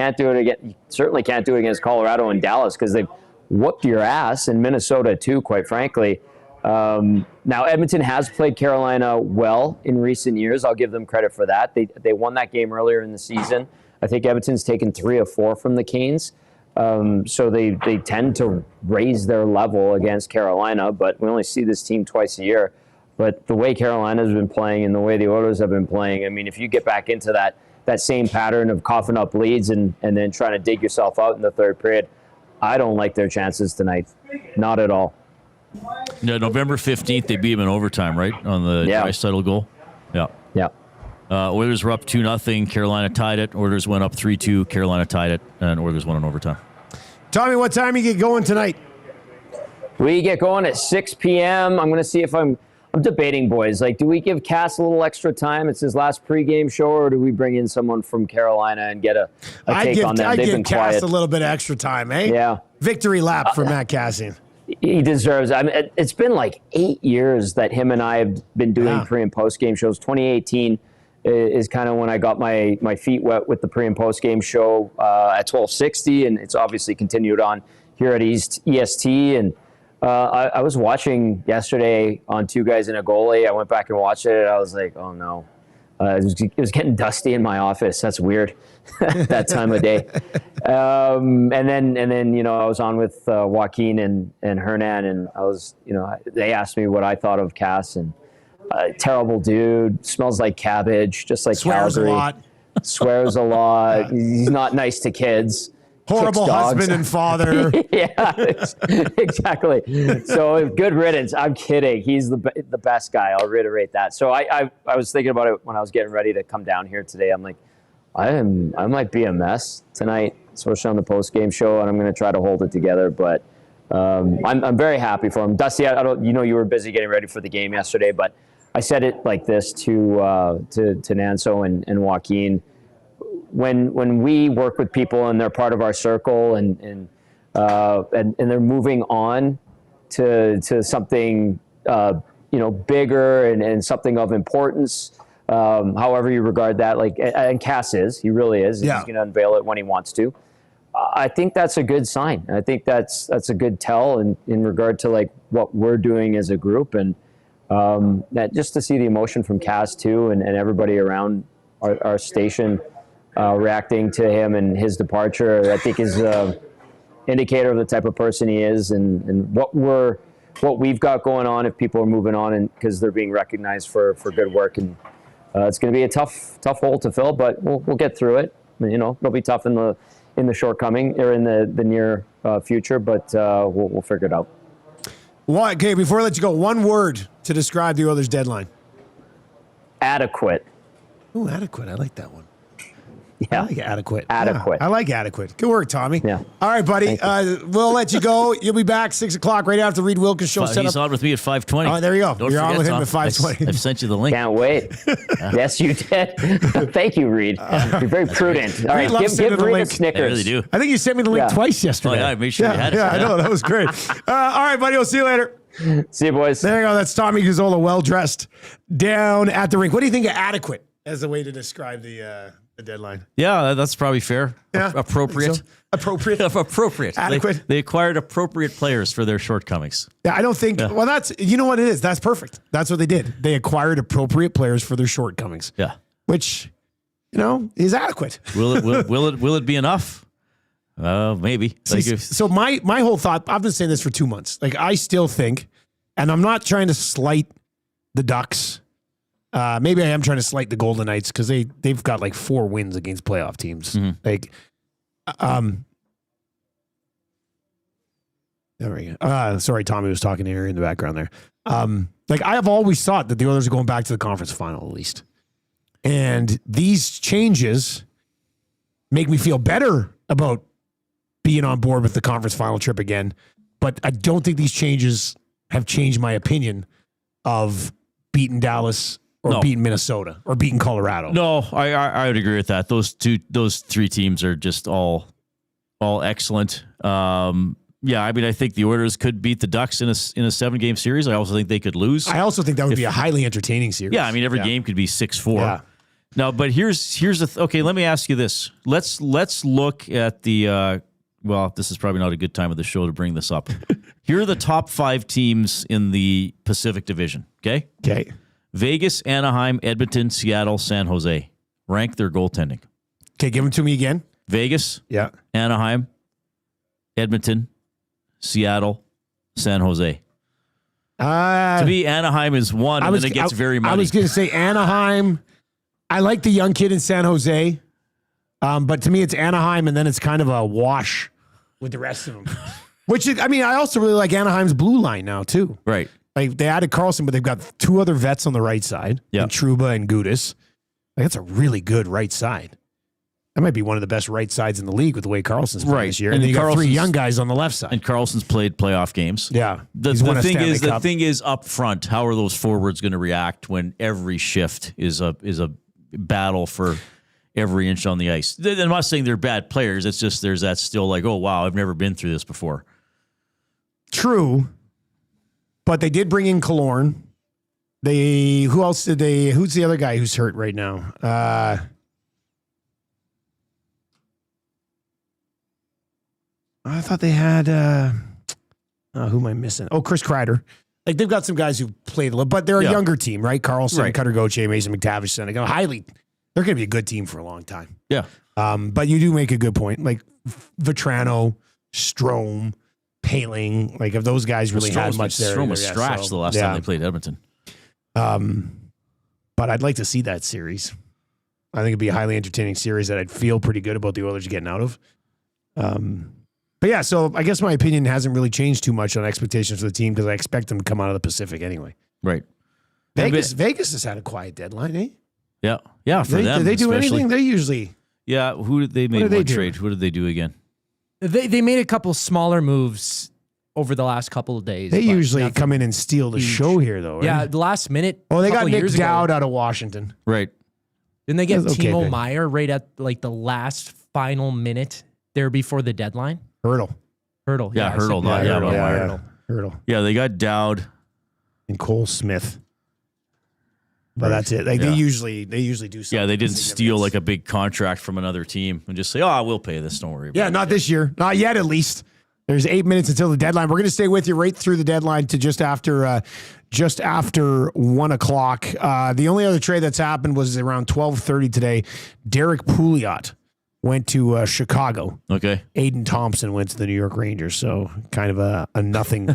Speaker 4: certainly can't do it against Colorado and Dallas because they've whooped your ass, and Minnesota too, quite frankly. Now Edmonton has played Carolina well in recent years. I'll give them credit for that. They won that game earlier in the season. I think Edmonton's taken 3 of 4 from the Canes. So they tend to raise their level against Carolina, but we only see this team twice a year. But the way Carolina's been playing and the way the Oilers have been playing, I mean, if you get back into that same pattern of coughing up leads and then trying to dig yourself out in the third period, I don't like their chances tonight. Not at all.
Speaker 5: No, November 15th, they beat him in overtime, right? On the Draisaitl goal. Yeah.
Speaker 4: Yeah.
Speaker 5: Oilers were up 2-0. Carolina tied it. Oilers went up 3-2. Carolina tied it. And Oilers won in overtime.
Speaker 1: Tommy, what time you get going tonight?
Speaker 4: We get going at 6 p.m. I'm going to see if I'm debating, boys. Like, do we give Cass a little extra time? It's his last pregame show, or do we bring in someone from Carolina and get a take on them?
Speaker 1: I'd
Speaker 4: They've
Speaker 1: give
Speaker 4: been
Speaker 1: Cass
Speaker 4: quiet.
Speaker 1: a little bit of extra time, eh?
Speaker 4: Yeah.
Speaker 1: Victory lap for Matt Cassian.
Speaker 4: He deserves. I mean, it's been like 8 years that him and I have been doing pre and post game shows. 2018 is kind of when I got my feet wet with the pre and post game show at 1260, and it's obviously continued on here at EST. And I was watching yesterday on Two Guys and a Goalie. I went back and watched it, and I was like, oh no. It was getting dusty in my office. That's weird. That time of day. And then I was on with Joaquin and Hernan, and I was they asked me what I thought of Cass, and terrible dude, smells like cabbage, just like
Speaker 1: Swears
Speaker 4: Calgary.
Speaker 1: a lot.
Speaker 4: Swears a lot. He's not nice to kids.
Speaker 1: Horrible husband and father.
Speaker 4: Yeah, exactly. So good riddance. I'm kidding. He's the best guy. I'll reiterate that. So I was thinking about it when I was getting ready to come down here today. I'm like, I might be a mess tonight, especially on the post game show, and I'm going to try to hold it together. But I'm very happy for him. Dusty, I don't. You were busy getting ready for the game yesterday, but I said it like this to Nanso and Joaquin. When we work with people and they're part of our circle and they're moving on to something bigger and something of importance, however you regard that, and Cass he really is.
Speaker 1: Yeah.
Speaker 4: He's going to unveil it when he wants to. I think that's a good sign. I think that's a good tell in regard to like what we're doing as a group, and that just to see the emotion from Cass too and everybody around our station. Reacting to him and his departure, I think is an indicator of the type of person he is and what we've got going on if people are moving on and because they're being recognized for good work. And it's going to be a tough hole to fill, but we'll get through it. It'll be tough in the shortcoming or in the near future, but we'll figure it out.
Speaker 1: Okay, before I let you go, one word to describe the Oilers deadline.
Speaker 4: Adequate.
Speaker 1: Oh, adequate. I like that one.
Speaker 4: Yeah.
Speaker 1: I like adequate.
Speaker 4: Adequate.
Speaker 1: Yeah, I like adequate. Good work, Tommy.
Speaker 4: Yeah.
Speaker 1: All right, buddy. We'll let you go. You'll be back 6 o'clock right after Reed Wilkins show.
Speaker 5: He's on with me at 5:20.
Speaker 1: Oh, there you go.
Speaker 5: Don't
Speaker 1: You're on
Speaker 5: forget,
Speaker 1: with him
Speaker 5: Tom.
Speaker 1: at 5:20.
Speaker 5: I've sent you the link.
Speaker 4: Can't wait. Yes, you did. Thank you, Reed. You're very prudent. All right,
Speaker 1: loves
Speaker 4: give
Speaker 1: sending the
Speaker 4: Reed a
Speaker 1: link.
Speaker 4: Snickers.
Speaker 5: I really do.
Speaker 1: I think you sent me the link twice yesterday.
Speaker 5: Oh, yeah, I made sure you had it.
Speaker 1: Yeah, I know. That was great. All right, buddy. We'll see you later.
Speaker 4: See you, boys.
Speaker 1: There you go. That's Tommy Gazzola, well-dressed, down at the rink. What do you think of adequate as a way to describe the deadline?
Speaker 5: Yeah, that's probably fair.
Speaker 1: Yeah.
Speaker 5: Appropriate.
Speaker 1: So, appropriate.
Speaker 5: Appropriate.
Speaker 1: Adequate.
Speaker 5: They acquired appropriate players for their shortcomings.
Speaker 1: Yeah, I don't think.
Speaker 5: Yeah.
Speaker 1: Well, that's what it is. That's perfect. That's what they did. They acquired appropriate players for their shortcomings.
Speaker 5: Yeah.
Speaker 1: Which, is adequate.
Speaker 5: Will it be enough? Maybe.
Speaker 1: So my whole thought. I've been saying this for 2 months. Like I still think, and I'm not trying to slight the Ducks. Maybe I am trying to slight the Golden Knights because they've got like 4 wins against playoff teams.
Speaker 5: Mm-hmm.
Speaker 1: There we go. Sorry, Tommy was talking to Harry in the background there. I have always thought that the Oilers are going back to the conference final at least, and these changes make me feel better about being on board with the conference final trip again. But I don't think these changes have changed my opinion of beating Dallas. Or beating Minnesota, or beating Colorado.
Speaker 5: No, I would agree with that. Those 3 teams are just all excellent. Yeah, I mean, I think the Oilers could beat the Ducks in a 7-game series. I also think they could lose.
Speaker 1: I also think that would be a highly entertaining series.
Speaker 5: Yeah, I mean, every game could be 6-4.
Speaker 1: Yeah.
Speaker 5: Now, but here's okay. Let me ask you this. Let's look at the. Well, this is probably not a good time of the show to bring this up. Here are the top 5 teams in the Pacific Division. Okay.
Speaker 1: Okay.
Speaker 5: Vegas, Anaheim, Edmonton, Seattle, San Jose. Rank their goaltending.
Speaker 1: Okay, give them to me again.
Speaker 5: Vegas,
Speaker 1: Yeah.
Speaker 5: Anaheim, Edmonton, Seattle, San Jose. To me, Anaheim is 1, and then it gets very muddy.
Speaker 1: I was going to say Anaheim. I like the young kid in San Jose, but to me it's Anaheim, and then it's kind of a wash with the rest of them. Which is, I mean, I also really like Anaheim's blue line now too.
Speaker 5: Right.
Speaker 1: Like they added Carlson, but they've got 2 other vets on the right side.
Speaker 5: Yeah.
Speaker 1: And Truba and Gudis. Like that's a really good right side. That might be one of the best right sides in the league with the way Carlson's playing this year. And then you got 3 young guys on the left side.
Speaker 5: And Carlson's played playoff games.
Speaker 1: Yeah.
Speaker 5: The thing is up front, how are those forwards going to react when every shift is a battle for every inch on the ice? I'm not saying they're bad players. It's just there's that still like, oh, wow, I've never been through this before.
Speaker 1: True. But they did bring in Killorn. Who's the other guy who's hurt right now? I thought they had, who am I missing? Oh, Chris Kreider. Like they've got some guys who played a little, but they're a younger team, right? Carlson,
Speaker 5: Right.
Speaker 1: Cutter Gauthier, Mason McTavish, they're going to be a good team for a long time.
Speaker 5: Yeah.
Speaker 1: But you do make a good point. Like Vetrano, Strome, Paling, like if those guys really had much there.
Speaker 5: Strome was scratched the last time they played Edmonton.
Speaker 1: But I'd like to see that series. I think it'd be a highly entertaining series that I'd feel pretty good about the Oilers getting out of. But yeah, so I guess my opinion hasn't really changed too much on expectations for the team because I expect them to come out of the Pacific anyway.
Speaker 5: Right.
Speaker 1: Vegas has had a quiet deadline, eh?
Speaker 5: Yeah. Yeah, for them.
Speaker 1: Did they do
Speaker 5: especially.
Speaker 1: anything? They usually...
Speaker 5: Yeah, who did they make
Speaker 1: did they
Speaker 5: one
Speaker 1: do?
Speaker 5: trade? What did they do again?
Speaker 6: They made a couple smaller moves over the last couple of days.
Speaker 1: They
Speaker 6: but
Speaker 1: usually
Speaker 6: nothing
Speaker 1: come in and steal the
Speaker 6: huge.
Speaker 1: show here, though, right?
Speaker 6: Yeah, the last minute.
Speaker 1: Oh, they got
Speaker 6: couple
Speaker 1: Nick
Speaker 6: years
Speaker 1: Dowd
Speaker 6: ago.
Speaker 1: out of Washington.
Speaker 5: Right.
Speaker 6: Didn't they get
Speaker 1: That's okay,
Speaker 6: Timo
Speaker 1: good.
Speaker 6: Meyer right at like the last final minute there before the deadline?
Speaker 1: Hurdle.
Speaker 6: Hurdle.
Speaker 5: Yeah,
Speaker 6: I said
Speaker 5: Hurdle,
Speaker 6: Meyer.
Speaker 5: yeah,
Speaker 1: Hurdle.
Speaker 6: Hurdle.
Speaker 1: Hurdle.
Speaker 5: Yeah, they got Dowd.
Speaker 1: And Cole Smith. But that's it. Like
Speaker 5: Yeah.
Speaker 1: they usually do something.
Speaker 5: Yeah, they didn't steal
Speaker 1: significant.
Speaker 5: like a big contract from another team and just say, oh, we'll pay this. Don't worry about
Speaker 1: Yeah,
Speaker 5: it.
Speaker 1: not this year. Not yet, at least. There's 8 minutes until the deadline. We're going to stay with you right through the deadline to just after 1 o'clock. The only other trade that's happened was around 12:30 today. Derek Pouliot went to Chicago.
Speaker 5: Okay.
Speaker 1: Aiden Thompson went to the New York Rangers. So kind of a nothing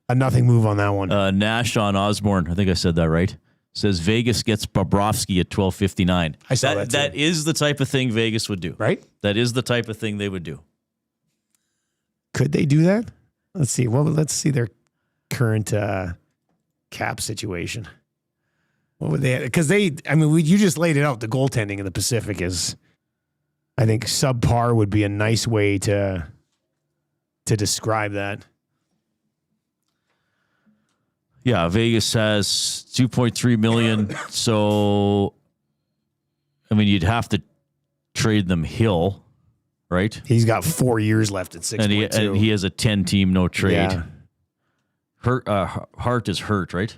Speaker 1: a nothing move on that one.
Speaker 5: Nash on Osborne, I think I said that right. Says Vegas gets Bobrovsky at 12:59.
Speaker 1: I saw that too.
Speaker 5: That is the type of thing Vegas would do.
Speaker 1: Right?
Speaker 5: That is the type of thing they would do.
Speaker 1: Could they do that? Let's see. Well, let's see their current cap situation. What would they? Because you just laid it out. The goaltending in the Pacific is, I think, subpar would be a nice way to describe that.
Speaker 5: Yeah, Vegas has $2.3 million. So, I mean, you'd have to trade them Hill, right?
Speaker 1: He's got 4 years left at 6.2.
Speaker 5: And he has a 10-team no trade.
Speaker 1: Yeah.
Speaker 5: Hart is hurt, right?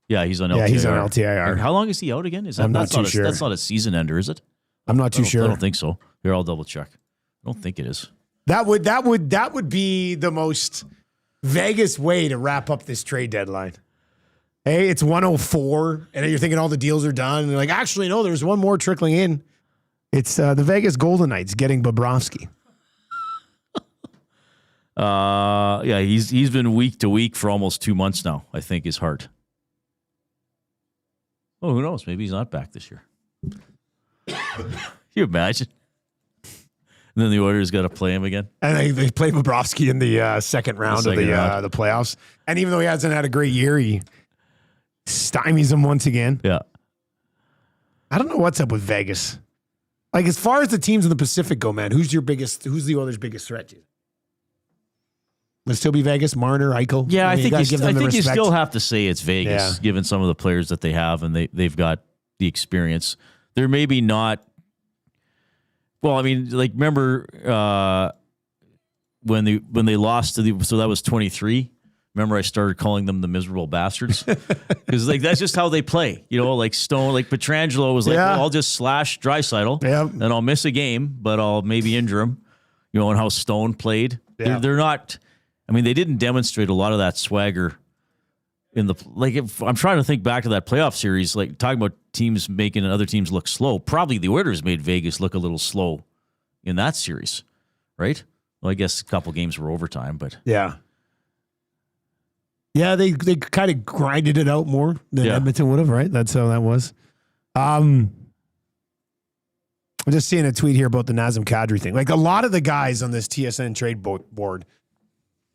Speaker 5: Yeah, he's on LTIR.
Speaker 1: Yeah, he's on LTIR.
Speaker 5: And how long is he out again?
Speaker 1: I'm not too sure.
Speaker 5: That's not a season ender, is it?
Speaker 1: I'm not too sure.
Speaker 5: I don't think so. Here, I'll double check. I don't think it is.
Speaker 1: That would be the most Vegas way to wrap up this trade deadline. Hey, it's 104, and you're thinking all the deals are done. And you're like, actually, no, there's one more trickling in. It's the Vegas Golden Knights getting Bobrovsky.
Speaker 5: Yeah, he's been week to week for almost 2 months now, I think, his heart. Oh, who knows? Maybe he's not back this year. Can you imagine? And then the Oilers got to play him again.
Speaker 1: And they played Bobrovsky in the second round of the playoffs. And even though he hasn't had a great year, he stymies them once again.
Speaker 5: Yeah.
Speaker 1: I don't know what's up with Vegas. Like, as far as the teams in the Pacific go, man, who's the Oilers' biggest threat to you? Would it still be Vegas, Marner, Eichel?
Speaker 5: Yeah, I think you
Speaker 1: respect.
Speaker 5: still have to say it's Vegas, given some of the players that they have, and they've got the experience. They're maybe not. Well, I mean, like, remember when they lost to so that was 23. Remember, I started calling them the miserable bastards because like that's just how they play. You know, like Stone, like Pietrangelo was like, well, I'll just slash Draisaitl, and I'll miss a game, but I'll maybe injure him. You know, and how Stone played.
Speaker 1: Yeah.
Speaker 5: They're not. I mean, they didn't demonstrate a lot of that swagger in the if I'm trying to think back to that playoff series, like talking about teams making other teams look slow. Probably the Oilers made Vegas look a little slow in that series, right? Well, I guess a couple games were overtime, but
Speaker 1: yeah, they kind of grinded it out more than Edmonton would have, right? That's how that was. I'm just seeing a tweet here about the Nazem Kadri thing. Like, a lot of the guys on this TSN trade board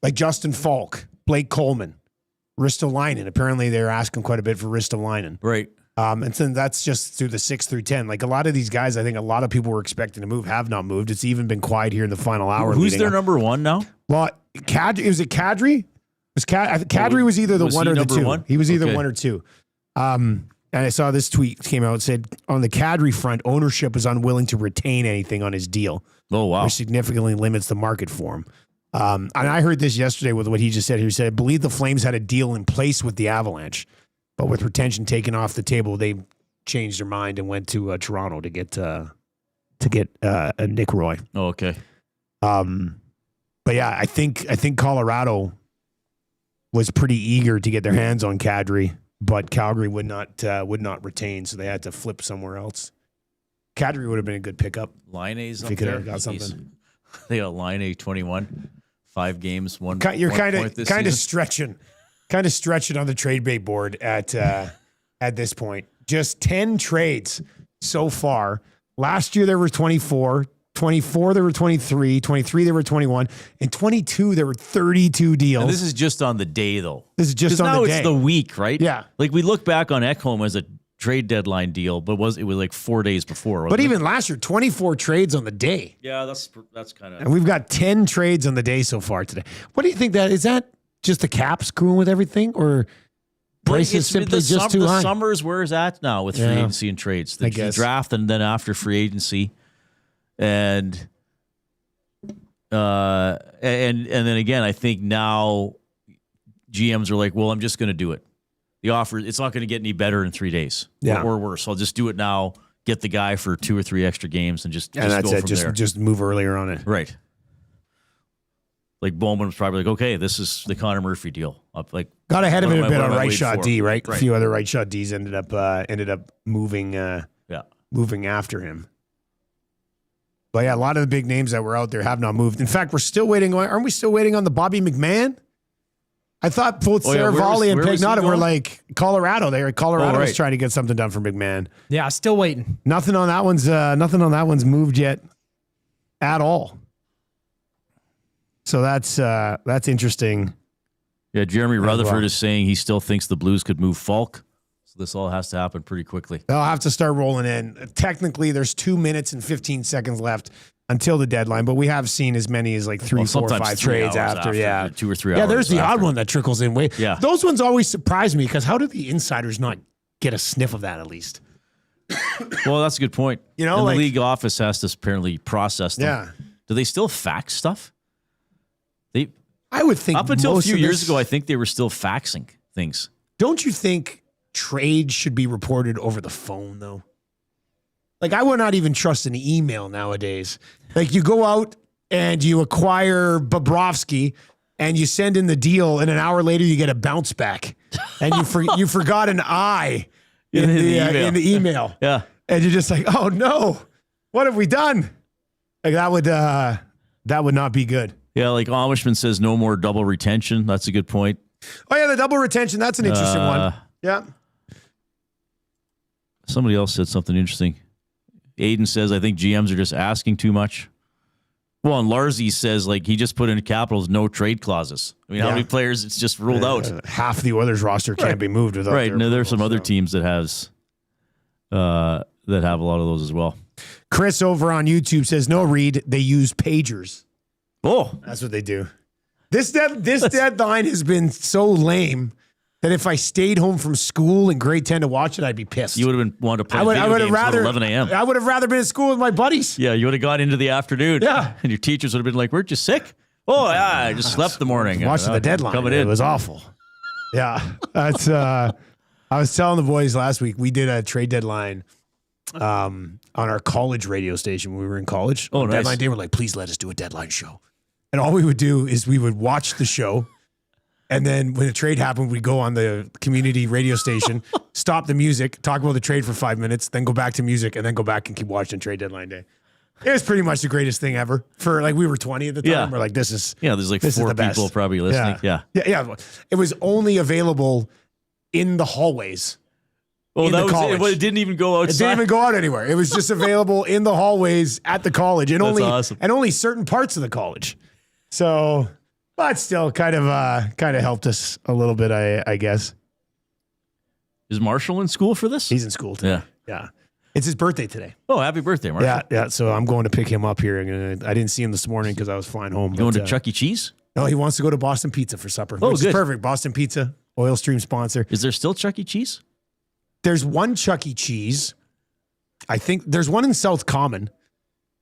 Speaker 1: like Justin Falk, Blake Coleman, Ristolainen. Apparently, they're asking quite a bit for Ristolainen.
Speaker 5: Right.
Speaker 1: And so that's just through the 6 through 10. Like a lot of these guys, I think a lot of people were expecting to move, have not moved. It's even been quiet here in the final hour.
Speaker 5: Who's their number one now?
Speaker 1: Well, was it Kadri? Kadri was either the one or the two.
Speaker 5: One?
Speaker 1: He was either
Speaker 5: Okay.
Speaker 1: one or two. And I saw this tweet came out, said on the Kadri front, ownership is unwilling to retain anything on his deal.
Speaker 5: Oh, wow.
Speaker 1: Which significantly limits the market for him. And I heard this yesterday with what he just said. He said, I believe the Flames had a deal in place with the Avalanche, but with retention taken off the table, they changed their mind and went to Toronto to get Nick Roy.
Speaker 5: Oh, okay.
Speaker 1: But yeah, I think Colorado was pretty eager to get their hands on Kadri, but Calgary would not retain, so they had to flip somewhere else. Kadri would have been a good pickup.
Speaker 5: Line's
Speaker 1: if
Speaker 5: up
Speaker 1: he could
Speaker 5: there.
Speaker 1: have got something.
Speaker 5: They got Line 21, 5 games, one.
Speaker 1: You're
Speaker 5: one
Speaker 1: kind
Speaker 5: point this
Speaker 1: of
Speaker 5: season.
Speaker 1: stretching on the trade bait board at this point. Just 10 trades so far. Last year there were 24. 24 there were 23. 23 there were 21. And 22 there were 32 deals.
Speaker 5: And this is just on the day, though.
Speaker 1: This is just on
Speaker 5: now
Speaker 1: the day.
Speaker 5: it's the week, right?
Speaker 1: Yeah.
Speaker 5: Like we look back on Ekholm as a trade deadline deal, but it was like 4 days before.
Speaker 1: But
Speaker 5: wasn't it?
Speaker 1: even last year, 24 trades on the day.
Speaker 5: Yeah, that's kind of.
Speaker 1: And we've got 10 trades on the day so far today. What do you think is that just the cap screwing with everything, or prices simply just too high?
Speaker 5: The summer's where it's at now with free agency and trades. The draft and then after free agency. And then again, I think now GMs are like, well, I'm just going to do it. The offer, it's not going to get any better in 3 days or worse. I'll just do it now, get the guy for 2 or 3 extra games and that's go
Speaker 1: it.
Speaker 5: from there.
Speaker 1: Just move earlier on it.
Speaker 5: Right. Like Bowman was probably like, okay, this is the Connor Murphy deal.
Speaker 1: Got ahead of it a bit on
Speaker 5: what am I
Speaker 1: right
Speaker 5: waiting
Speaker 1: shot
Speaker 5: for?
Speaker 1: D, right?
Speaker 5: Right.
Speaker 1: A few other right shot Ds ended up moving moving after him. But yeah, a lot of the big names that were out there have not moved. In fact, we're still waiting. Aren't we still waiting on the Bobby McMahon? I thought both Saravalli and Pagnotta were like Colorado. Colorado was trying to get something done for McMahon.
Speaker 6: Yeah, still waiting.
Speaker 1: Nothing on that one's moved yet at all. So that's interesting.
Speaker 5: Yeah, Jeremy Rutherford is saying he still thinks the Blues could move Falk. So this all has to happen pretty quickly.
Speaker 1: They'll have to start rolling in. Technically, there's 2 minutes and 15 seconds left until the deadline, but we have seen as many as like 3, 4, 5 trades after. Yeah,
Speaker 5: 2 or 3 hours.
Speaker 1: Yeah, there's the
Speaker 5: after.
Speaker 1: odd one that trickles in.
Speaker 5: Yeah.
Speaker 1: Those ones always surprise me because how do the insiders not get a sniff of that at least?
Speaker 5: Well, that's a good point.
Speaker 1: You know,
Speaker 5: and
Speaker 1: like,
Speaker 5: the league office has to apparently process them.
Speaker 1: Yeah.
Speaker 5: Do they still fax stuff?
Speaker 1: I would think
Speaker 5: up until a
Speaker 1: most
Speaker 5: few
Speaker 1: of
Speaker 5: years
Speaker 1: this-
Speaker 5: ago, I think they were still faxing things.
Speaker 1: Don't you think trades should be reported over the phone though? Like I would not even trust an email nowadays. Like you go out and you acquire Bobrovsky and you send in the deal and an hour later you get a bounce back and you forgot an I in the email.
Speaker 5: Yeah.
Speaker 1: And you're just like, oh no, what have we done? Like that would not be good.
Speaker 5: Yeah, like Amishman says, no more double retention. That's a good point.
Speaker 1: Oh yeah, the double retention. That's an interesting one. Yeah.
Speaker 5: Somebody else said something interesting. Aiden says, I think GMs are just asking too much. Well, and Larzy says, like, he just put in Capitals no trade clauses. I mean, how many players it's just ruled out?
Speaker 1: Half the Oilers roster can't be moved without
Speaker 5: Right.
Speaker 1: their
Speaker 5: No, there's some
Speaker 1: approval,
Speaker 5: other teams that have a lot of those as well.
Speaker 1: Chris over on YouTube says, no, Reed, they use pagers.
Speaker 5: Oh,
Speaker 1: That's what they do. This deadline has been so lame that if I stayed home from school in grade 10 to watch it, I'd be pissed.
Speaker 5: you would have been wanting to play
Speaker 1: I would
Speaker 5: video
Speaker 1: have
Speaker 5: games
Speaker 1: rather
Speaker 5: at 11 a.m.
Speaker 1: I would have rather been at school with my buddies.
Speaker 5: Yeah, you would have gone into the afternoon.
Speaker 1: Yeah.
Speaker 5: And your teachers would have been like, weren't you sick? Oh, yeah, I just slept the morning.
Speaker 1: Watching the deadline.
Speaker 5: Coming
Speaker 1: It
Speaker 5: in.
Speaker 1: was awful. Yeah. That's I was telling the boys last week, we did a trade deadline on our college radio station when we were in college.
Speaker 5: Oh,
Speaker 1: On
Speaker 5: nice.
Speaker 1: Deadline day, we're like, please let us do a deadline show. And all we would do is we would watch the show. And then when the trade happened, we'd go on the community radio station, stop the music, talk about the trade for 5 minutes, then go back to music, and then go back and keep watching trade deadline day. It was pretty much the greatest thing ever. For like, we were 20 at the time.
Speaker 5: Yeah.
Speaker 1: We're like, this is
Speaker 5: Yeah, there's like
Speaker 1: this is
Speaker 5: 4
Speaker 1: the best.
Speaker 5: people probably listening. Yeah.
Speaker 1: Yeah. It was only available in the hallways.
Speaker 5: Oh,
Speaker 1: In
Speaker 5: that
Speaker 1: the
Speaker 5: was
Speaker 1: college.
Speaker 5: it. Well, it didn't even go
Speaker 1: It
Speaker 5: outside.
Speaker 1: didn't even go out anywhere. It was just available in the hallways at the college, and
Speaker 5: That's awesome.
Speaker 1: only certain parts of the college. So But still, kind of helped us a little bit, I guess.
Speaker 5: Is Marshall in school for this?
Speaker 1: He's in school today. Yeah. It's his birthday today.
Speaker 5: Oh, happy birthday, Marshall.
Speaker 1: Yeah. So I'm going to pick him up here. I didn't see him this morning because I was flying home.
Speaker 5: Going to Chuck E. Cheese?
Speaker 1: No, he wants to go to Boston Pizza for supper.
Speaker 5: Oh,
Speaker 1: which
Speaker 5: good.
Speaker 1: is perfect. Boston Pizza, Oil Stream sponsor.
Speaker 5: Is there still Chuck E. Cheese?
Speaker 1: There's one Chuck E. Cheese. I think there's one in South Common.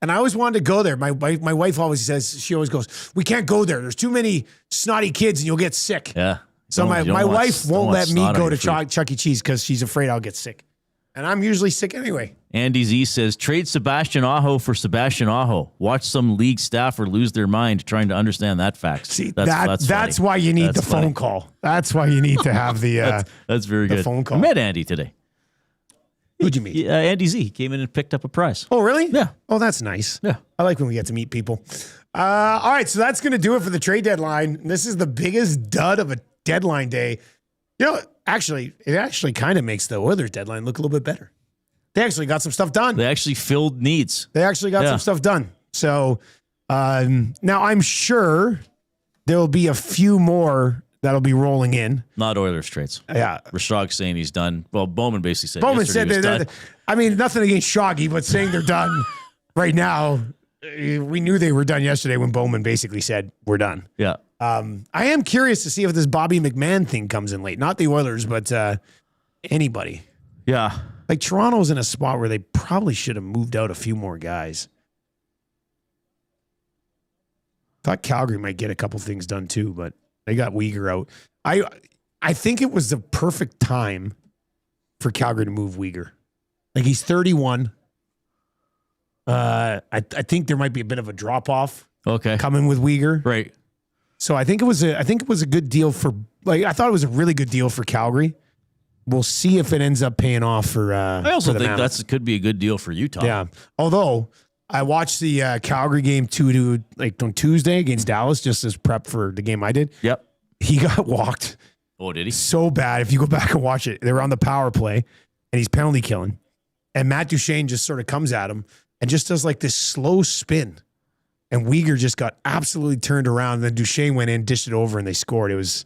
Speaker 1: And I always wanted to go there. My wife always says, she always goes, we can't go there. There's too many snotty kids and you'll get sick.
Speaker 5: Yeah.
Speaker 1: So my wife won't let me go to Chuck E. Cheese because she's afraid I'll get sick. And I'm usually sick anyway.
Speaker 5: Andy Z says, trade Sebastian Aho for Sebastian Aho. Watch some league staffer lose their mind trying to understand that fact.
Speaker 1: See, that's why you need the phone call. That's why you need to have the
Speaker 5: that's very good.
Speaker 1: Phone call.
Speaker 5: I met Andy today.
Speaker 1: Who'd you meet?
Speaker 5: Andy Z. He came in and picked up a prize.
Speaker 1: Oh, really?
Speaker 5: Yeah.
Speaker 1: Oh, that's nice.
Speaker 5: Yeah.
Speaker 1: I like when we get to meet people. All right, so that's going to do it for the trade deadline. This is the biggest dud of a deadline day. You know, it actually kind of makes the Oilers deadline look a little bit better. They actually got some stuff done.
Speaker 5: They actually filled needs.
Speaker 1: They actually got some stuff done. So now I'm sure there will be a few more that'll be rolling in.
Speaker 5: Not Oilers trades.
Speaker 1: Yeah.
Speaker 5: Rashog's saying he's done. Well, Bowman basically said
Speaker 1: Bowman said
Speaker 5: he was done.
Speaker 1: I mean, nothing against Shoggy, but saying they're done right now, we knew they were done yesterday when Bowman basically said, we're done.
Speaker 5: Yeah.
Speaker 1: I am curious to see if this Bobby McMahon thing comes in late. Not the Oilers, but anybody.
Speaker 5: Yeah.
Speaker 1: Like Toronto's in a spot where they probably should have moved out a few more guys. Thought Calgary might get a couple things done too, but they got Uyghur out. I think it was the perfect time for Calgary to move Uyghur. Like he's 31. I think there might be a bit of a drop off.
Speaker 5: Okay.
Speaker 1: Coming with Uyghur.
Speaker 5: Right.
Speaker 1: So I think it was a good deal for, like, I thought it was a really good deal for Calgary. We'll see if it ends up paying off for.
Speaker 5: I also think that could be a good deal for Utah.
Speaker 1: Yeah. Although I watched the Calgary game on Tuesday against Dallas just as prep for the game I did.
Speaker 5: Yep.
Speaker 1: He got walked.
Speaker 5: Oh, did he?
Speaker 1: So bad. If you go back and watch it, they were on the power play and he's penalty killing. And Matt Duchene just sort of comes at him and just does like this slow spin. And Uyghur just got absolutely turned around. And then Duchene went in, dished it over, and they scored. It was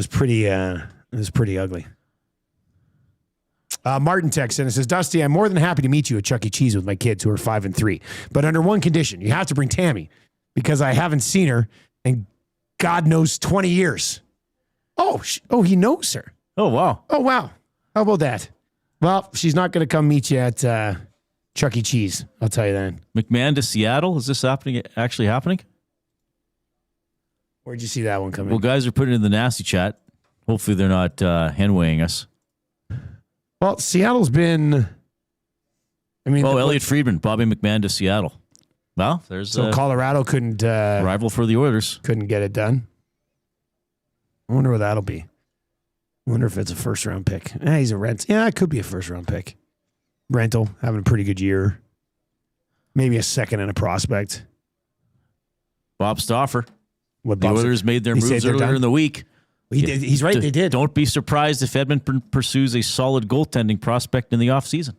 Speaker 1: pretty ugly. Martin texts in and says, Dusty, I'm more than happy to meet you at Chuck E. Cheese with my kids who are 5 and 3. But under one condition, you have to bring Tammy because I haven't seen her in God knows 20 years. Oh, he knows her.
Speaker 5: Oh, wow.
Speaker 1: Oh, wow. How about that? Well, she's not going to come meet you at Chuck E. Cheese. I'll tell you that.
Speaker 5: McMahon to Seattle. Is this actually happening?
Speaker 1: Where'd you see that one coming?
Speaker 5: Well, guys are putting it in the nasty chat. Hopefully they're not hen-weighing us.
Speaker 1: Well, Seattle's been...
Speaker 5: Elliot Friedman, Bobby McMahon to Seattle. Well,
Speaker 1: so Colorado couldn't...
Speaker 5: rival for the Oilers.
Speaker 1: Couldn't get it done. I wonder what that'll be. I wonder if it's a first-round pick. He's a rent. Yeah, it could be a first-round pick. Rental, having a pretty good year. Maybe a second and a prospect.
Speaker 5: Bob Stauffer. The Oilers made their moves earlier in the week.
Speaker 1: He's right, they did.
Speaker 5: Don't be surprised if Edmonton pursues a solid goaltending prospect in the offseason.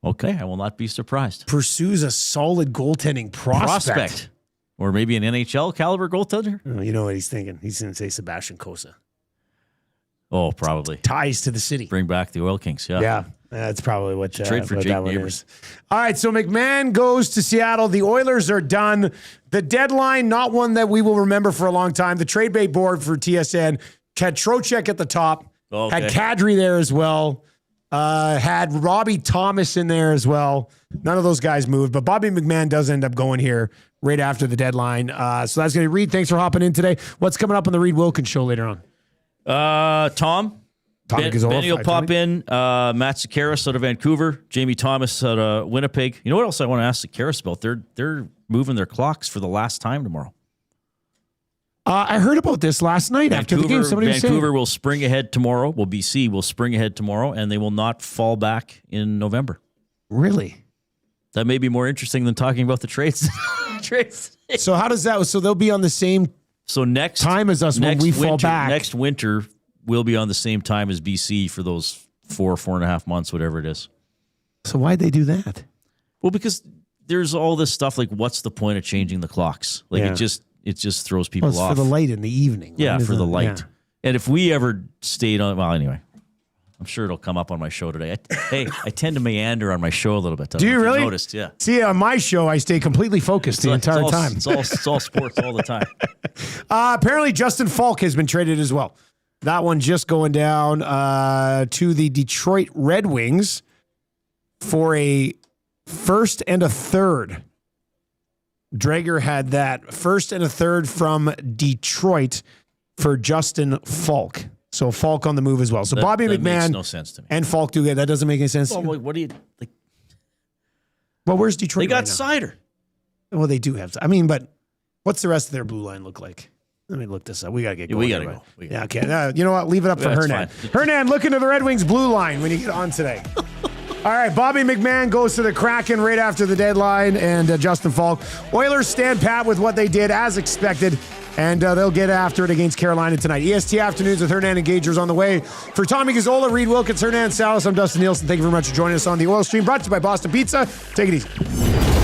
Speaker 5: Okay, I will not be surprised.
Speaker 1: Pursues a solid goaltending prospect.
Speaker 5: Or maybe an NHL caliber goaltender?
Speaker 1: Oh, you know what he's thinking. He's going to say Sebastian Cossa.
Speaker 5: Oh, probably.
Speaker 1: Ties to the city.
Speaker 5: Bring back the Oil Kings, yeah.
Speaker 1: Yeah, that's probably what
Speaker 5: trade for
Speaker 1: what
Speaker 5: Jake Neighbors.
Speaker 1: All right, so McMahon goes to Seattle. The Oilers are done. The deadline, not one that we will remember for a long time. The trade bait board for TSN had Trocheck at the top.
Speaker 5: Okay.
Speaker 1: Had Kadri there as well. Had Robbie Thomas in there as well. None of those guys moved, but Bobby McMahon does end up going here right after the deadline. So that's going to Reed. Thanks for hopping in today. What's coming up on the Reed Wilkins show later on?
Speaker 5: Tom
Speaker 1: Gazzola,
Speaker 5: Benny will pop in. Matt Sakaris out of Vancouver. Jamie Thomas out of Winnipeg. You know what else I want to ask Sakaris about? They're moving their clocks for the last time tomorrow.
Speaker 1: I heard about this last night after the game. Somebody was saying
Speaker 5: Vancouver will spring ahead tomorrow. Well, BC will spring ahead tomorrow, and they will not fall back in November.
Speaker 1: Really?
Speaker 5: That may be more interesting than talking about the trades.
Speaker 1: So how does that? So they'll be on the same
Speaker 5: next
Speaker 1: time as us when we fall back.
Speaker 5: Next winter, we'll be on the same time as BC for those 4.5 months, whatever it is.
Speaker 1: So why'd they do that?
Speaker 5: Well, because there's all this stuff like, what's the point of changing the clocks? Like it just throws people
Speaker 1: Well, it's
Speaker 5: off.
Speaker 1: for the light in the evening.
Speaker 5: Yeah,
Speaker 1: right?
Speaker 5: for the
Speaker 1: Isn't it?
Speaker 5: light.
Speaker 1: Yeah.
Speaker 5: And if we ever stayed on, well, anyway, I'm sure it'll come up on my show today. I tend to meander on my show a little bit.
Speaker 1: Do you really?
Speaker 5: Noticed, yeah.
Speaker 1: See, on my show, I stay completely focused the entire time.
Speaker 5: It's all sports all the time.
Speaker 1: Apparently, Justin Falk has been traded as well. That one just going down to the Detroit Red Wings for a first and a third. Drager had that first and a third from Detroit for Justin Falk. So Falk on the move as well. So Bobby
Speaker 5: that
Speaker 1: McMahon
Speaker 5: makes no sense to me.
Speaker 1: and Falk do good. That doesn't make any sense.
Speaker 5: Well, what do you like?
Speaker 1: Well, where's Detroit?
Speaker 5: They got
Speaker 1: right now?
Speaker 5: cider.
Speaker 1: Well, they do have. I mean, but what's the rest of their blue line look like? Let me look this up. We gotta get going.
Speaker 5: We gotta
Speaker 1: here,
Speaker 5: go.
Speaker 1: Yeah, okay. You know what? Leave it up for
Speaker 5: That's
Speaker 1: Hernan.
Speaker 5: fine.
Speaker 1: Hernan, look into the Red Wings blue line when you get on today. All right, Bobby McMahon goes to the Kraken right after the deadline, and Justin Falk. Oilers stand pat with what they did as expected, and they'll get after it against Carolina tonight. EST Afternoons with Hernan and Gagers on the way. For Tommy Gazzola, Reed Wilkins, Hernan Salas, I'm Dustin Nielsen. Thank you very much for joining us on the Oil Stream, brought to you by Boston Pizza. Take it easy.